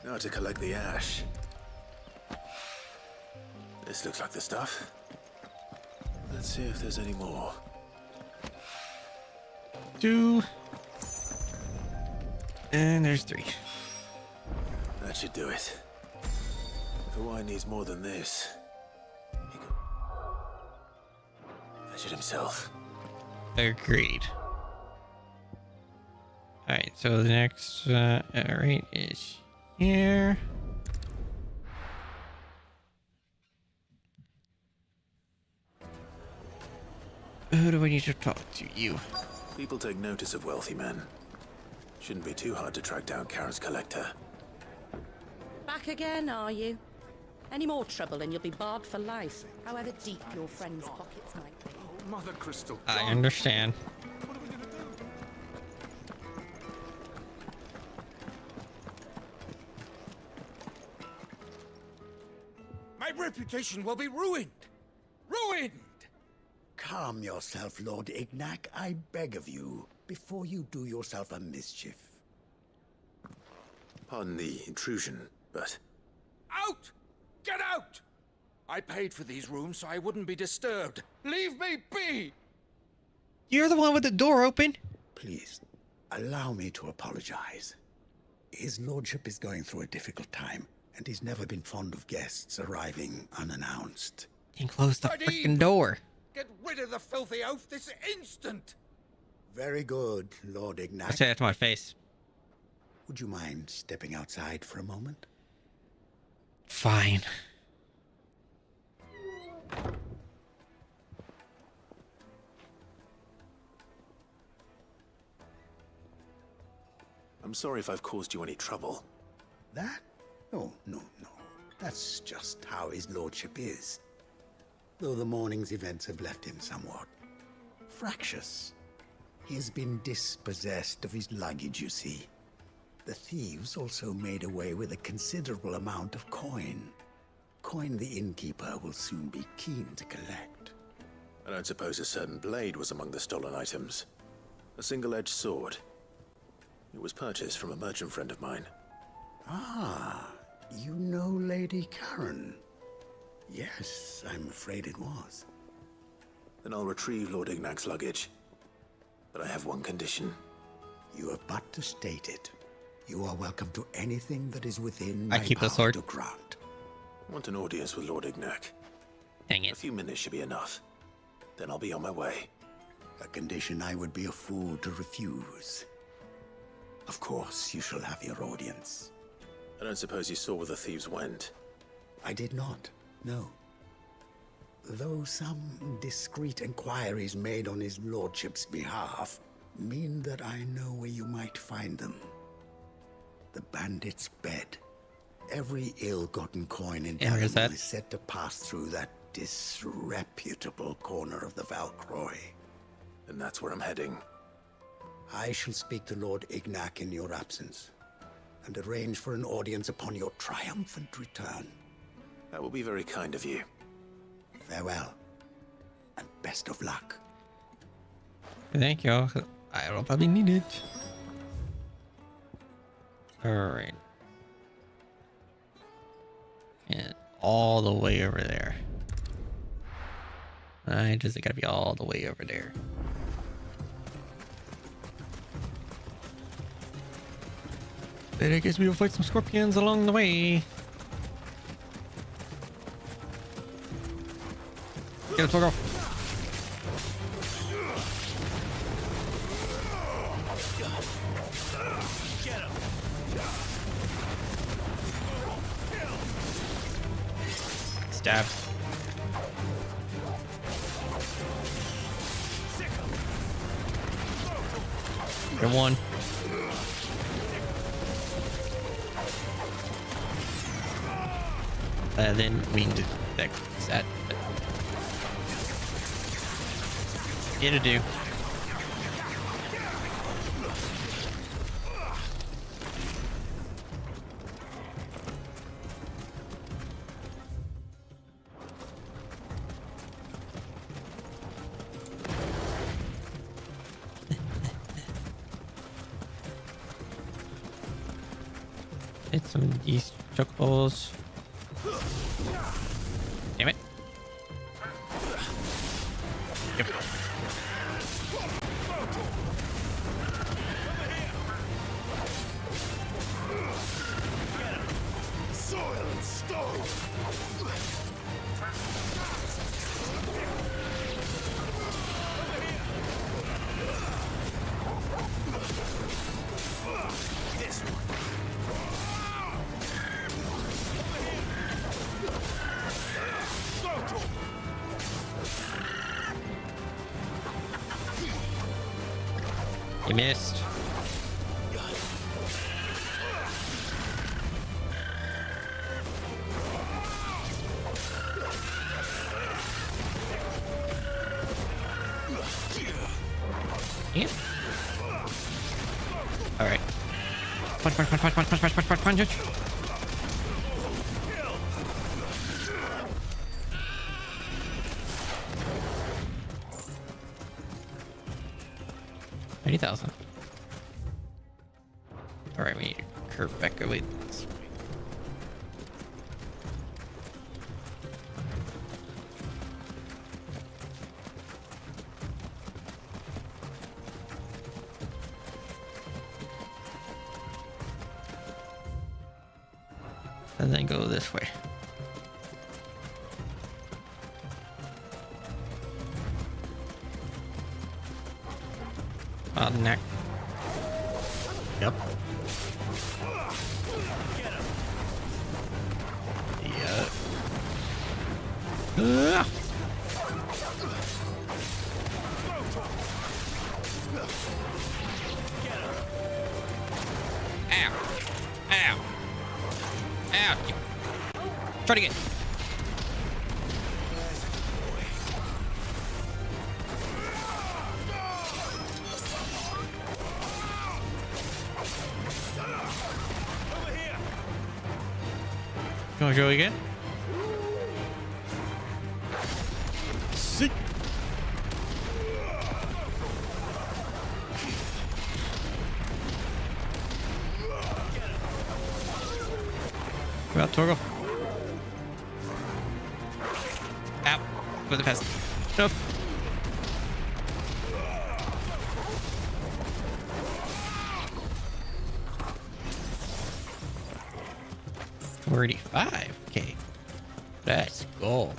Now to collect the ash. This looks like the stuff. Let's see if there's any more. 2. And there's 3. That should do it. If Hawaii needs more than this, he could fetch it himself. Agreed. Alright, so the next rate is here. Who do I need to talk to? You. People take notice of wealthy men. Shouldn't be too hard to track down Karen's collector. Back again, are you? Any more trouble and you'll be barred for life, however deep your friend's pockets might be. Mother Crystal. I understand. My reputation will be ruined! Ruined! Calm yourself, Lord Ignac, I beg of you, before you do yourself a mischief. Pardon the intrusion, but... Out! Get out! I paid for these rooms so I wouldn't be disturbed. Leave me be! You're the one with the door open. Please, allow me to apologize. His lordship is going through a difficult time, and he's never been fond of guests arriving unannounced. And close the freaking door. Get rid of the filthy oaf this instant! Very good, Lord Ignac. I say that to my face. Would you mind stepping outside for a moment? Fine. I'm sorry if I've caused you any trouble. That? Oh, no. That's just how his lordship is. Though the morning's events have left him somewhat fractious. He has been dispossessed of his luggage, you see. The thieves also made away with a considerable amount of coin. Coin the innkeeper will soon be keen to collect. I don't suppose a certain blade was among the stolen items. A single-edged sword. It was purchased from a merchant friend of mine. Ah, you know Lady Karen. Yes, I'm afraid it was. Then I'll retrieve Lord Ignac's luggage. But I have one condition. You have but to state it. You are welcome to anything that is within I my keep the power sword. to grant. I want an audience with Lord Ignac. Dang it. A few minutes should be enough. Then I'll be on my way. A condition I would be a fool to refuse. Of course, you shall have your audience. I don't suppose you saw where the thieves went. I did not, no. Though some discreet inquiries made on his lordship's behalf mean that I know where you might find them. The bandit's bed. Every ill-gotten coin in And where's Dalimu that? is said to pass through that disreputable corner of the Valcroy. And that's where I'm heading. I shall speak to Lord Ignac in your absence, and arrange for an audience upon your triumphant return. That will be very kind of you. Farewell, and best of luck. Thank you. I will probably need it. Alright. And all the way over there. I just gotta be all the way over there. But I guess we will fight some scorpions along the way. Get him, Togo. Stab. Good one. Then we can do that. It'll do. Hit some of these chocobos. Damn it. Yep. Soil and stone. This one. You missed. Yeah. All right. Punch. 30,000. All right, we need to curve back away this way. And then go this way. Neck. Yep. Yeah. Ow. Ow. Ow. Try to get. You wanna go again? Sick. Go out, Torgo. Out. With the pest. Nope. $45K. Let's go.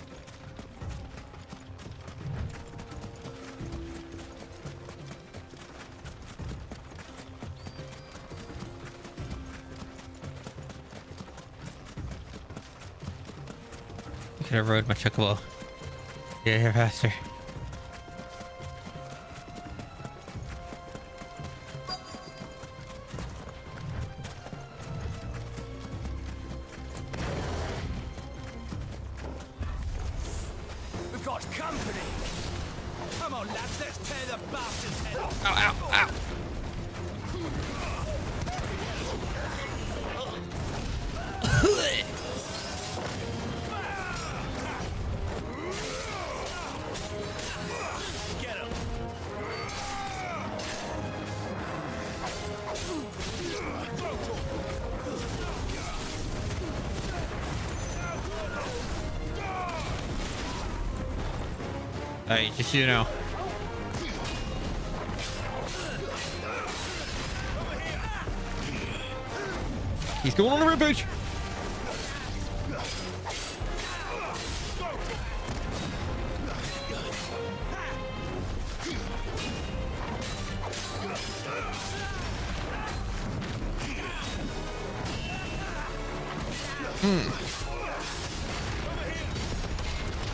Could have rode my chocobo. Get here faster. company. Come on, lads, let's tear the bastard's head off. Ow, ow, ow. Get him. Hey, just so you know. He's going on a rampage.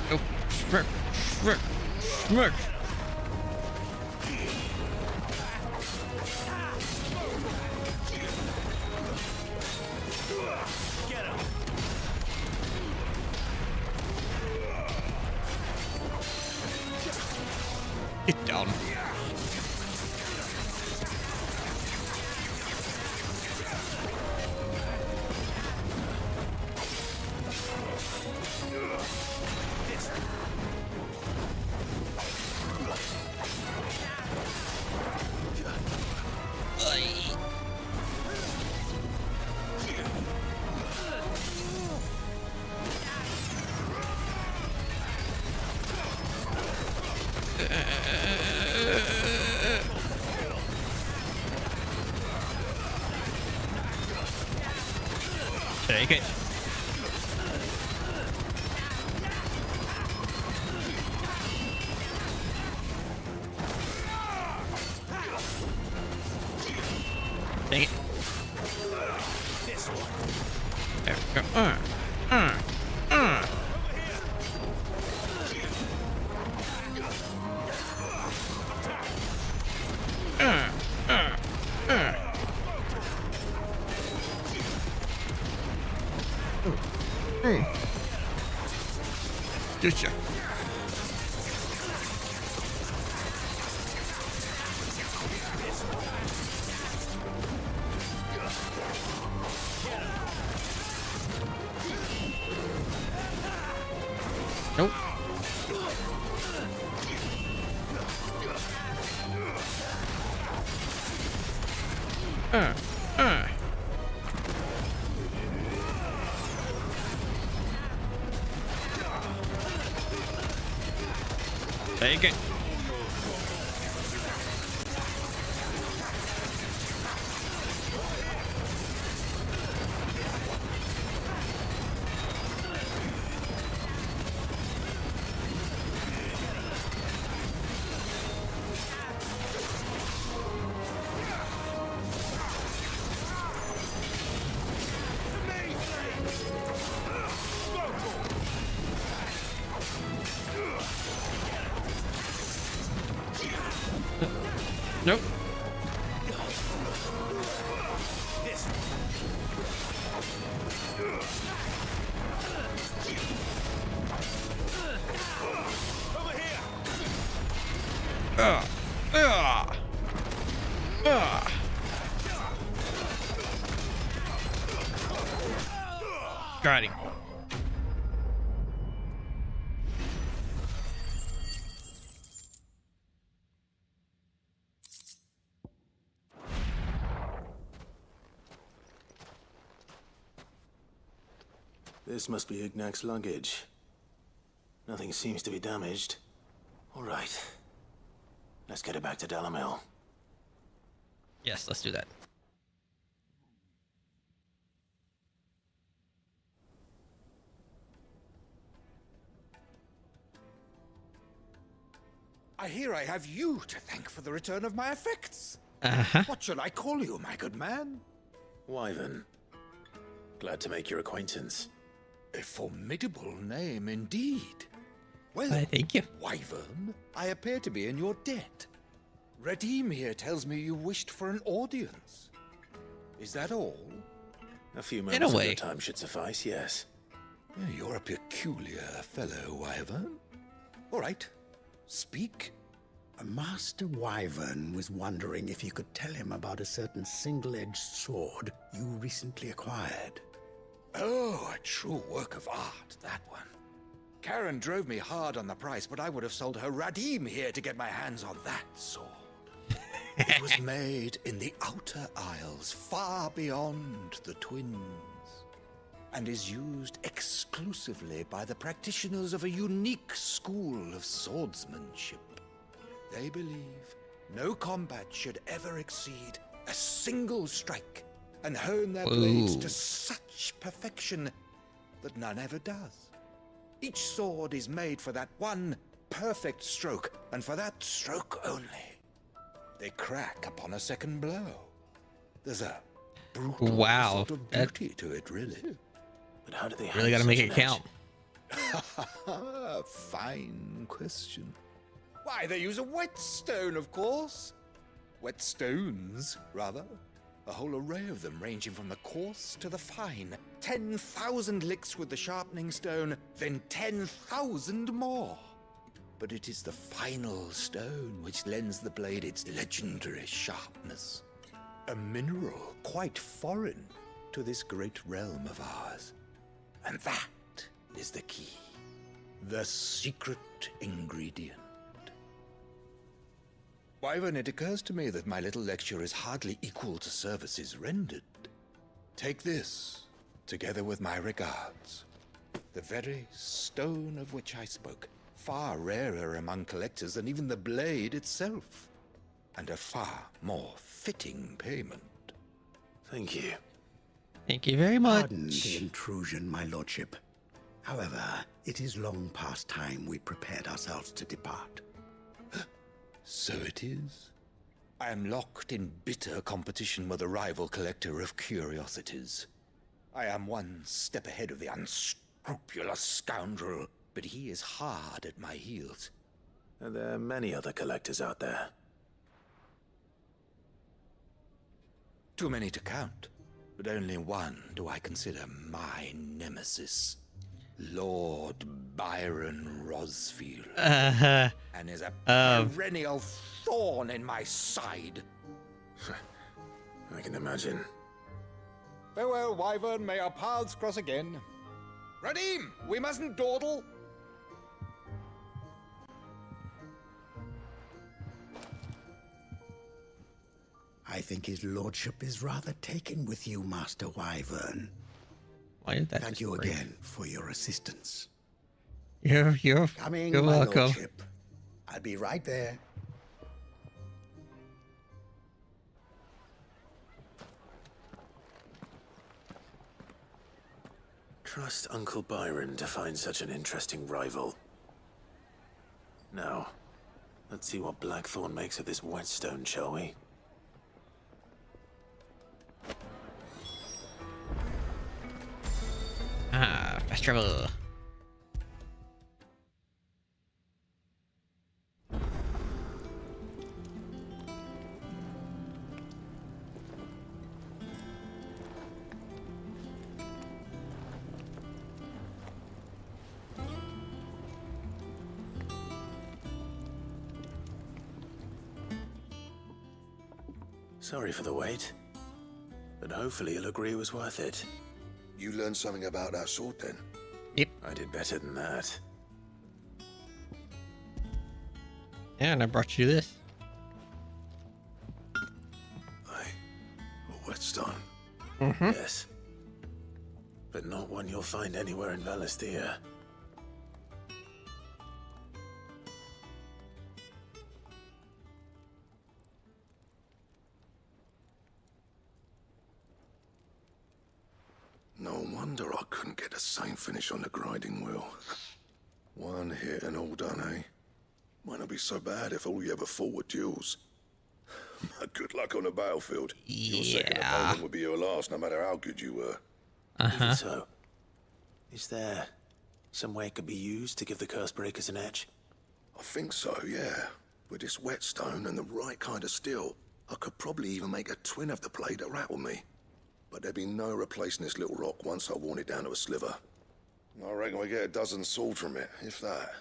Oh, smirk, smirk, smirk. Get down. Take it. Take it. There we go. Getcha. Nope. Take it. Nope. Got him. This must be Ignac's luggage. Nothing seems to be damaged. All right. Let's get it back to Dalamel. Yes, let's do that. I hear I have you to thank for the return of my effects. Uh-huh. What shall I call you, my good man? Wyvern. Glad to make your acquaintance. A formidable name indeed. Well, thank you. Wyvern, I appear to be in your debt. Redeem here tells me you wished for an audience. Is that all? A few moments of your time should suffice, yes. You're a peculiar fellow, Wyvern. All right. Speak. Master Wyvern was wondering if you could tell him about a certain single-edged sword you recently acquired. Oh, a true work of art, that one. Karen drove me hard on the price, but I would have sold her Radim here to get my hands on that sword. It was made in the Outer Isles, far beyond the Twins, and is used exclusively by the practitioners of a unique school of swordsmanship. They believe no combat should ever exceed a single strike, and hone their blades to such perfection that none ever does. Each sword is made for that one perfect stroke, and for that stroke only. They crack upon a second blow. There's a brutal sort of beauty to it, really. But how do they really got to make it count? Fine question. Why, they use a whetstone, of course. Whetstones, rather. A whole array of them, ranging from the coarse to the fine. 10,000 licks with the sharpening stone, then 10,000 more. But it is the final stone which lends the blade its legendary sharpness. A mineral quite foreign to this great realm of ours. And that is the key. The secret ingredient. Wyvern, it occurs to me that my little lecture is hardly equal to services rendered. Take this, together with my regards. The very stone of which I spoke, far rarer among collectors than even the blade itself, and a far more fitting payment. Thank you. Thank you very much. Pardon the intrusion, my lordship. However, it is long past time we prepared ourselves to depart. So it is. I am locked in bitter competition with a rival collector of curiosities. I am one step ahead of the unscrupulous scoundrel, but he is hard at my heels. Are there many other collectors out there? Too many to count, but only one do I consider my nemesis. Lord Byron Rosfield. And is a perennial thorn in my side. I can imagine. Farewell, Wyvern. May our paths cross again. Radim, we mustn't dawdle. I think his lordship is rather taken with you, Master Wyvern. Why did that Thank you again for your assistance. You're Coming, you're my welcome. lordship. I'll be right there. Trust Uncle Byron to find such an interesting rival. Now, let's see what Blackthorn makes of this whetstone, shall we? Fast travel. Sorry for the wait, but hopefully you'll agree it was worth it. You learned something about that sword, then? Yep. I did better than that. And I brought you this. A whetstone. Yes. But not one you'll find anywhere in Valisthea. No wonder I couldn't get the same finish on the grinding wheel. One hit and all done, eh? Might not be so bad if all you ever fought were duels. Good luck on the battlefield. Your second opponent would be your last, no matter how good you were. Even so, is there some way it could be used to give the curse breakers an edge? I think so, yeah. With this whetstone and the right kind of steel, I could probably even make a twin of the blade that rattled me. But there'd be no replacing this little rock once I worn it down to a sliver. I reckon we get a dozen swords from it, if that.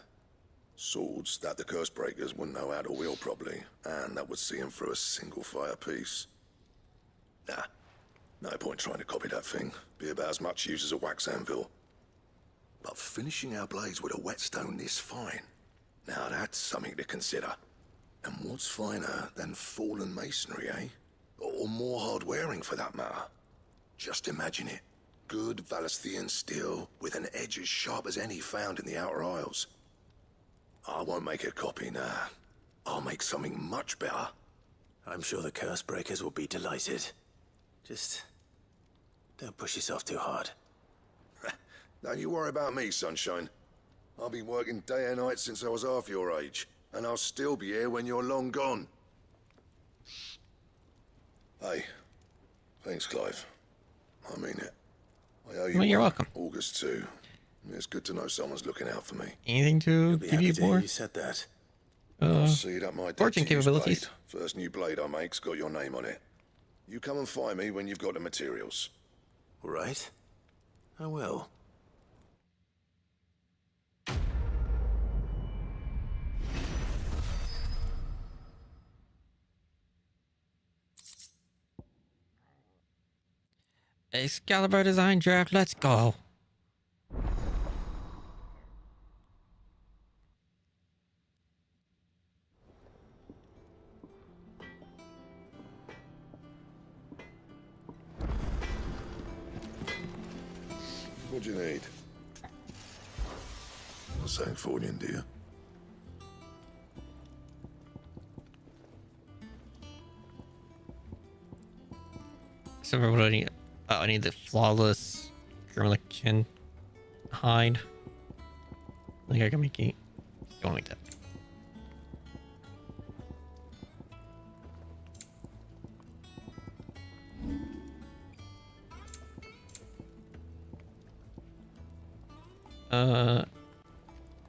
Swords that the curse breakers wouldn't know how to wield properly, and that would see them through a single fire piece. Nah, no point trying to copy that thing. Be about as much use as a wax anvil. But finishing our blades with a whetstone this fine, now that's something to consider. And what's finer than fallen masonry, eh? Or more hard-wearing for that matter. Just imagine it. Good Valesthian steel with an edge as sharp as any found in the Outer Isles. I won't make a copy, nah. I'll make something much better. I'm sure the curse breakers will be delighted. Just don't push yourself too hard. Don't you worry about me, Sunshine. I've been working day and night since I was half your age, and I'll still be here when you're long gone. Hey, thanks, Clive. I mean it. I owe you Well, you're one. welcome. August too. It's good to know someone's looking out for me. Anything to give you more? You said that. I'll see that my fortune dead-to-use capabilities. blade, first new blade I make's got your name on it. You come and find me when you've got the materials. Right. I will. Excalibur design draft, let's go. What do you need? Not saying fortune, do you? So what do I need? Oh, I need the flawless Grimlickin hide. I think I can make it going like that.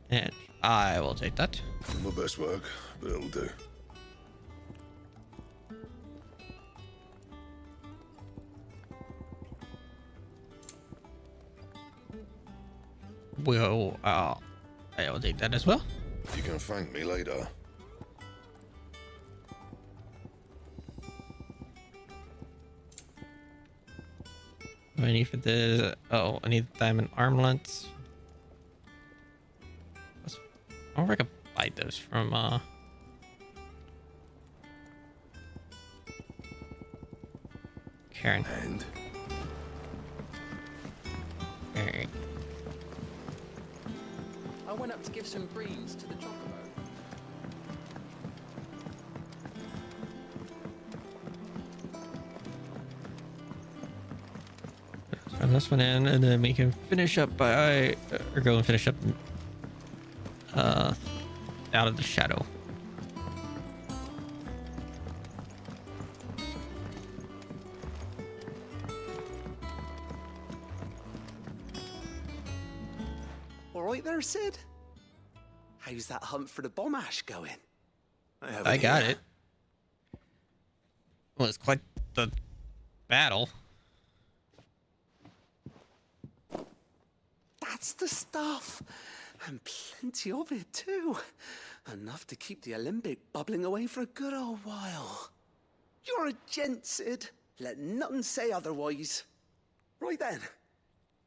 And I will take that. My best work, but it'll do. Well, I will take that as well. You can thank me later. What do I need for this? Oh, I need diamond armlets. I wonder if I could buy those from Karen. And Alright. I went up to give some greens to the chocobo. Turn this one in, and then we can finish up by, or go and finish up, out of the shadow. All right there, Sid? How's that hunt for the bomb ash going? I got it. Well, it's quite the battle. That's the stuff. And plenty of it, too. Enough to keep the alembic bubbling away for a good old while. You're a gent, Sid. Let nothing say otherwise. Right then.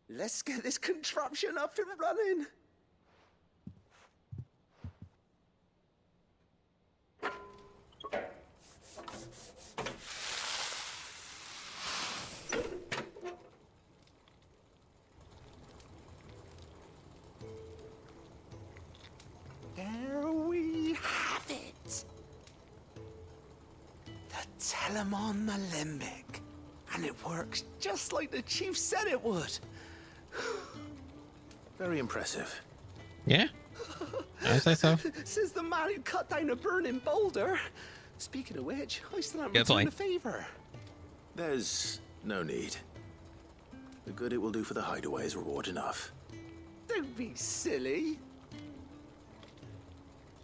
Let's get this contraption up and running. There we have it. The Telemon Alembic. And it works just like the chief said it would. Very impressive. Yeah? I say so. Says the man who cut down a burning boulder. Speaking of which, I still haven't Good returned point. a favor. There's no need. The good it will do for the hideaway is reward enough. Don't be silly.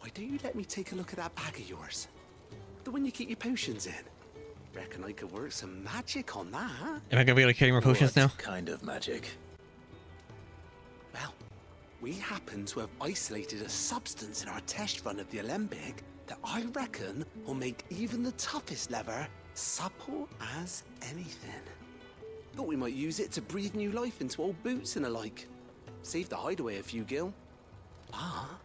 Why don't you let me take a look at that bag of yours? The one you keep your potions in. Reckon I could work some magic on that. Am I gonna be able to carry more potions now? Kind of magic. Well, We happen to have isolated a substance in our test run of the alembic that I reckon will make even the toughest lever supple as anything. Thought we might use it to breathe new life into old boots and the like. Save the hideaway a few gil. Ah,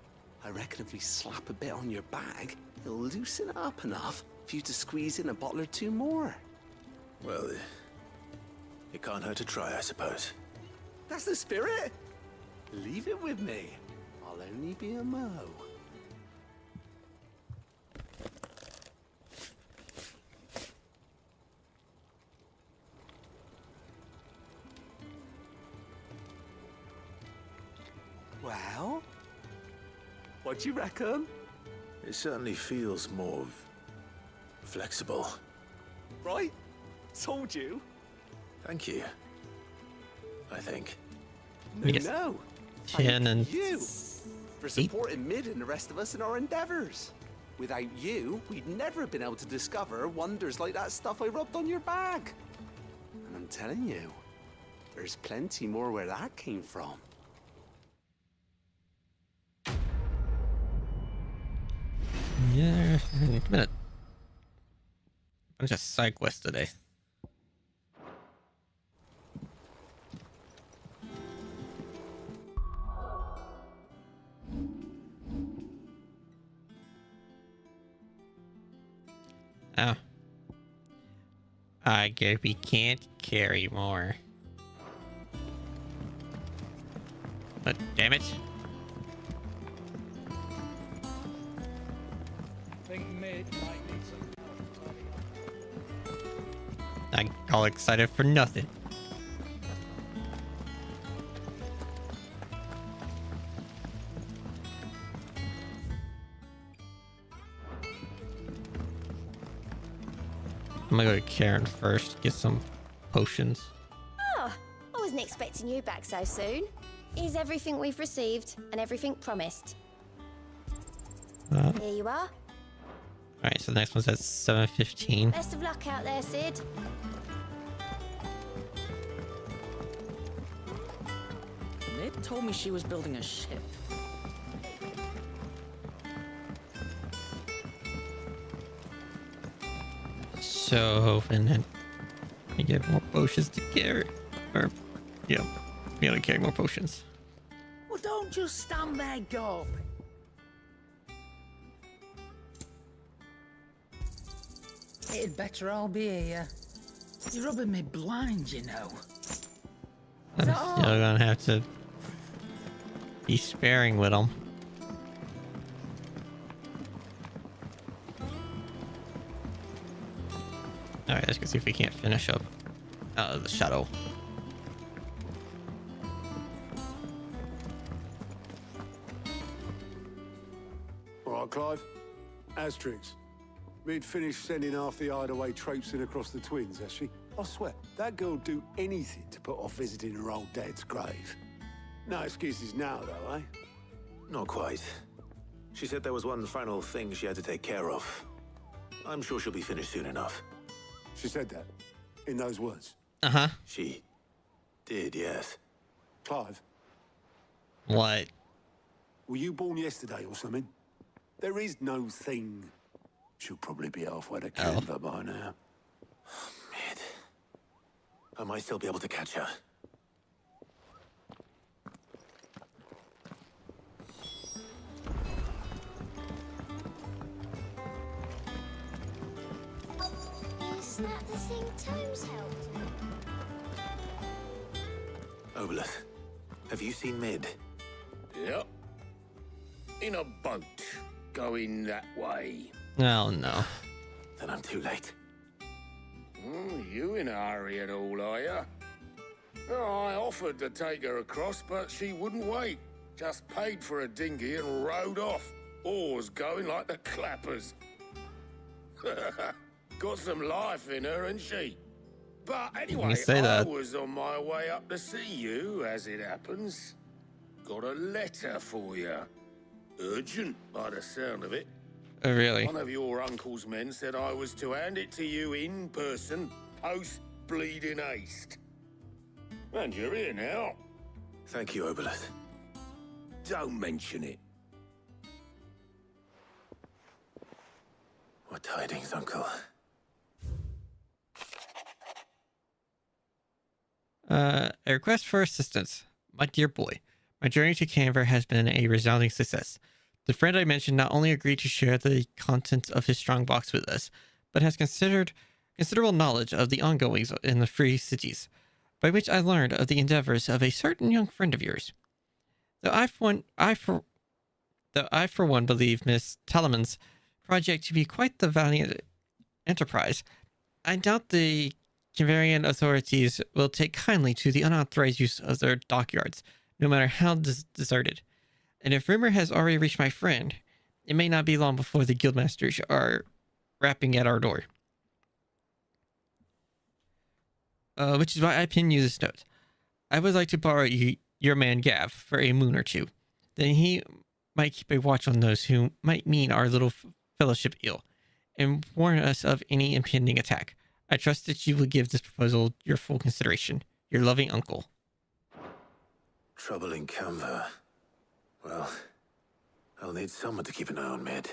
I reckon if we slap a bit on your bag, it'll loosen it up enough for you to squeeze in a bottle or two more. Well, it can't hurt to try, I suppose. That's the spirit. Leave it with me. I'll only be a mo. Well, what do you reckon? It certainly feels more flexible. Right? Told you. Thank you. I think. No. Chin and you for supporting Mid and the rest of us in our endeavors. Without you, we'd never have been able to discover wonders like that stuff I rubbed on your bag. And I'm telling you, there's plenty more where that came from. Yeah, a minute. Bunch of side quests today. Oh. I guess we can't carry more. But damn it. I got all excited for nothing. I'm gonna go to Karen first, get some potions. Oh, I wasn't expecting you back so soon. Here's everything we've received and everything promised. Here you are. Alright, so the next one's at 7:15. Best of luck out there, Sid. Mid told me she was building a ship. So hoping that we get more potions to carry, or yeah, be able to carry more potions. Well, don't just stand there gawping. It'd better all be here. You're rubbing me blind, you know. I'm still gonna have to be sparing with them. Alright, let's go see if we can't finish up the shadow. All right, Clive. Asterix. Mid finished sending half the hideaway traipsing across the twins, has she? I swear, that girl'd do anything to put off visiting her old dad's grave. No excuses now, though, eh? Not quite. She said there was one final thing she had to take care of. I'm sure she'll be finished soon enough. She said that? In those words? Uh-huh. She did, yes. Clive? What? Were you born yesterday or something? There is no thing. She'll probably be halfway to Canva by now. Mid. I might still be able to catch her. Is that the thing Tomes helped? Obelith, have you seen Mid? Yep. In a boat, going that way. Oh no. Then I'm too late. You in a hurry at all, are you? Oh, I offered to take her across, but she wouldn't wait. Just paid for a dinghy and rowed off. Oars going like the clappers. Got some life in her, ain't she? But anyway, I was on my way up to see you, as it happens. Got a letter for you. Urgent, by the sound of it. Oh, really? One of your uncle's men said I was to hand it to you in person, post-bleeding haste. And you're here now. Thank you, Obelith. Don't mention it. What tidings, Uncle? A request for assistance. My dear boy, my journey to Canberra has been a resounding success. The friend I mentioned not only agreed to share the contents of his strongbox with us, but has considerable knowledge of the ongoings in the Free Cities, by which I learned of the endeavors of a certain young friend of yours. Though I for one believe Miss Talaman's project to be quite the valiant enterprise, I doubt the Canberrian authorities will take kindly to the unauthorized use of their dockyards, no matter how deserted. And if rumor has already reached my friend, it may not be long before the guildmasters are rapping at our door. Which is why I pin you this note. I would like to borrow your man Gav for a moon or two. Then he might keep a watch on those who might mean our little fellowship ill, and warn us of any impending attack. I trust that you will give this proposal your full consideration. Your loving uncle. Trouble in Canberra. Well, I'll need someone to keep an eye on Mid.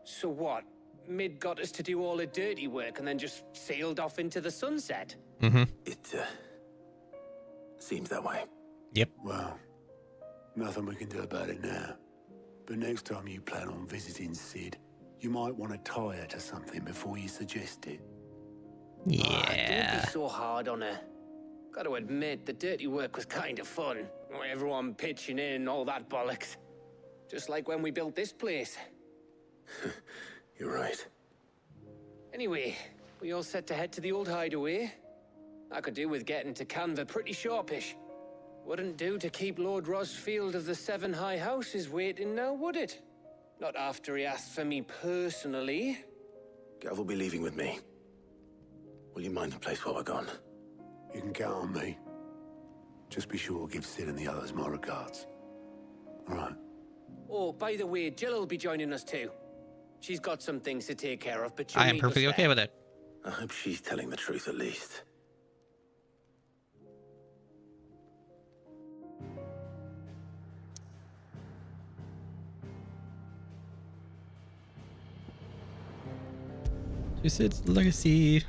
So what? Mid got us to do all the dirty work and then just sailed off into the sunset? Mm-hmm. It, seems that way. Yep. Well, nothing we can do about it now. But next time you plan on visiting Sid, you might want to tie her to something before you suggest it. Yeah. Don't be so hard on her. Got to admit, the dirty work was kind of fun. Everyone pitching in, all that bollocks. Just like when we built this place. You're right. Anyway, we all set to head to the old hideaway. I could do with getting to Canva pretty sharpish. Wouldn't do to keep Lord Rosfield of the Seven High Houses waiting now, would it? Not after he asked for me personally. Gav will be leaving with me. Will you mind the place while we're gone? You can count on me. Just be sure to give Sid and the others my regards. All right. Oh, by the way, Jill will be joining us too. She's got some things to take care of, but I am perfectly okay with it. I hope she's telling the truth at least. To Sid's legacy.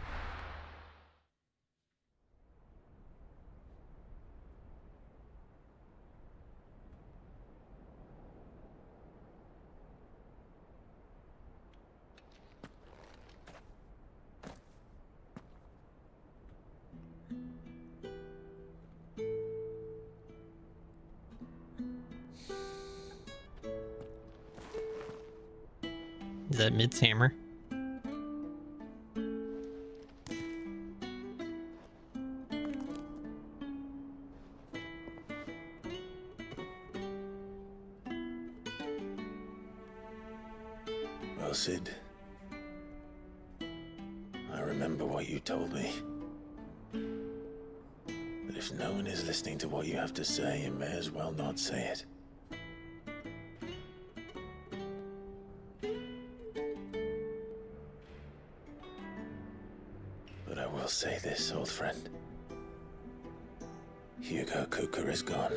Is that Mid's hammer? Well, Sid, I remember what you told me. That if no one is listening to what you have to say, you may as well not say it. But I will say this, old friend. Hugo Kuka is gone.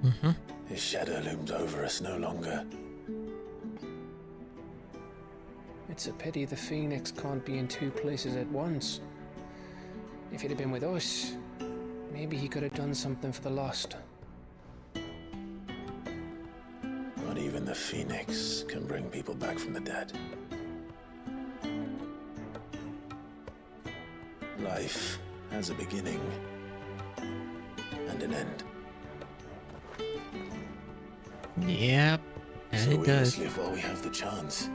Mm-hmm. His shadow looms over us no longer. It's a pity the Phoenix can't be in two places at once. If he'd have been with us, maybe he could have done something for the lost. Not even the Phoenix can bring people back from the dead. Life has a beginning and an end. Yep, and So it we does. must live while we have the chance.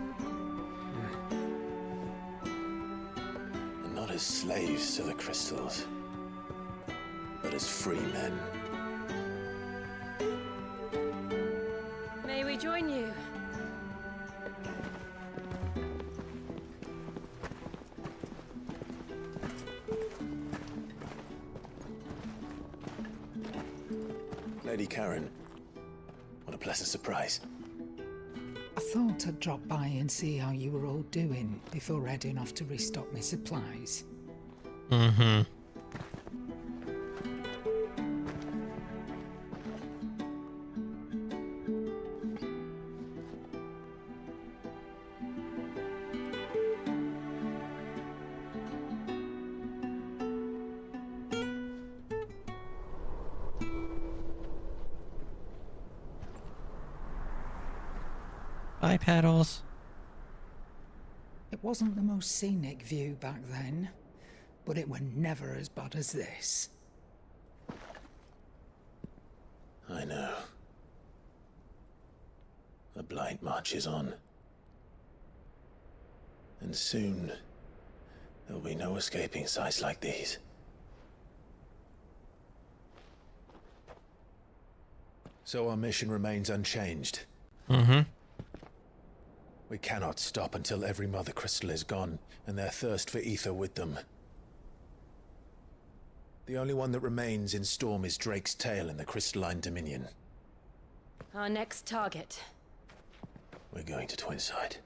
And not as slaves to the crystals, but as free men. May we join you? Lady Karen, what a pleasant surprise. I thought I'd drop by and see how you were all doing before heading off to restock my supplies. Mm-hmm. Bye, paddles. It wasn't the most scenic view back then, but it were never as bad as this. I know. The blight marches on. And soon, there'll be no escaping sights like these. So our mission remains unchanged. Mm-hmm. We cannot stop until every Mother Crystal is gone, and their thirst for ether with them. The only one that remains in Storm is Drake's tail in the Crystalline Dominion. Our next target. We're going to Twinside.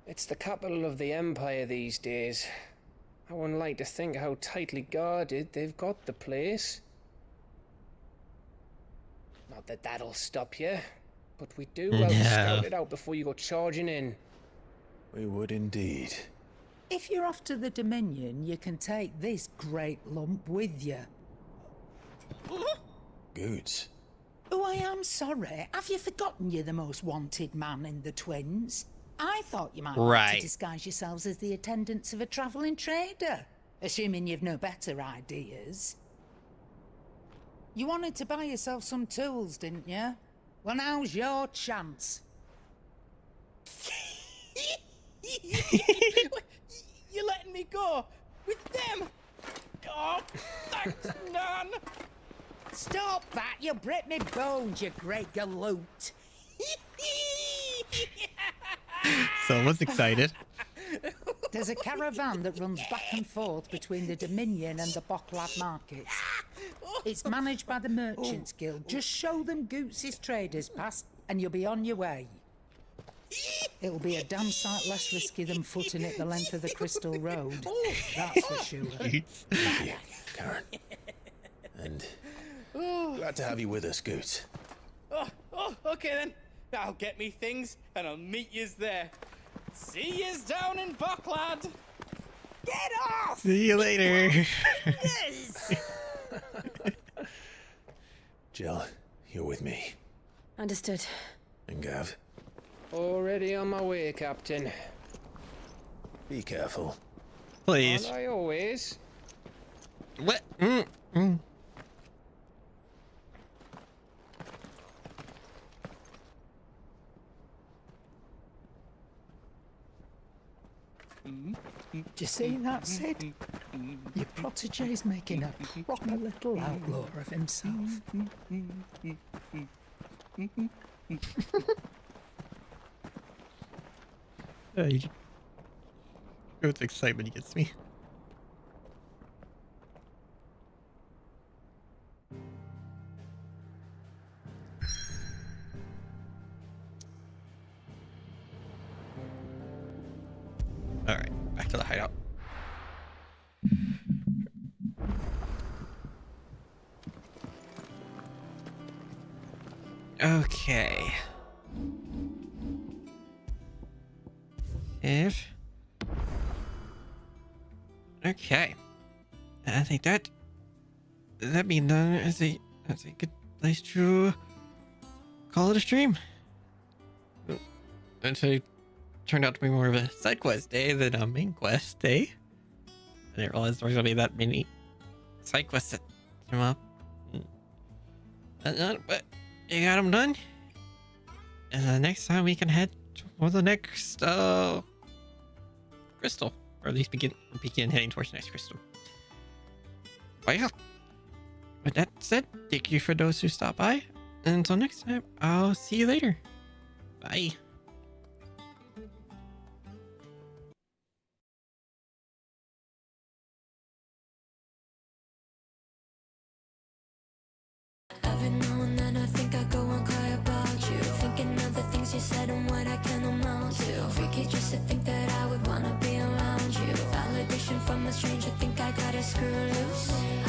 It's the capital of the Empire these days. I wouldn't like to think how tightly guarded they've got the place. Not that that'll stop you, but we do well to scout it out before you go charging in. We would indeed. If you're off to the Dominion, you can take this great lump with you. Goods. Oh, I am sorry. Have you forgotten you're the most wanted man in the Twins? I thought you might want to disguise yourselves as the attendants of a travelling trader, assuming you've no better ideas. You wanted to buy yourself some tools, didn't you? Well, now's your chance. You're letting me go with them? Oh, thanks, Nan. Stop that! You'll break me bones, you great galoot. Someone's excited. There's a caravan that runs back and forth between the Dominion and the Bocklad markets. It's managed by the Merchants Guild. Just show them Goots' traders pass and you'll be on your way. It'll be a damn sight less risky than footing it the length of the Crystal Road. That's for sure. Thank you, Karen. And glad to have you with us, Goots. Oh, okay then. I'll get me things and I'll meet yous there. See yous down in Bocklad. Get off! See you later. Yes! Jill, you're with me. Understood. And Gav, Already on my way, Captain. be careful. Please. Aren't I always? What? Do you see that, Sid? Your protege's making a proper little outlaw of himself. It's excitement gets me. All right, back to the hideout. Okay. Okay. I think that being done is a good place to call it a stream. And so it turned out to be more of a side quest day than a main quest day. I didn't realize there was gonna be that many side quests that came up. But you got them done. And next time we can head for the next crystal, or at least begin heading towards the next crystal. But yeah, with that said, thank you for those who stopped by, and until next time, I'll see you later. Bye. Every now and then I think I go and cry about you, thinking of the things you said and what I can amount to. Freaky just to think that I would wanna be around you. Permission from a stranger, think I gotta screw loose.